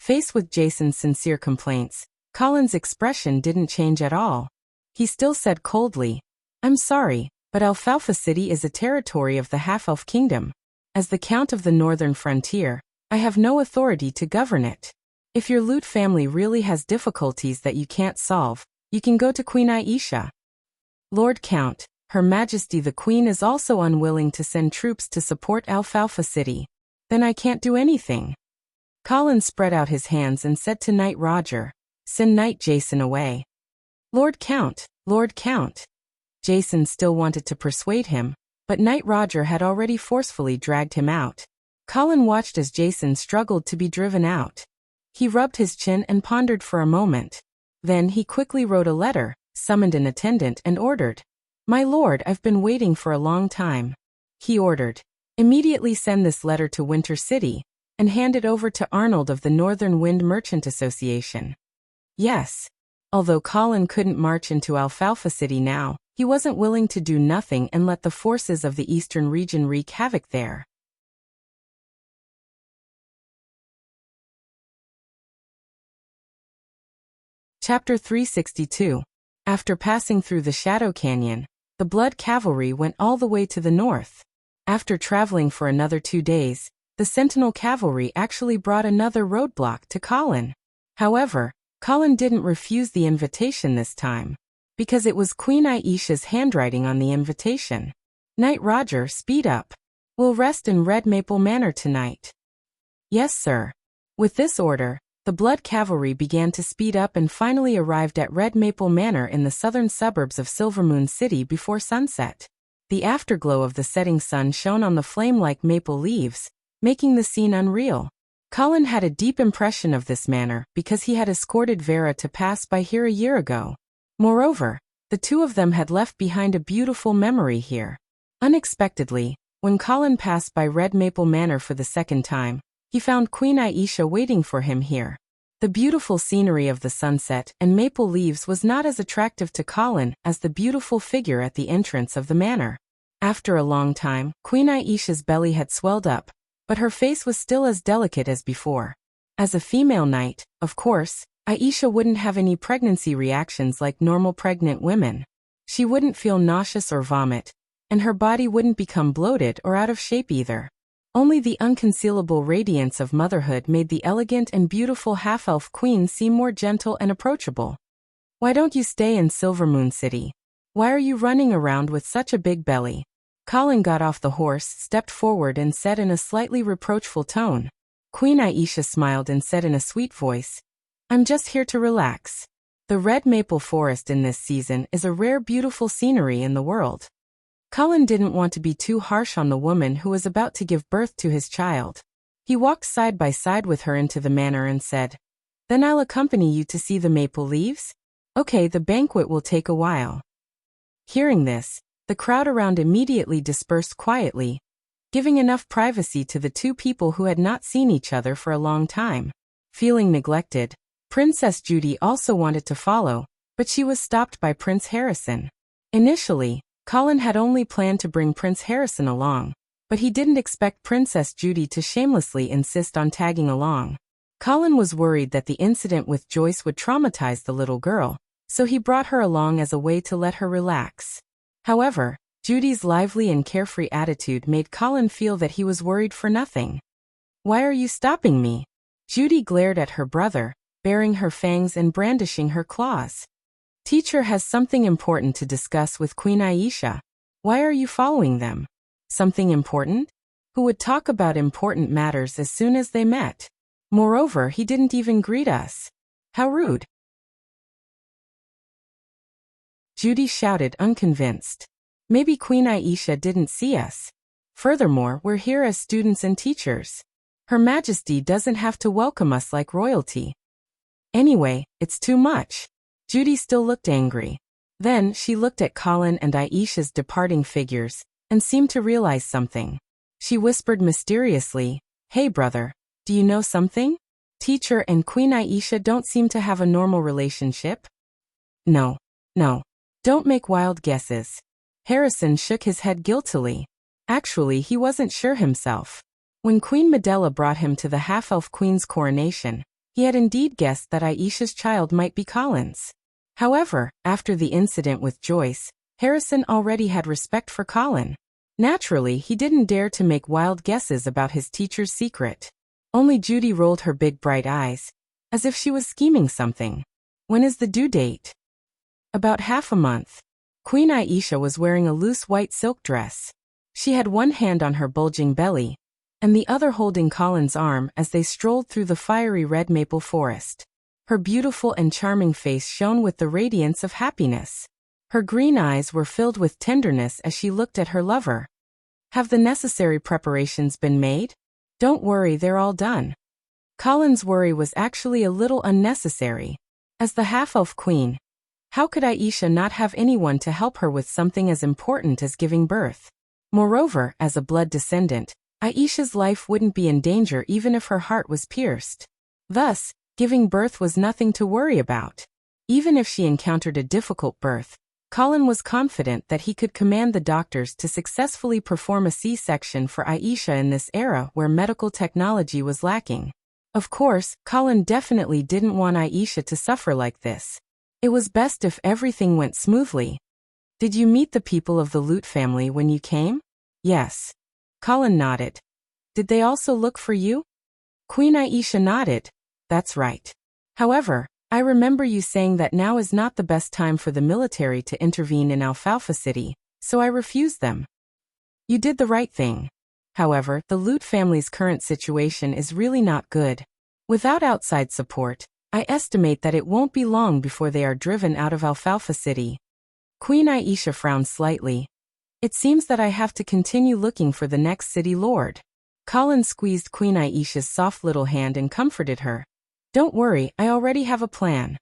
Faced with Jason's sincere complaints, Colin's expression didn't change at all. He still said coldly, "I'm sorry, but Alfalfa City is a territory of the Half-Elf Kingdom. As the Count of the Northern Frontier, I have no authority to govern it. If your Lute family really has difficulties that you can't solve, you can go to Queen Aisha." "Lord Count, Her Majesty the Queen is also unwilling to send troops to support Alfalfa City. Then I can't do anything." Colin spread out his hands and said to Knight Roger, "Send Knight Jason away." Lord Count. Jason still wanted to persuade him, but Knight Roger had already forcefully dragged him out. Colin watched as Jason struggled to be driven out. He rubbed his chin and pondered for a moment. Then he quickly wrote a letter, summoned an attendant and ordered, "My lord, I've been waiting for a long time." He ordered, "Immediately send this letter to Winter City, and hand it over to Arnold of the Northern Wind Merchant Association." Yes. Although Colin couldn't march into Alfalfa City now, he wasn't willing to do nothing and let the forces of the eastern region wreak havoc there. Chapter 362. After passing through the Shadow Canyon, the Blood Cavalry went all the way to the north. After traveling for another 2 days, the Sentinel Cavalry actually brought another roadblock to Colin. However, Colin didn't refuse the invitation this time, because it was Queen Aisha's handwriting on the invitation. "Knight Roger, speed up. We'll rest in Red Maple Manor tonight." "Yes, sir." With this order, the Blood Cavalry began to speed up and finally arrived at Red Maple Manor in the southern suburbs of Silvermoon City before sunset. The afterglow of the setting sun shone on the flame-like maple leaves, making the scene unreal. Colin had a deep impression of this manor because he had escorted Vera to pass by here a year ago. Moreover, the two of them had left behind a beautiful memory here. Unexpectedly, when Colin passed by Red Maple Manor for the second time, he found Queen Aisha waiting for him here. The beautiful scenery of the sunset and maple leaves was not as attractive to Colin as the beautiful figure at the entrance of the manor. After a long time, Queen Aisha's belly had swelled up, but her face was still as delicate as before. As a female knight, of course, Aisha wouldn't have any pregnancy reactions like normal pregnant women. She wouldn't feel nauseous or vomit, and her body wouldn't become bloated or out of shape either. Only the unconcealable radiance of motherhood made the elegant and beautiful half-elf queen seem more gentle and approachable. Why don't you stay in Silvermoon City? Why are you running around with such a big belly? Colin got off the horse, stepped forward and said in a slightly reproachful tone. Queen Aisha smiled and said in a sweet voice, I'm just here to relax. The red maple forest in this season is a rare beautiful scenery in the world. Colin didn't want to be too harsh on the woman who was about to give birth to his child. He walked side by side with her into the manor and said, Then I'll accompany you to see the maple leaves? Okay, the banquet will take a while. Hearing this, the crowd around immediately dispersed quietly, giving enough privacy to the two people who had not seen each other for a long time. Feeling neglected, Princess Judy also wanted to follow, but she was stopped by Prince Harrison. Initially, Colin had only planned to bring Prince Harrison along, but he didn't expect Princess Judy to shamelessly insist on tagging along. Colin was worried that the incident with Joyce would traumatize the little girl, so he brought her along as a way to let her relax. However, Judy's lively and carefree attitude made Colin feel that he was worried for nothing. Why are you stopping me? Judy glared at her brother, baring her fangs and brandishing her claws. Teacher has something important to discuss with Queen Aisha. Why are you following them? Something important? Who would talk about important matters as soon as they met? Moreover, he didn't even greet us. How rude. Judy shouted, unconvinced. Maybe Queen Aisha didn't see us. Furthermore, we're here as students and teachers. Her Majesty doesn't have to welcome us like royalty. Anyway, it's too much. Judy still looked angry. Then, she looked at Colin and Aisha's departing figures, and seemed to realize something. She whispered mysteriously, Hey brother, do you know something? Teacher and Queen Aisha don't seem to have a normal relationship? No. Don't make wild guesses. Harrison shook his head guiltily. Actually, he wasn't sure himself. When Queen Medela brought him to the half-elf queen's coronation, he had indeed guessed that Aisha's child might be Colin's. However, after the incident with Joyce, Harrison already had respect for Colin. Naturally, he didn't dare to make wild guesses about his teacher's secret. Only Judy rolled her big bright eyes, as if she was scheming something. When is the due date? About half a month. Queen Aisha was wearing a loose white silk dress. She had one hand on her bulging belly, and the other holding Colin's arm as they strolled through the fiery red maple forest. Her beautiful and charming face shone with the radiance of happiness. Her green eyes were filled with tenderness as she looked at her lover. Have the necessary preparations been made? Don't worry, they're all done. Colin's worry was actually a little unnecessary. As the half-elf queen, how could Aisha not have anyone to help her with something as important as giving birth? Moreover, as a blood descendant, Aisha's life wouldn't be in danger even if her heart was pierced. Thus, giving birth was nothing to worry about. Even if she encountered a difficult birth, Colin was confident that he could command the doctors to successfully perform a C-section for Aisha in this era where medical technology was lacking. Of course, Colin definitely didn't want Aisha to suffer like this. It was best if everything went smoothly. Did you meet the people of the Lute family when you came? Yes. Colin nodded. Did they also look for you? Queen Aisha nodded. That's right. However, I remember you saying that now is not the best time for the military to intervene in Alfalfa City, so I refused them. You did the right thing. However, the Lute family's current situation is really not good. Without outside support, I estimate that it won't be long before they are driven out of Alfalfa City. Queen Aisha frowned slightly. It seems that I have to continue looking for the next city lord. Colin squeezed Queen Aisha's soft little hand and comforted her. Don't worry, I already have a plan.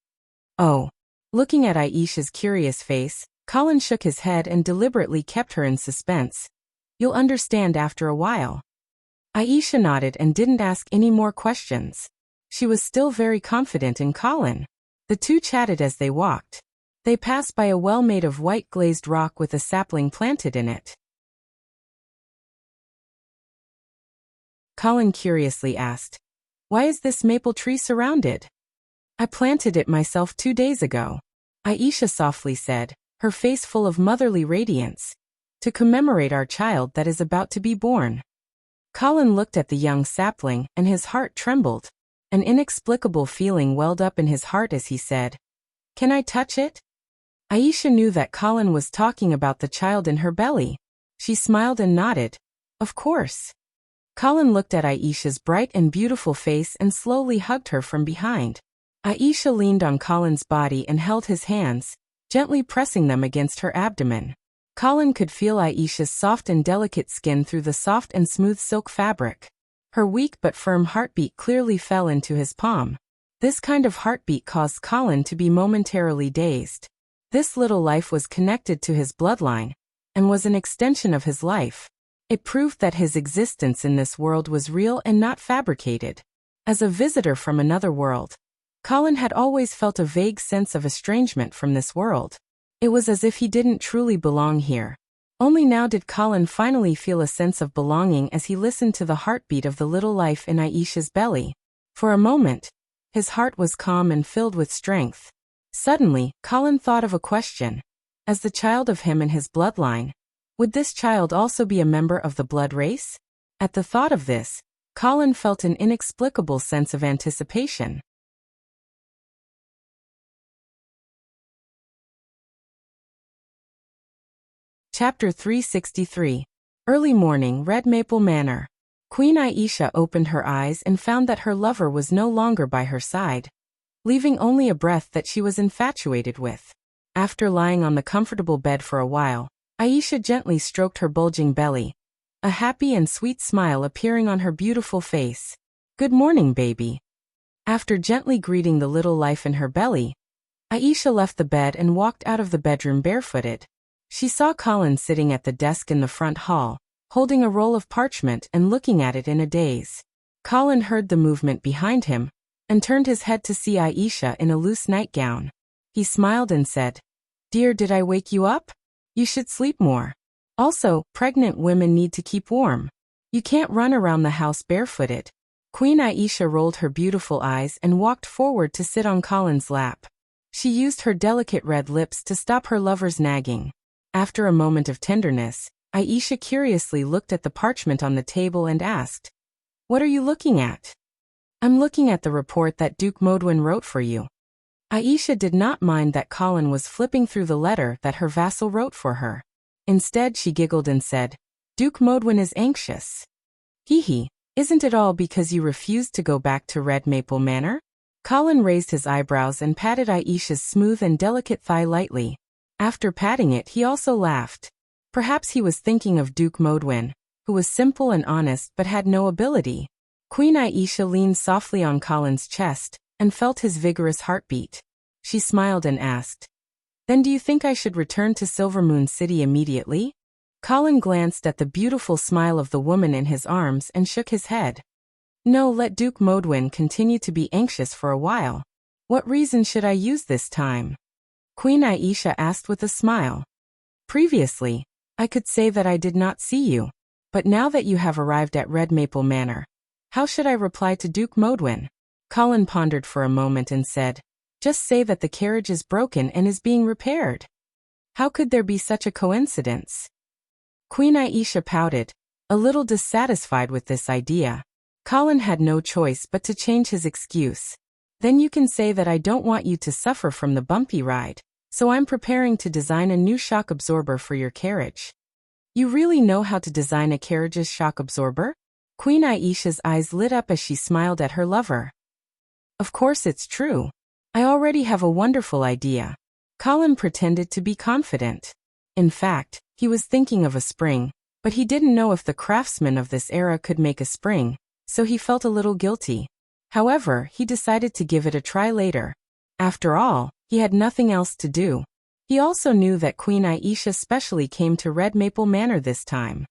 Oh. Looking at Aisha's curious face, Colin shook his head and deliberately kept her in suspense. You'll understand after a while. Aisha nodded and didn't ask any more questions. She was still very confident in Colin. The two chatted as they walked. They passed by a well made of white glazed rock with a sapling planted in it. Colin curiously asked, Why is this maple tree surrounded? I planted it myself 2 days ago. Aisha softly said, her face full of motherly radiance. to commemorate our child that is about to be born." Colin looked at the young sapling, and his heart trembled. An inexplicable feeling welled up in his heart as he said, "Can I touch it?" Aisha knew that Colin was talking about the child in her belly. She smiled and nodded. "Of course." Colin looked at Aisha's bright and beautiful face and slowly hugged her from behind. Aisha leaned on Colin's body and held his hands, gently pressing them against her abdomen. Colin could feel Aisha's soft and delicate skin through the soft and smooth silk fabric. Her weak but firm heartbeat clearly fell into his palm. This kind of heartbeat caused Colin to be momentarily dazed. This little life was connected to his bloodline, and was an extension of his life. It proved that his existence in this world was real and not fabricated. As a visitor from another world, Colin had always felt a vague sense of estrangement from this world. It was as if he didn't truly belong here. Only now did Colin finally feel a sense of belonging as he listened to the heartbeat of the little life in Aisha's belly. For a moment, his heart was calm and filled with strength. Suddenly, Colin thought of a question. As the child of him and his bloodline, would this child also be a member of the blood race? At the thought of this, Colin felt an inexplicable sense of anticipation. Chapter 363. Early morning, Red Maple Manor. Queen Aisha opened her eyes and found that her lover was no longer by her side, leaving only a breath that she was infatuated with. After lying on the comfortable bed for a while, Aisha gently stroked her bulging belly, a happy and sweet smile appearing on her beautiful face. "Good morning, baby." After gently greeting the little life in her belly, Aisha left the bed and walked out of the bedroom barefooted. She saw Colin sitting at the desk in the front hall, holding a roll of parchment and looking at it in a daze. Colin heard the movement behind him, and turned his head to see Aisha in a loose nightgown. He smiled and said, "Dear, did I wake you up? You should sleep more. Also, pregnant women need to keep warm. You can't run around the house barefooted." Queen Aisha rolled her beautiful eyes and walked forward to sit on Colin's lap. She used her delicate red lips to stop her lover's nagging. After a moment of tenderness, Aisha curiously looked at the parchment on the table and asked, "What are you looking at?" "I'm looking at the report that Duke Modwin wrote for you." Aisha did not mind that Colin was flipping through the letter that her vassal wrote for her. Instead, she giggled and said, "Duke Modwin is anxious. Hee, isn't it all because you refused to go back to Red Maple Manor?" Colin raised his eyebrows and patted Aisha's smooth and delicate thigh lightly. After patting it, he also laughed. Perhaps he was thinking of Duke Modwin, who was simple and honest but had no ability. Queen Aisha leaned softly on Colin's chest and felt his vigorous heartbeat. She smiled and asked, "Then do you think I should return to Silvermoon City immediately?" Colin glanced at the beautiful smile of the woman in his arms and shook his head. "No, let Duke Modwin continue to be anxious for a while. What reason should I use this time?" Queen Aisha asked with a smile. "Previously, I could say that I did not see you, but now that you have arrived at Red Maple Manor, how should I reply to Duke Modwin?" Colin pondered for a moment and said, "Just say that the carriage is broken and is being repaired. How could there be such a coincidence?" Queen Aisha pouted, a little dissatisfied with this idea. Colin had no choice but to change his excuse. "Then you can say that I don't want you to suffer from the bumpy ride, so I'm preparing to design a new shock absorber for your carriage." "You really know how to design a carriage's shock absorber?" Queen Aisha's eyes lit up as she smiled at her lover. "Of course it's true. I already have a wonderful idea." Colin pretended to be confident. In fact, he was thinking of a spring, but he didn't know if the craftsmen of this era could make a spring, so he felt a little guilty. However, he decided to give it a try later. After all, he had nothing else to do. He also knew that Queen Aisha specially came to Red Maple Manor this time.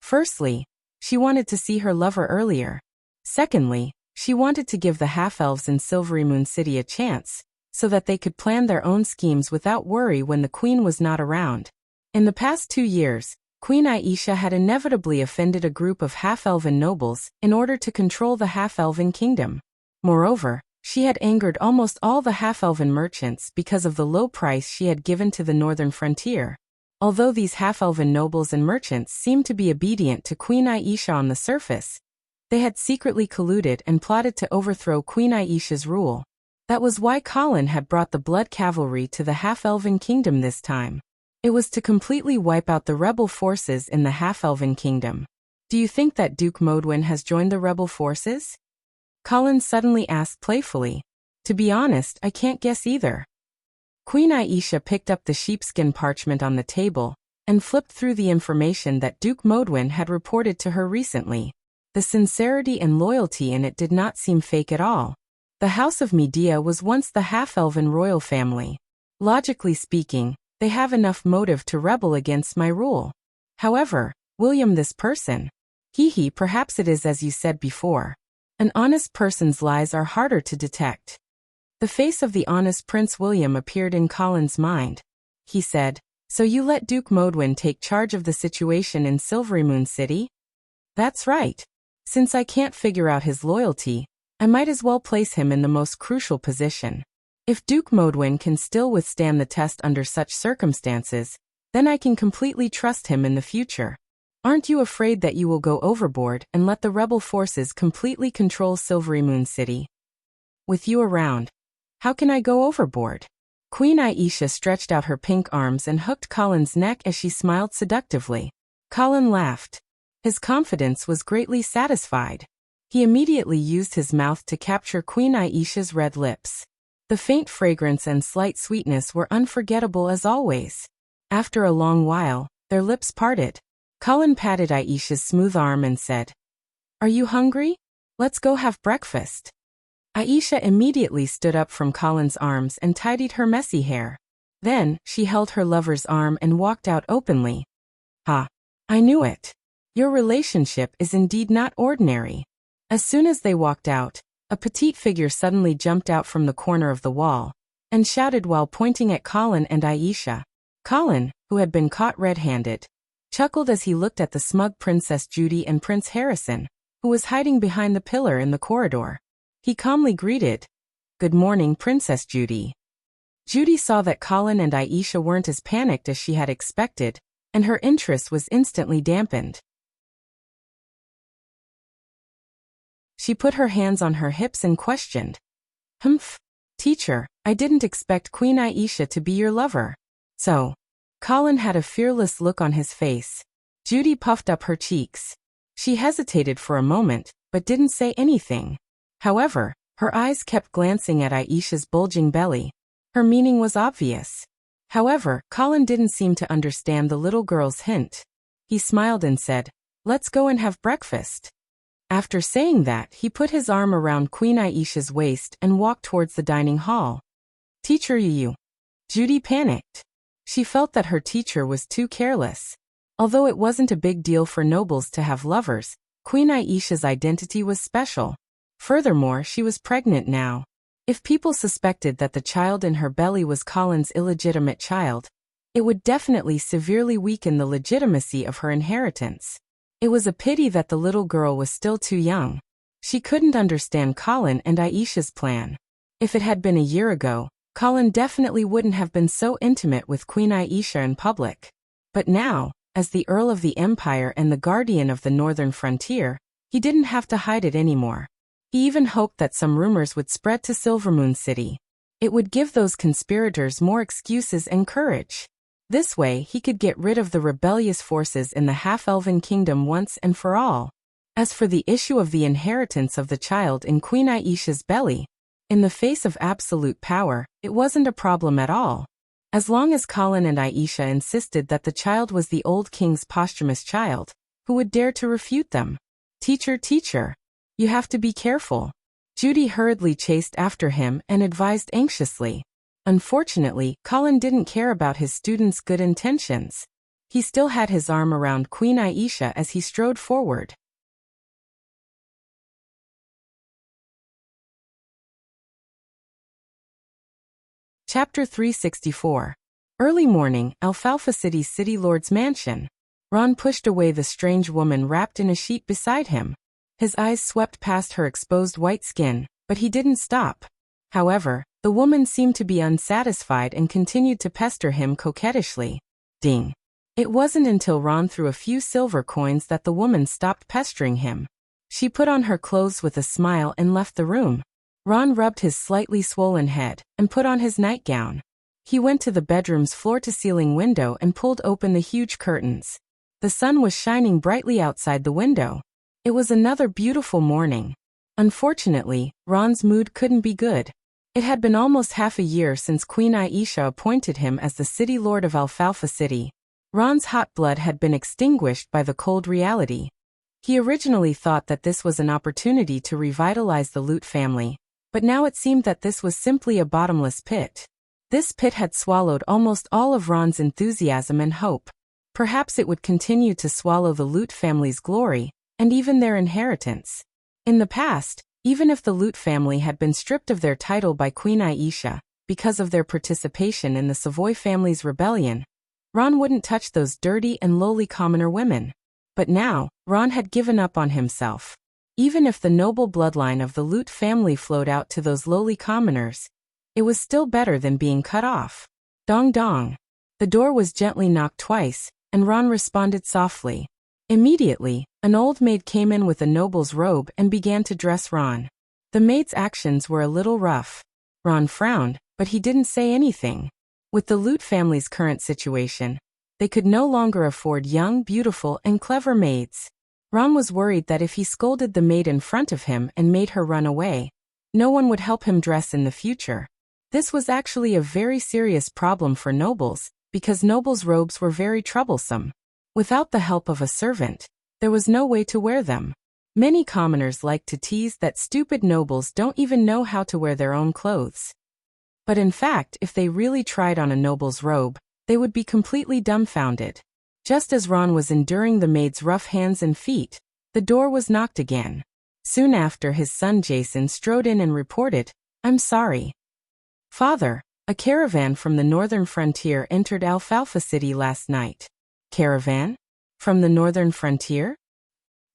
Firstly, she wanted to see her lover earlier. Secondly, she wanted to give the half-elves in Silverymoon City a chance, so that they could plan their own schemes without worry when the queen was not around. In the past 2 years, Queen Aisha had inevitably offended a group of half-elven nobles in order to control the half-elven kingdom. Moreover, She had angered almost all the half-elven merchants because of the low price she had given to the northern frontier. Although these half-elven nobles and merchants seemed to be obedient to Queen Aisha on the surface, they had secretly colluded and plotted to overthrow Queen Aisha's rule. That was why Colin had brought the Blood Cavalry to the half-elven kingdom this time. It was to completely wipe out the rebel forces in the half-elven kingdom. Do you think that Duke Modwin has joined the rebel forces? Colin suddenly asked playfully. To be honest, I can't guess either. Queen Aisha picked up the sheepskin parchment on the table and flipped through the information that Duke Modwin had reported to her recently. The sincerity and loyalty in it did not seem fake at all. The House of Medea was once the half-elven royal family. Logically speaking, they have enough motive to rebel against my rule. However, William, this person. Perhaps it is as you said before. An honest person's lies are harder to detect. The face of the honest Prince William appeared in Colin's mind. He said, So you let Duke Modwin take charge of the situation in Silverymoon City? That's right. Since I can't figure out his loyalty, I might as well place him in the most crucial position. If Duke Modwin can still withstand the test under such circumstances, then I can completely trust him in the future. Aren't you afraid that you will go overboard and let the rebel forces completely control Silverymoon City? With you around, how can I go overboard? Queen Aisha stretched out her pink arms and hooked Colin's neck as she smiled seductively. Colin laughed. His confidence was greatly satisfied. He immediately used his mouth to capture Queen Aisha's red lips. The faint fragrance and slight sweetness were unforgettable as always. After a long while, their lips parted. Colin patted Aisha's smooth arm and said, Are you hungry? Let's go have breakfast. Aisha immediately stood up from Colin's arms and tidied her messy hair. Then, she held her lover's arm and walked out openly. I knew it. Your relationship is indeed not ordinary. As soon as they walked out, a petite figure suddenly jumped out from the corner of the wall and shouted while pointing at Colin and Aisha. Colin, who had been caught red-handed, chuckled as he looked at the smug Princess Judy and Prince Harrison, who was hiding behind the pillar in the corridor. He calmly greeted, Good morning, Princess Judy. Judy saw that Colin and Aisha weren't as panicked as she had expected, and her interest was instantly dampened. She put her hands on her hips and questioned, Teacher, I didn't expect Queen Aisha to be your lover. So? Colin had a fearless look on his face. Judy puffed up her cheeks. She hesitated for a moment, but didn't say anything. However, her eyes kept glancing at Aisha's bulging belly. Her meaning was obvious. However, Colin didn't seem to understand the little girl's hint. He smiled and said, Let's go and have breakfast. After saying that, he put his arm around Queen Aisha's waist and walked towards the dining hall. Teacher you. Judy panicked. She felt that her teacher was too careless. Although it wasn't a big deal for nobles to have lovers, Queen Aisha's identity was special. Furthermore, she was pregnant now. If people suspected that the child in her belly was Colin's illegitimate child, it would definitely severely weaken the legitimacy of her inheritance. It was a pity that the little girl was still too young. She couldn't understand Colin and Aisha's plan. If it had been a year ago, Colin definitely wouldn't have been so intimate with Queen Aisha in public. But now, as the Earl of the Empire and the guardian of the northern frontier, he didn't have to hide it anymore. He even hoped that some rumors would spread to Silvermoon City. It would give those conspirators more excuses and courage. This way, he could get rid of the rebellious forces in the half-elven kingdom once and for all. As for the issue of the inheritance of the child in Queen Aisha's belly, in the face of absolute power, it wasn't a problem at all. As long as Colin and Aisha insisted that the child was the old king's posthumous child, who would dare to refute them? Teacher, you have to be careful. Judy hurriedly chased after him and advised anxiously. Unfortunately, Colin didn't care about his student's good intentions. He still had his arm around Queen Aisha as he strode forward. Chapter 364. Early morning, Alfalfa City's City Lord's mansion. Ron pushed away the strange woman wrapped in a sheet beside him. His eyes swept past her exposed white skin, but he didn't stop. However, the woman seemed to be unsatisfied and continued to pester him coquettishly. Ding. It wasn't until Ron threw a few silver coins that the woman stopped pestering him. She put on her clothes with a smile and left the room. Ron rubbed his slightly swollen head and put on his nightgown. He went to the bedroom's floor-to-ceiling window and pulled open the huge curtains. The sun was shining brightly outside the window. It was another beautiful morning. Unfortunately, Ron's mood couldn't be good. It had been almost half a year since Queen Aisha appointed him as the city lord of Alfalfa City. Ron's hot blood had been extinguished by the cold reality. He originally thought that this was an opportunity to revitalize the Loot family, but now it seemed that this was simply a bottomless pit. This pit had swallowed almost all of Ron's enthusiasm and hope. Perhaps it would continue to swallow the Loot family's glory, and even their inheritance. In the past, even if the Loot family had been stripped of their title by Queen Aisha, because of their participation in the Savoy family's rebellion, Ron wouldn't touch those dirty and lowly commoner women. But now, Ron had given up on himself. Even if the noble bloodline of the Loot family flowed out to those lowly commoners, it was still better than being cut off. Dong dong. The door was gently knocked twice, and Ron responded softly. Immediately, an old maid came in with a noble's robe and began to dress Ron. The maid's actions were a little rough. Ron frowned, but he didn't say anything. With the Loot family's current situation, they could no longer afford young, beautiful, and clever maids. Ron was worried that if he scolded the maid in front of him and made her run away, no one would help him dress in the future. This was actually a very serious problem for nobles, because nobles' robes were very troublesome. Without the help of a servant, there was no way to wear them. Many commoners like to tease that stupid nobles don't even know how to wear their own clothes. But in fact, if they really tried on a noble's robe, they would be completely dumbfounded. Just as Ron was enduring the maid's rough hands and feet, the door was knocked again. Soon after, his son Jason strode in and reported, "I'm sorry, Father, a caravan from the northern frontier entered Alfalfa City last night." Caravan? From the northern frontier?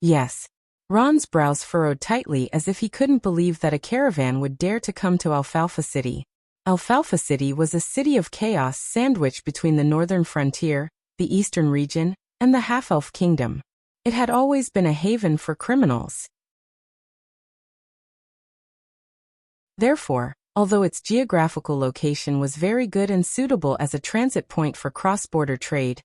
Yes. Ron's brows furrowed tightly as if he couldn't believe that a caravan would dare to come to Alfalfa City. Alfalfa City was a city of chaos sandwiched between the northern frontier, the eastern region, and the half-elf kingdom. It had always been a haven for criminals. Therefore, although its geographical location was very good and suitable as a transit point for cross-border trade,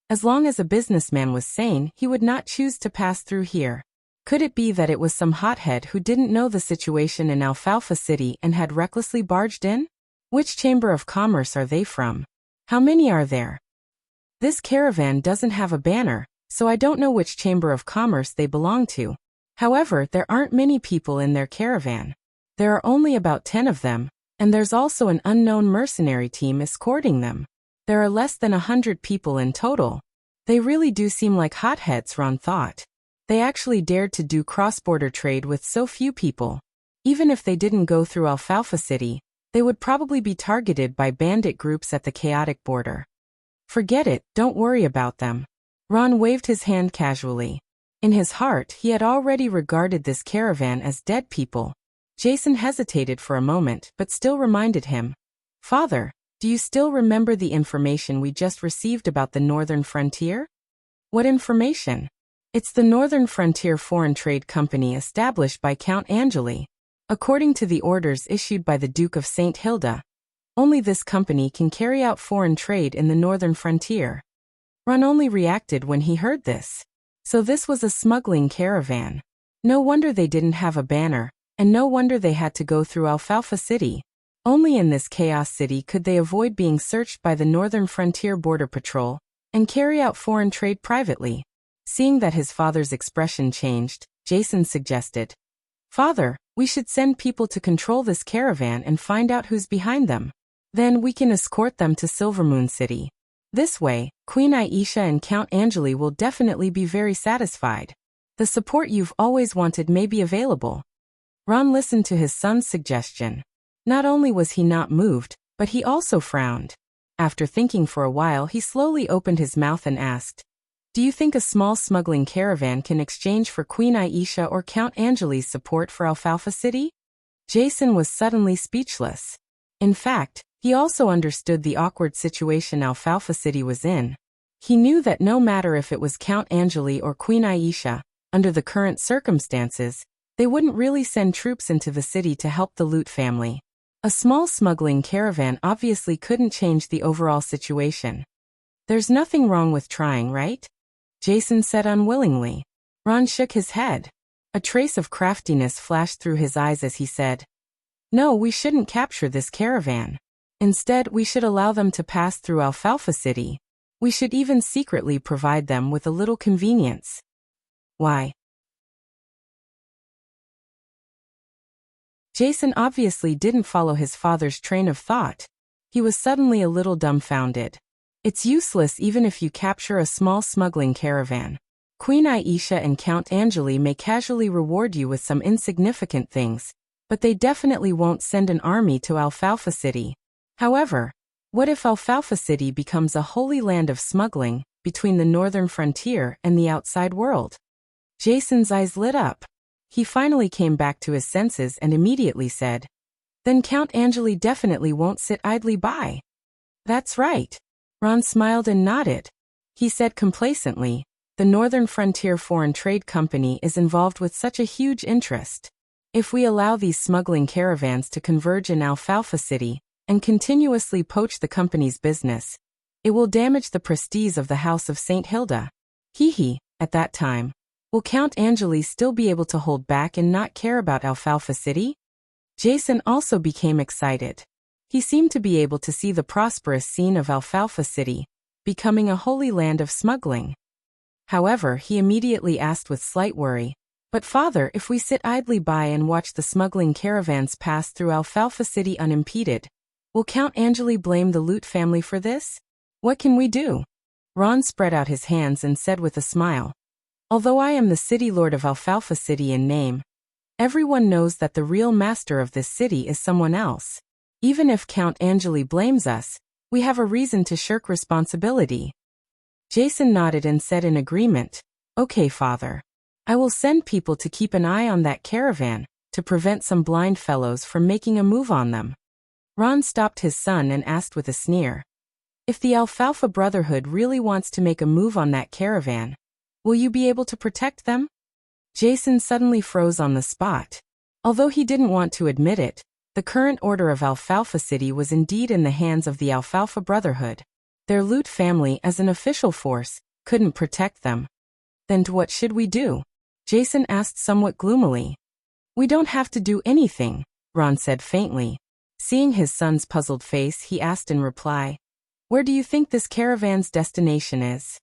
as long as a businessman was sane, he would not choose to pass through here. Could it be that it was some hothead who didn't know the situation in Alfalfa City and had recklessly barged in? Which chamber of commerce are they from? How many are there? This caravan doesn't have a banner, so I don't know which chamber of commerce they belong to. However, there aren't many people in their caravan. There are only about 10 of them, and there's also an unknown mercenary team escorting them. There are less than 100 people in total. They really do seem like hotheads, Ron thought. They actually dared to do cross-border trade with so few people. Even if they didn't go through Alfalfa City, they would probably be targeted by bandit groups at the chaotic border. Forget it, don't worry about them. Ron waved his hand casually. In his heart, he had already regarded this caravan as dead people. Jason hesitated for a moment, but still reminded him. "Father, do you still remember the information we just received about the Northern Frontier?" "What information?" "It's the Northern Frontier Foreign Trade Company established by Count Angeli. According to the orders issued by the Duke of St. Hilda, only this company can carry out foreign trade in the Northern Frontier." Ron only reacted when he heard this. So this was a smuggling caravan. No wonder they didn't have a banner, and no wonder they had to go through Alfalfa City. Only in this chaos city could they avoid being searched by the Northern Frontier Border Patrol and carry out foreign trade privately. Seeing that his father's expression changed, Jason suggested, "Father, we should send people to control this caravan and find out who's behind them. Then we can escort them to Silvermoon City. This way, Queen Aisha and Count Angeli will definitely be very satisfied. The support you've always wanted may be available." Ron listened to his son's suggestion. Not only was he not moved, but he also frowned. After thinking for a while, he slowly opened his mouth and asked, "Do you think a small smuggling caravan can exchange for Queen Aisha or Count Angeli's support for Alfalfa City?" Jason was suddenly speechless. In fact, he also understood the awkward situation Alfalfa City was in. He knew that no matter if it was Count Angeli or Queen Aisha, under the current circumstances, they wouldn't really send troops into the city to help the Loot family. A small smuggling caravan obviously couldn't change the overall situation. There's nothing wrong with trying, right? Jason said unwillingly. Ron shook his head. A trace of craftiness flashed through his eyes as he said, "No, we shouldn't capture this caravan. Instead, we should allow them to pass through Alfalfa City. We should even secretly provide them with a little convenience." Why? Jason obviously didn't follow his father's train of thought. He was suddenly a little dumbfounded. It's useless even if you capture a small smuggling caravan. Queen Aisha and Count Angeli may casually reward you with some insignificant things, but they definitely won't send an army to Alfalfa City. However, what if Alfalfa City becomes a holy land of smuggling, between the northern frontier and the outside world? Jason's eyes lit up. He finally came back to his senses and immediately said, "Then Count Angeli definitely won't sit idly by." "That's right." Ron smiled and nodded. He said complacently, "The Northern Frontier Foreign Trade Company is involved with such a huge interest. If we allow these smuggling caravans to converge in Alfalfa City and continuously poach the company's business, it will damage the prestige of the House of St. Hilda. At that time, will Count Angeli still be able to hold back and not care about Alfalfa City?" Jason also became excited. He seemed to be able to see the prosperous scene of Alfalfa City becoming a holy land of smuggling. However, he immediately asked with slight worry, "But father, if we sit idly by and watch the smuggling caravans pass through Alfalfa City unimpeded, will Count Angeli blame the Loot family for this? What can we do?" Ron spread out his hands and said with a smile, "Although I am the city lord of Alfalfa City in name, everyone knows that the real master of this city is someone else. Even if Count Angeli blames us, we have a reason to shirk responsibility." Jason nodded and said in agreement, "Okay, father. I will send people to keep an eye on that caravan, to prevent some blind fellows from making a move on them." Ron stopped his son and asked with a sneer, "If the Alfalfa Brotherhood really wants to make a move on that caravan, will you be able to protect them?" Jason suddenly froze on the spot. Although he didn't want to admit it, the current order of Alfalfa City was indeed in the hands of the Alfalfa Brotherhood. Their Loot family, as an official force, couldn't protect them. "Then what should we do?" Jason asked somewhat gloomily. "We don't have to do anything," Ron said faintly. Seeing his son's puzzled face, he asked in reply, "Where do you think this caravan's destination is?"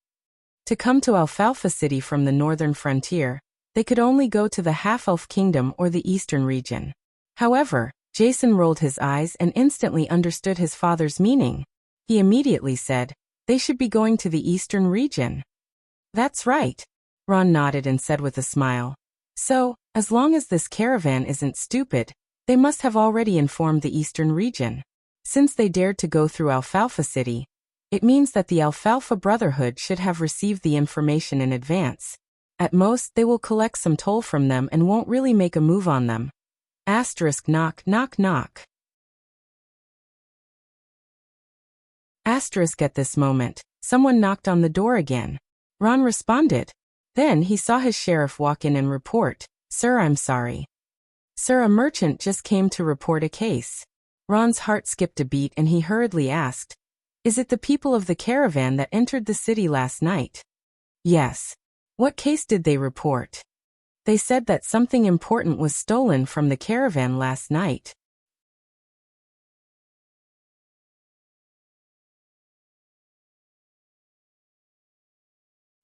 To come to Alfalfa City from the northern frontier, they could only go to the Half-Elf Kingdom or the eastern region. However, Jason rolled his eyes and instantly understood his father's meaning. He immediately said, "They should be going to the eastern region." "That's right." Ron nodded and said with a smile, "So, as long as this caravan isn't stupid, they must have already informed the eastern region. Since they dared to go through Alfalfa City, it means that the Alfalfa Brotherhood should have received the information in advance. At most, they will collect some toll from them and won't really make a move on them. Knock, knock, knock. At this moment, someone knocked on the door again. Ron responded. Then he saw his sheriff walk in and report, "Sir, I'm sorry. Sir, a merchant just came to report a case." Ron's heart skipped a beat and he hurriedly asked, "Is it the people of the caravan that entered the city last night?" "Yes." "What case did they report?" "They said that something important was stolen from the caravan last night."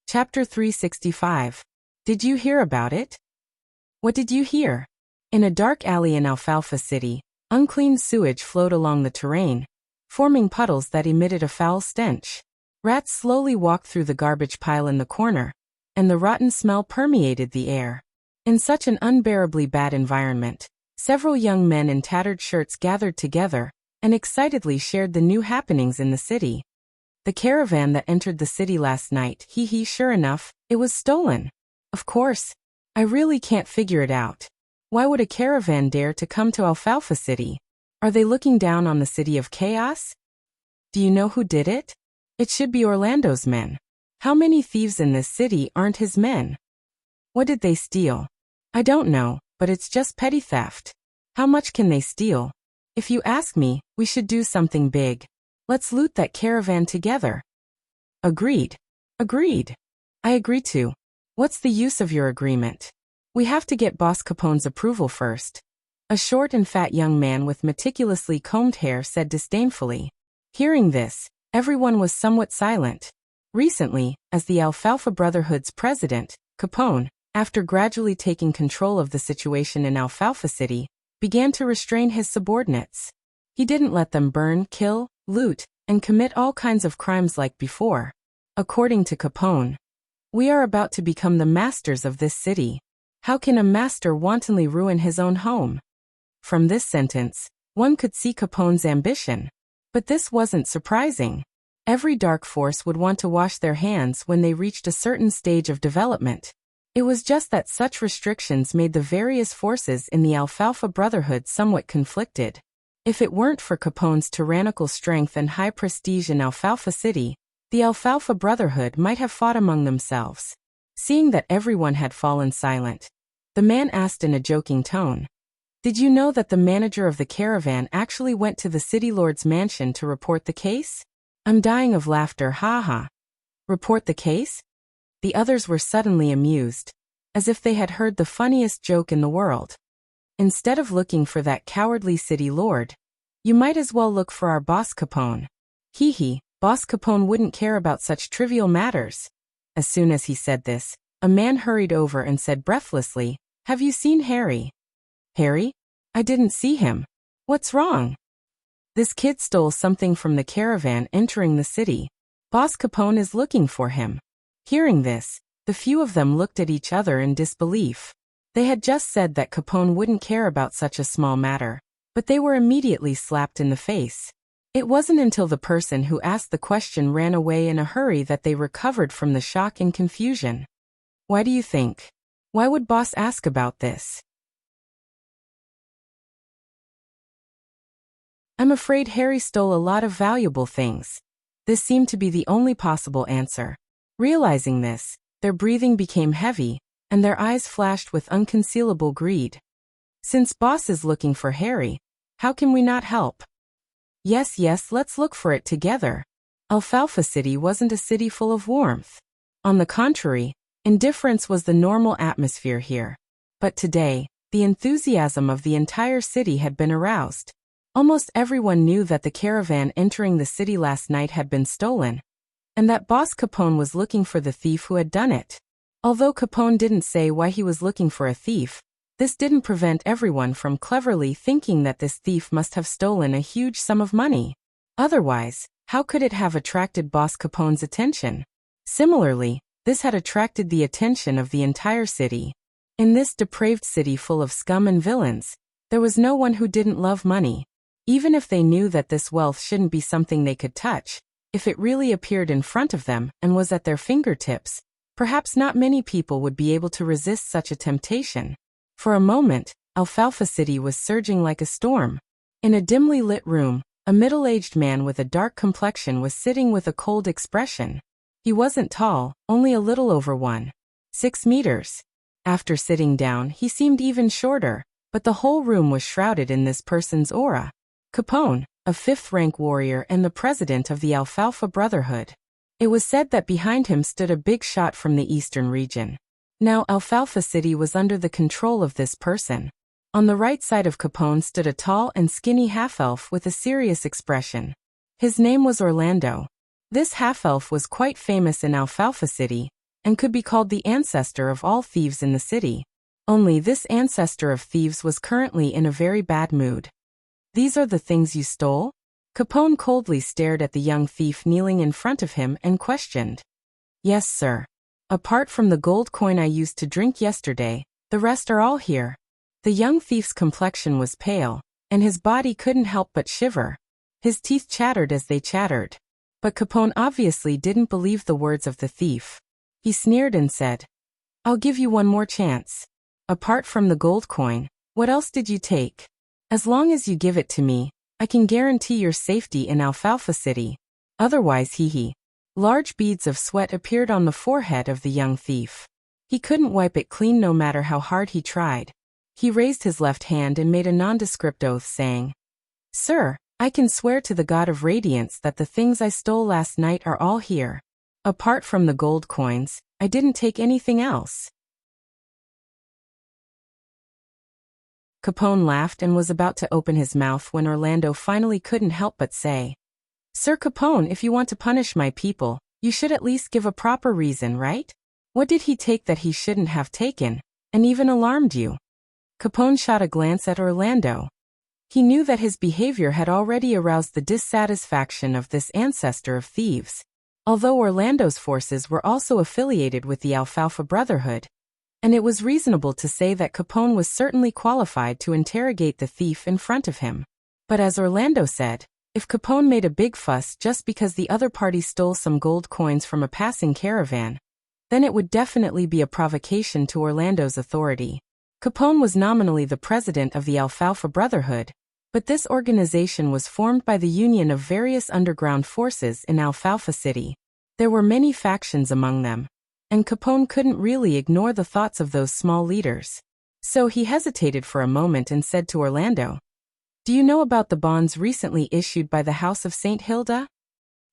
Chapter 365. Did you hear about it? What did you hear? In a dark alley in Alfalfa City, unclean sewage flowed along the terrain, forming puddles that emitted a foul stench. Rats slowly walked through the garbage pile in the corner, and the rotten smell permeated the air. In such an unbearably bad environment, several young men in tattered shirts gathered together and excitedly shared the new happenings in the city. The caravan that entered the city last night, sure enough, it was stolen. Of course. I really can't figure it out. Why would a caravan dare to come to Alfalfa City? Are they looking down on the city of chaos? Do you know who did it? It should be Orlando's men. How many thieves in this city aren't his men? What did they steal? I don't know, but it's just petty theft. How much can they steal? If you ask me, we should do something big. Let's loot that caravan together. Agreed. Agreed. I agree too. What's the use of your agreement? We have to get Boss Capone's approval first. A short and fat young man with meticulously combed hair said disdainfully. Hearing this, everyone was somewhat silent. Recently, as the Alfalfa Brotherhood's president, Capone, after gradually taking control of the situation in Alfalfa City, began to restrain his subordinates. He didn't let them burn, kill, loot, and commit all kinds of crimes like before. According to Capone, we are about to become the masters of this city. How can a master wantonly ruin his own home? From this sentence, one could see Capone's ambition. But this wasn't surprising. Every dark force would want to wash their hands when they reached a certain stage of development. It was just that such restrictions made the various forces in the Alfalfa Brotherhood somewhat conflicted. If it weren't for Capone's tyrannical strength and high prestige in Alfalfa City, the Alfalfa Brotherhood might have fought among themselves. Seeing that everyone had fallen silent, the man asked in a joking tone, "Did you know that the manager of the caravan actually went to the city lord's mansion to report the case?" I'm dying of laughter, ha. Report the case? The others were suddenly amused, as if they had heard the funniest joke in the world. Instead of looking for that cowardly city lord, you might as well look for our boss Capone. Hee, Boss Capone wouldn't care about such trivial matters. As soon as he said this, a man hurried over and said breathlessly, "Have you seen Harry?" "Harry? I didn't see him. What's wrong?" "This kid stole something from the caravan entering the city. Boss Capone is looking for him." Hearing this, the few of them looked at each other in disbelief. They had just said that Capone wouldn't care about such a small matter, but they were immediately slapped in the face. It wasn't until the person who asked the question ran away in a hurry that they recovered from the shock and confusion. Why do you think? Why would Boss ask about this? I'm afraid Harry stole a lot of valuable things. This seemed to be the only possible answer. Realizing this, their breathing became heavy, and their eyes flashed with unconcealable greed. Since Boss is looking for Harry, how can we not help? Yes, let's look for it together. Alfalfa City wasn't a city full of warmth. On the contrary, indifference was the normal atmosphere here. But today, the enthusiasm of the entire city had been aroused. Almost everyone knew that the caravan entering the city last night had been stolen, and that Boss Capone was looking for the thief who had done it. Although Capone didn't say why he was looking for a thief, this didn't prevent everyone from cleverly thinking that this thief must have stolen a huge sum of money. Otherwise, how could it have attracted Boss Capone's attention? Similarly, this had attracted the attention of the entire city. In this depraved city full of scum and villains, there was no one who didn't love money. Even if they knew that this wealth shouldn't be something they could touch, if it really appeared in front of them and was at their fingertips, perhaps not many people would be able to resist such a temptation. For a moment, Alfalfa City was surging like a storm. In a dimly lit room, a middle-aged man with a dark complexion was sitting with a cold expression. He wasn't tall, only a little over 1.6 meters. After sitting down, he seemed even shorter, but the whole room was shrouded in this person's aura. Capone, a fifth-rank warrior and the president of the Alfalfa Brotherhood. It was said that behind him stood a big shot from the eastern region. Now Alfalfa City was under the control of this person. On the right side of Capone stood a tall and skinny half-elf with a serious expression. His name was Orlando. This half-elf was quite famous in Alfalfa City, and could be called the ancestor of all thieves in the city. Only this ancestor of thieves was currently in a very bad mood. "These are the things you stole?" Capone coldly stared at the young thief kneeling in front of him and questioned. "Yes, sir. Apart from the gold coin I used to drink yesterday, the rest are all here." The young thief's complexion was pale, and his body couldn't help but shiver. His teeth chattered as they chattered. But Capone obviously didn't believe the words of the thief. He sneered and said, "I'll give you one more chance. Apart from the gold coin, What else did you take? As long as you give it to me, I can guarantee your safety in Alfalfa City. Otherwise, hee. Large beads of sweat appeared on the forehead of the young thief. He couldn't wipe it clean no matter how hard he tried. He raised his left hand and made a nondescript oath, saying, "Sir, I can swear to the God of Radiance that the things I stole last night are all here. Apart from the gold coins, I didn't take anything else." Capone laughed and was about to open his mouth when Orlando finally couldn't help but say, "Sir Capone, if you want to punish my people, you should at least give a proper reason, right? What did he take that he shouldn't have taken, and even alarmed you?" Capone shot a glance at Orlando. He knew that his behavior had already aroused the dissatisfaction of this ancestor of thieves. Although Orlando's forces were also affiliated with the Alfalfa Brotherhood, and it was reasonable to say that Capone was certainly qualified to interrogate the thief in front of him. But as Orlando said, if Capone made a big fuss just because the other party stole some gold coins from a passing caravan, then it would definitely be a provocation to Orlando's authority. Capone was nominally the president of the Alfalfa Brotherhood, but this organization was formed by the union of various underground forces in Alfalfa City. There were many factions among them, and Capone couldn't really ignore the thoughts of those small leaders. So he hesitated for a moment and said to Orlando, "Do you know about the bonds recently issued by the House of St. Hilda?"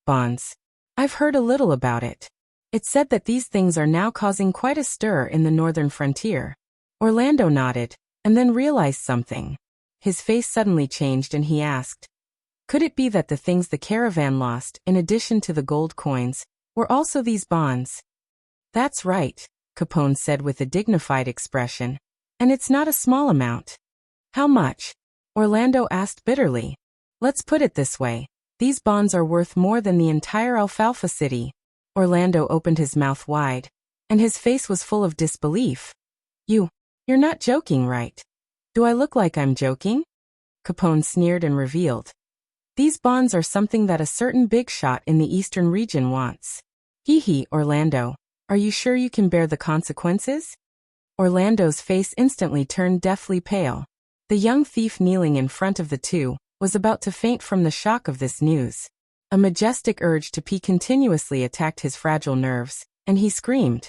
"Bonds? I've heard a little about it. It's said that these things are now causing quite a stir in the northern frontier." Orlando nodded, and then realized something. His face suddenly changed and he asked, "Could it be that the things the caravan lost, in addition to the gold coins, were also these bonds?" "That's right," Capone said with a dignified expression. "And it's not a small amount." "How much?" Orlando asked bitterly. "Let's put it this way. These bonds are worth more than the entire Alfalfa City." Orlando opened his mouth wide, and his face was full of disbelief. You're not joking, right?" "Do I look like I'm joking?" Capone sneered and revealed. "These bonds are something that a certain big shot in the eastern region wants." "Hee, Orlando, are you sure you can bear the consequences?" Orlando's face instantly turned deathly pale. The young thief kneeling in front of the two was about to faint from the shock of this news. A majestic urge to pee continuously attacked his fragile nerves, and he screamed,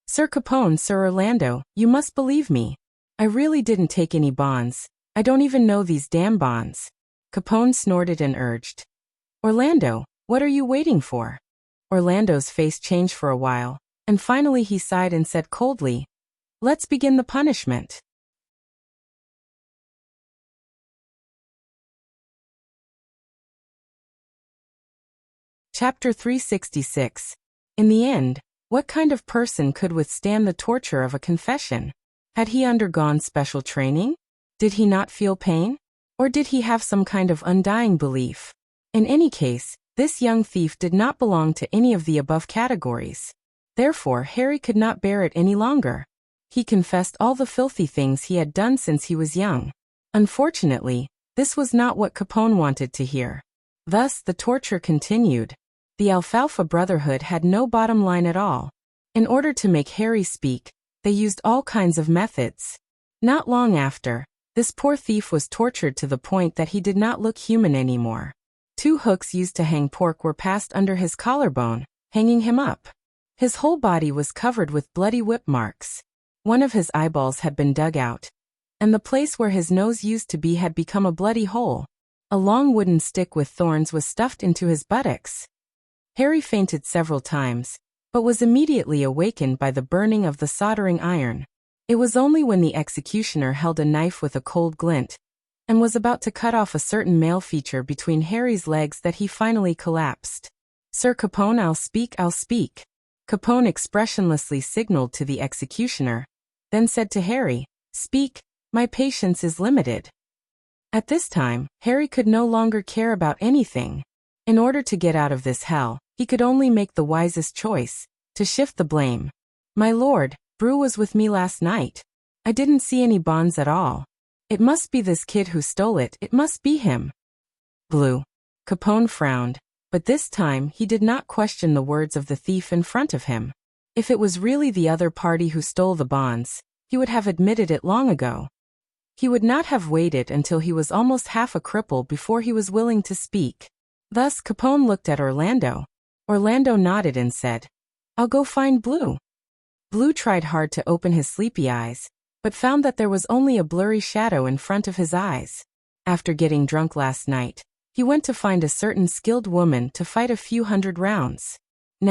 "Sir Capone, Sir Orlando, you must believe me. I really didn't take any bonds. I don't even know these damn bonds." Capone snorted and urged, "Orlando, what are you waiting for?" Orlando's face changed for a while, and finally he sighed and said coldly, "Let's begin the punishment." Chapter 366. In the end, what kind of person could withstand the torture of a confession? Had he undergone special training? Did he not feel pain? Or did he have some kind of undying belief? In any case, this young thief did not belong to any of the above categories. Therefore, Harry could not bear it any longer. He confessed all the filthy things he had done since he was young. Unfortunately, this was not what Capone wanted to hear. Thus, the torture continued. The Alfalfa Brotherhood had no bottom line at all. In order to make Harry speak, they used all kinds of methods. Not long after, this poor thief was tortured to the point that he did not look human anymore. 2 hooks used to hang pork were passed under his collarbone, hanging him up. His whole body was covered with bloody whip marks. One of his eyeballs had been dug out, and the place where his nose used to be had become a bloody hole. A long wooden stick with thorns was stuffed into his buttocks. Harry fainted several times, but was immediately awakened by the burning of the soldering iron. It was only when the executioner held a knife with a cold glint, and was about to cut off a certain male feature between Harry's legs that he finally collapsed. "Sir Capone, I'll speak. Capone expressionlessly signaled to the executioner, then said to Harry, "Speak, my patience is limited." At this time, Harry could no longer care about anything. In order to get out of this hell, he could only make the wisest choice, to shift the blame. "My lord, Brew was with me last night. I didn't see any bonds at all. It must be this kid who stole it, it must be him." Blue. Capone frowned, but this time he did not question the words of the thief in front of him. If it was really the other party who stole the bonds, he would have admitted it long ago. He would not have waited until he was almost half a cripple before he was willing to speak. Thus Capone looked at Orlando. Orlando nodded and said, "I'll go find Blue." Blue tried hard to open his sleepy eyes, but found that there was only a blurry shadow in front of his eyes. After getting drunk last night, he went to find a certain skilled woman to fight a few hundred rounds.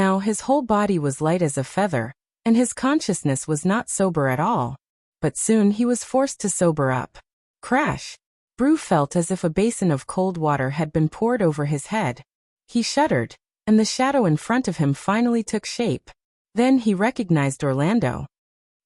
Now his whole body was light as a feather, and his consciousness was not sober at all. But soon he was forced to sober up. Crash! Brew felt as if a basin of cold water had been poured over his head. He shuddered, and the shadow in front of him finally took shape. Then he recognized Orlando.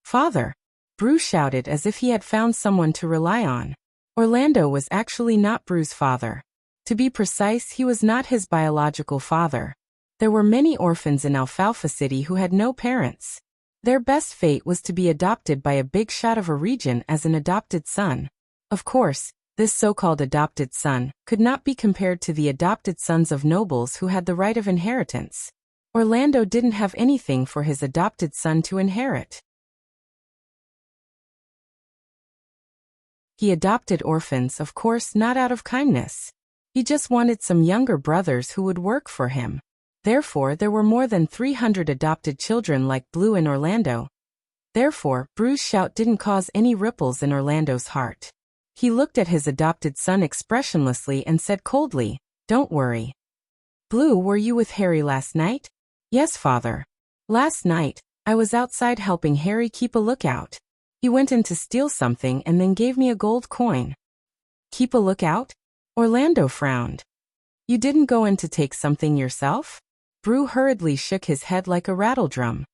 "Father!" Brew shouted as if he had found someone to rely on. Orlando was actually not Brew's father. To be precise, he was not his biological father. There were many orphans in Alfalfa City who had no parents. Their best fate was to be adopted by a big shot of a region as an adopted son. Of course, this so-called adopted son could not be compared to the adopted sons of nobles who had the right of inheritance. Orlando didn't have anything for his adopted son to inherit. He adopted orphans, of course, not out of kindness. He just wanted some younger brothers who would work for him. Therefore, there were more than 300 adopted children like Blue in Orlando. Therefore, Brew's shout didn't cause any ripples in Orlando's heart. He looked at his adopted son expressionlessly and said coldly, "Don't worry." "Blue, were you with Harry last night?" "Yes, father. Last night, I was outside helping Harry keep a lookout. He went in to steal something and then gave me a gold coin." "Keep a lookout?" Orlando frowned. "You didn't go in to take something yourself?" Brew hurriedly shook his head like a rattledrum.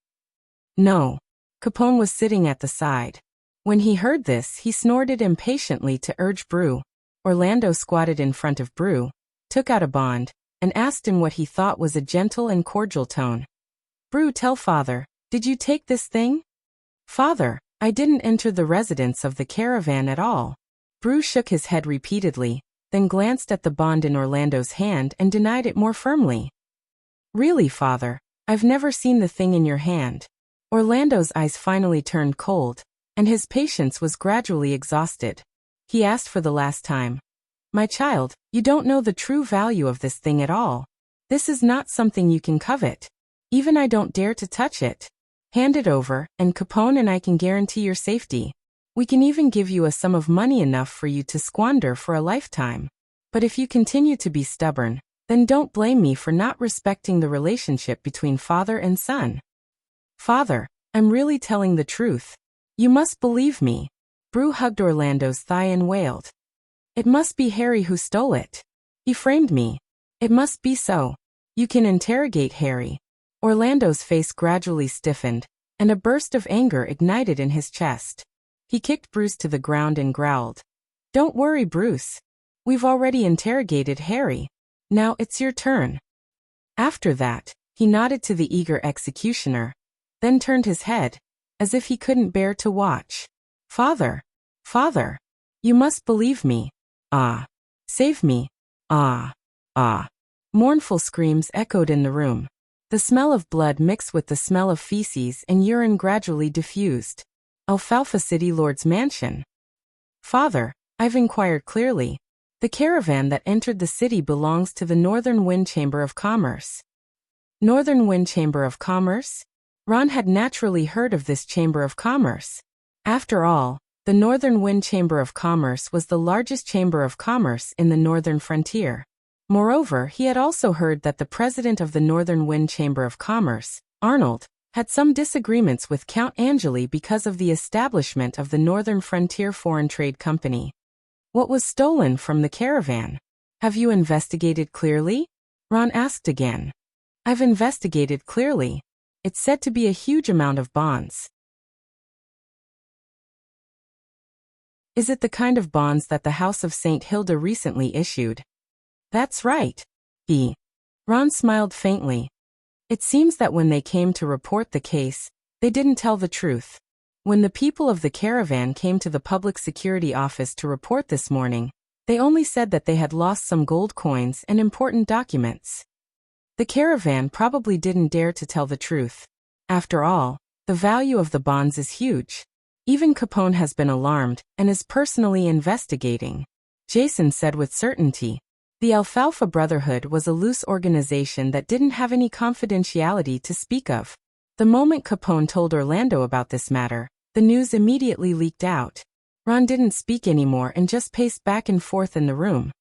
"No." Capone was sitting at the side. When he heard this, he snorted impatiently to urge Brew. Orlando squatted in front of Brew, took out a bond, and asked in what he thought was a gentle and cordial tone. "Brew, tell father, did you take this thing?" "Father, I didn't enter the residence of the caravan at all." Brew shook his head repeatedly, then glanced at the bond in Orlando's hand and denied it more firmly. "Really, father, I've never seen the thing in your hand." Orlando's eyes finally turned cold, and his patience was gradually exhausted. He asked for the last time, "My child, you don't know the true value of this thing at all. This is not something you can covet. Even I don't dare to touch it. Hand it over, and Capone and I can guarantee your safety. We can even give you a sum of money enough for you to squander for a lifetime. But if you continue to be stubborn, then don't blame me for not respecting the relationship between father and son." "Father, I'm really telling the truth. You must believe me." Brew hugged Orlando's thigh and wailed. "It must be Harry who stole it. He framed me. It must be so. You can interrogate Harry." Orlando's face gradually stiffened, and a burst of anger ignited in his chest. He kicked Bruce to the ground and growled, "Don't worry, Bruce. We've already interrogated Harry. Now it's your turn." After that, he nodded to the eager executioner, then turned his head, as if he couldn't bear to watch. "Father! Father! You must believe me. Ah! Save me! Ah! Ah!" Mournful screams echoed in the room. The smell of blood mixed with the smell of feces and urine gradually diffused. Alfalfa City Lord's mansion. "Father, I've inquired clearly. The caravan that entered the city belongs to the Northern Wind Chamber of Commerce." Northern Wind Chamber of Commerce? Ron had naturally heard of this Chamber of Commerce. After all, the Northern Wind Chamber of Commerce was the largest chamber of commerce in the northern frontier. Moreover, he had also heard that the president of the Northern Wind Chamber of Commerce, Arnold, had some disagreements with Count Angeli because of the establishment of the Northern Frontier Foreign Trade Company. What was stolen from the caravan? "Have you investigated clearly?" Ron asked again. "I've investigated clearly. It's said to be a huge amount of bonds." "Is it the kind of bonds that the House of St. Hilda recently issued?" "That's right." Ron smiled faintly. It seems that when they came to report the case, they didn't tell the truth. When the people of the caravan came to the Public Security Office to report this morning, they only said that they had lost some gold coins and important documents. The caravan probably didn't dare to tell the truth. After all, the value of the bonds is huge. Even Capone has been alarmed and is personally investigating. Jason said with certainty. The Alfalfa Brotherhood was a loose organization that didn't have any confidentiality to speak of. The moment Capone told Orlando about this matter, the news immediately leaked out. Ron didn't speak anymore and just paced back and forth in the room.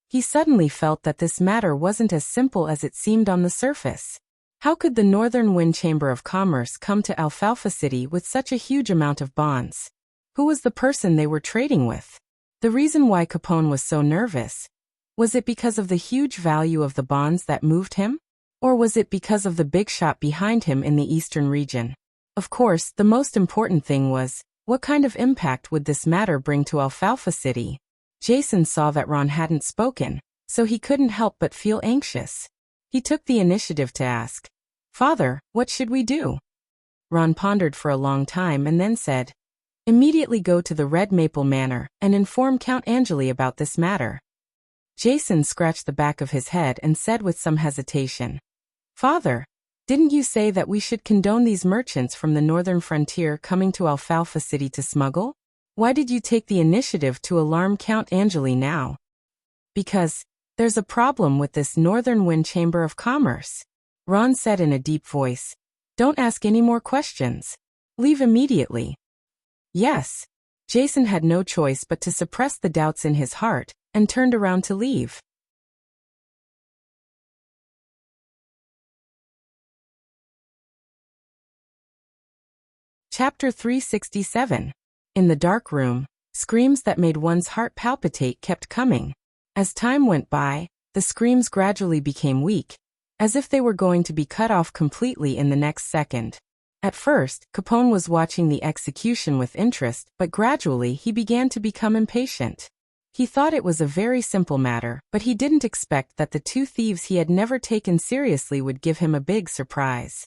He suddenly felt that this matter wasn't as simple as it seemed on the surface. How could the Northern Wind Chamber of Commerce come to Alfalfa City with such a huge amount of bonds? Who was the person they were trading with? The reason why Capone was so nervous, was it because of the huge value of the bonds that moved him? Or was it because of the big shot behind him in the eastern region? Of course, the most important thing was, what kind of impact would this matter bring to Alfalfa City? Jason saw that Ron hadn't spoken, so he couldn't help but feel anxious. He took the initiative to ask, "Father, what should we do?" Ron pondered for a long time and then said, "Immediately go to the Red Maple Manor and inform Count Angeli about this matter." Jason scratched the back of his head and said with some hesitation, "Father, didn't you say that we should condone these merchants from the northern frontier coming to Alfalfa City to smuggle? Why did you take the initiative to alarm Count Angeli now?" "Because there's a problem with this Northern Wind Chamber of Commerce," Ron said in a deep voice. "Don't ask any more questions. Leave immediately." Yes. Jason had no choice but to suppress the doubts in his heart, and turned around to leave. Chapter 367. In the dark room, screams that made one's heart palpitate kept coming. As time went by, the screams gradually became weak, as if they were going to be cut off completely in the next second. At first, Capone was watching the execution with interest, but gradually he began to become impatient. He thought it was a very simple matter, but he didn't expect that the two thieves he had never taken seriously would give him a big surprise.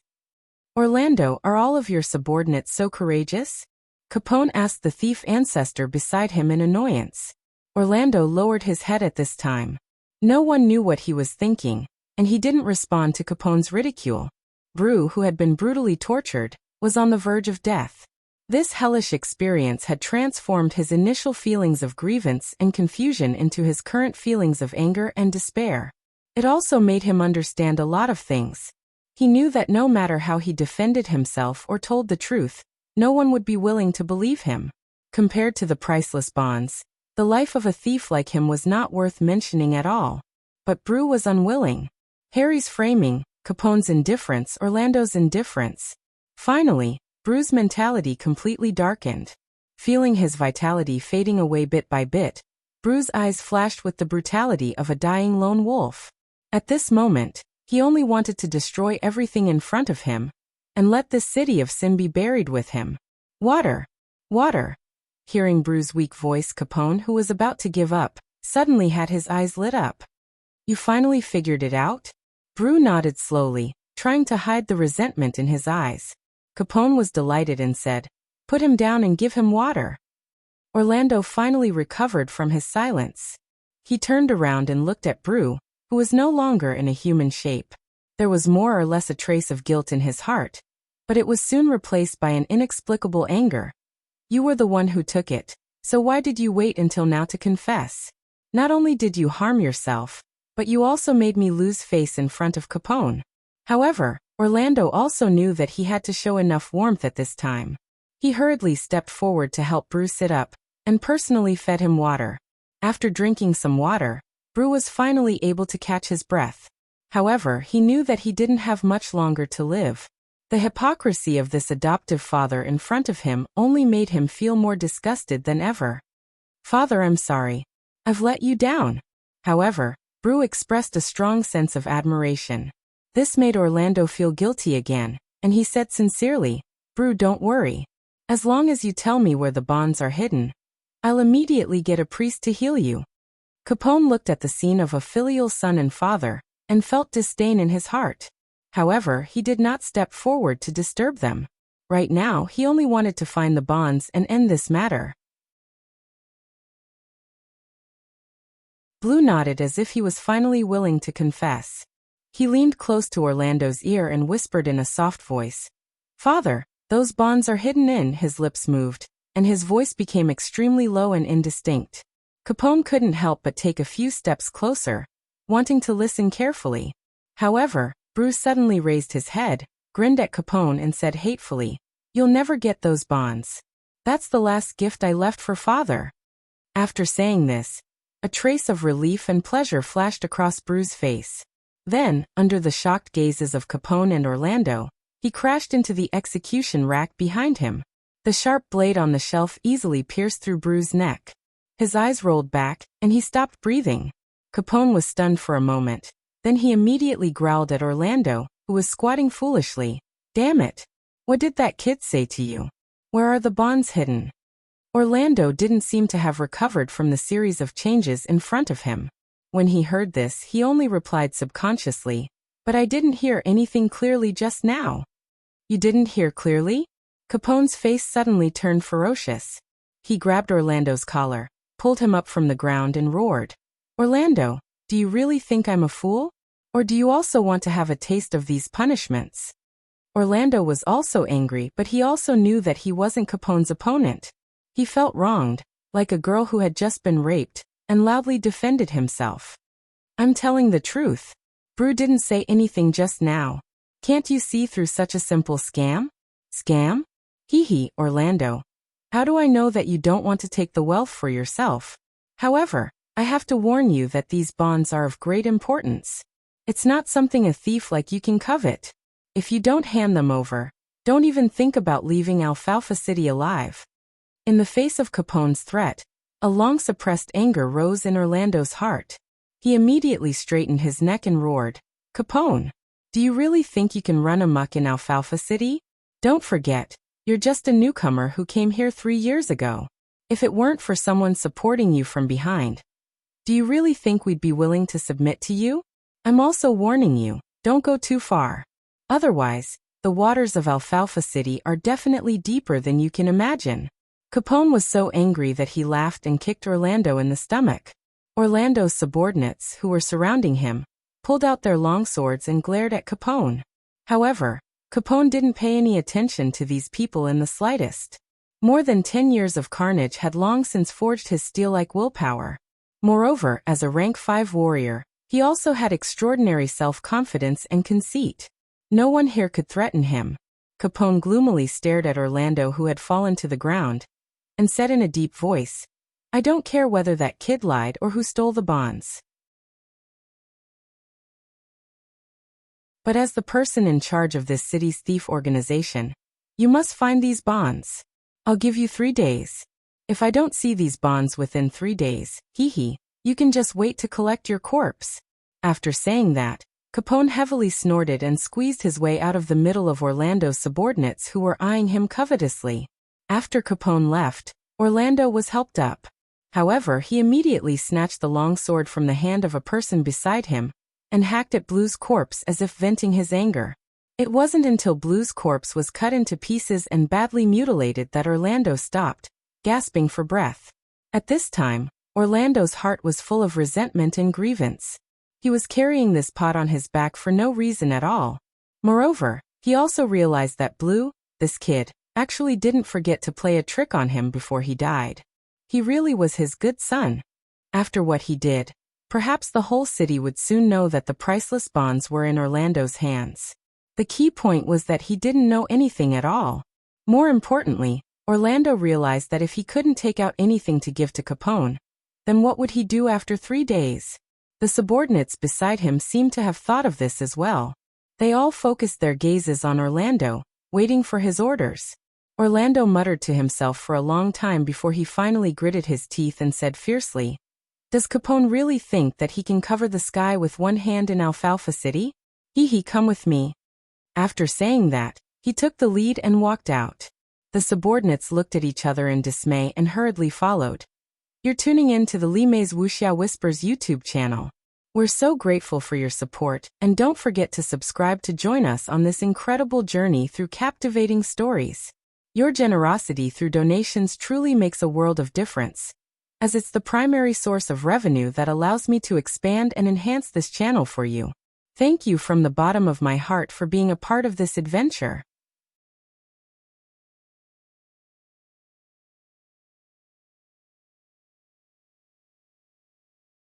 "Orlando, are all of your subordinates so courageous?" Capone asked the thief ancestor beside him in annoyance. Orlando lowered his head at this time. No one knew what he was thinking, and he didn't respond to Capone's ridicule. Brew, who had been brutally tortured, was on the verge of death. This hellish experience had transformed his initial feelings of grievance and confusion into his current feelings of anger and despair. It also made him understand a lot of things. He knew that no matter how he defended himself or told the truth, no one would be willing to believe him. Compared to the priceless bonds, the life of a thief like him was not worth mentioning at all. But Brew was unwilling. Harry's framing, Capone's indifference, Orlando's indifference. Finally, Brew's mentality completely darkened. Feeling his vitality fading away bit by bit, Brew's eyes flashed with the brutality of a dying lone wolf. At this moment, he only wanted to destroy everything in front of him, and let this city of sin be buried with him. "Water! Water!" Hearing Brew's weak voice, Capone, who was about to give up, suddenly had his eyes lit up. "You finally figured it out?" Brew nodded slowly, trying to hide the resentment in his eyes. Capone was delighted and said, "Put him down and give him water." Orlando finally recovered from his silence. He turned around and looked at Brew, who was no longer in a human shape. There was more or less a trace of guilt in his heart, but it was soon replaced by an inexplicable anger. "You were the one who took it, so why did you wait until now to confess? Not only did you harm yourself, but you also made me lose face in front of Capone." However, Orlando also knew that he had to show enough warmth at this time. He hurriedly stepped forward to help Brew sit up, and personally fed him water. After drinking some water, Brew was finally able to catch his breath. However, he knew that he didn't have much longer to live. The hypocrisy of this adoptive father in front of him only made him feel more disgusted than ever. "Father, I'm sorry. I've let you down." However, Brew expressed a strong sense of admiration. This made Orlando feel guilty again, and he said sincerely, "Brew, don't worry. As long as you tell me where the bonds are hidden, I'll immediately get a priest to heal you." Capone looked at the scene of a filial son and father, and felt disdain in his heart. However, he did not step forward to disturb them. Right now, he only wanted to find the bonds and end this matter. Blue nodded as if he was finally willing to confess. He leaned close to Orlando's ear and whispered in a soft voice, "Father, those bonds are hidden in." His lips moved, and his voice became extremely low and indistinct. Capone couldn't help but take a few steps closer, wanting to listen carefully. However, Bruce suddenly raised his head, grinned at Capone and said hatefully, "You'll never get those bonds. That's the last gift I left for father." After saying this, a trace of relief and pleasure flashed across Bruce's face. Then, under the shocked gazes of Capone and Orlando, he crashed into the execution rack behind him. The sharp blade on the shelf easily pierced through Bruce's neck. His eyes rolled back, and he stopped breathing. Capone was stunned for a moment. Then he immediately growled at Orlando, who was squatting foolishly. "Damn it! What did that kid say to you? Where are the bonds hidden?" Orlando didn't seem to have recovered from the series of changes in front of him. When he heard this, he only replied subconsciously, "But I didn't hear anything clearly just now." "You didn't hear clearly?" Capone's face suddenly turned ferocious. He grabbed Orlando's collar, pulled him up from the ground and roared, "Orlando, do you really think I'm a fool? Or do you also want to have a taste of these punishments?" Orlando was also angry, but he also knew that he wasn't Capone's opponent. He felt wronged, like a girl who had just been raped, and loudly defended himself. "I'm telling the truth. Brew didn't say anything just now. Can't you see through such a simple scam?" "Scam? Hee, Orlando. How do I know that you don't want to take the wealth for yourself? However, I have to warn you that these bonds are of great importance. It's not something a thief like you can covet. If you don't hand them over, don't even think about leaving Alfalfa City alive." In the face of Capone's threat, a long-suppressed anger rose in Orlando's heart. He immediately straightened his neck and roared, "Capone, do you really think you can run amok in Alfalfa City? Don't forget, you're just a newcomer who came here 3 years ago. If it weren't for someone supporting you from behind, do you really think we'd be willing to submit to you? I'm also warning you, don't go too far. Otherwise, the waters of Alfalfa City are definitely deeper than you can imagine." Capone was so angry that he laughed and kicked Orlando in the stomach. Orlando's subordinates, who were surrounding him, pulled out their long swords and glared at Capone. However, Capone didn't pay any attention to these people in the slightest. More than 10 years of carnage had long since forged his steel-like willpower. Moreover, as a rank 5 warrior, he also had extraordinary self-confidence and conceit. No one here could threaten him. Capone gloomily stared at Orlando, who had fallen to the ground, and said in a deep voice, "I don't care whether that kid lied or who stole the bonds. But as the person in charge of this city's thief organization, you must find these bonds. I'll give you 3 days. If I don't see these bonds within 3 days, you can just wait to collect your corpse." After saying that, Capone heavily snorted and squeezed his way out of the middle of Orlando's subordinates who were eyeing him covetously. After Capone left, Orlando was helped up. However, he immediately snatched the long sword from the hand of a person beside him and hacked at Blue's corpse as if venting his anger. It wasn't until Blue's corpse was cut into pieces and badly mutilated that Orlando stopped, gasping for breath. At this time, Orlando's heart was full of resentment and grievance. He was carrying this pot on his back for no reason at all. Moreover, he also realized that Blue, this kid, actually didn't forget to play a trick on him before he died. He really was his good son. After what he did, perhaps the whole city would soon know that the priceless bonds were in Orlando's hands. The key point was that he didn't know anything at all. More importantly, Orlando realized that if he couldn't take out anything to give to Capone, then what would he do after 3 days? The subordinates beside him seemed to have thought of this as well. They all focused their gazes on Orlando, waiting for his orders. Orlando muttered to himself for a long time before he finally gritted his teeth and said fiercely, "Does Capone really think that he can cover the sky with one hand in Alfalfa City? Come with me." After saying that, he took the lead and walked out. The subordinates looked at each other in dismay and hurriedly followed. You're tuning in to the Limei's Wuxia Whispers YouTube channel. We're so grateful for your support, and don't forget to subscribe to join us on this incredible journey through captivating stories. Your generosity through donations truly makes a world of difference, as it's the primary source of revenue that allows me to expand and enhance this channel for you. Thank you from the bottom of my heart for being a part of this adventure.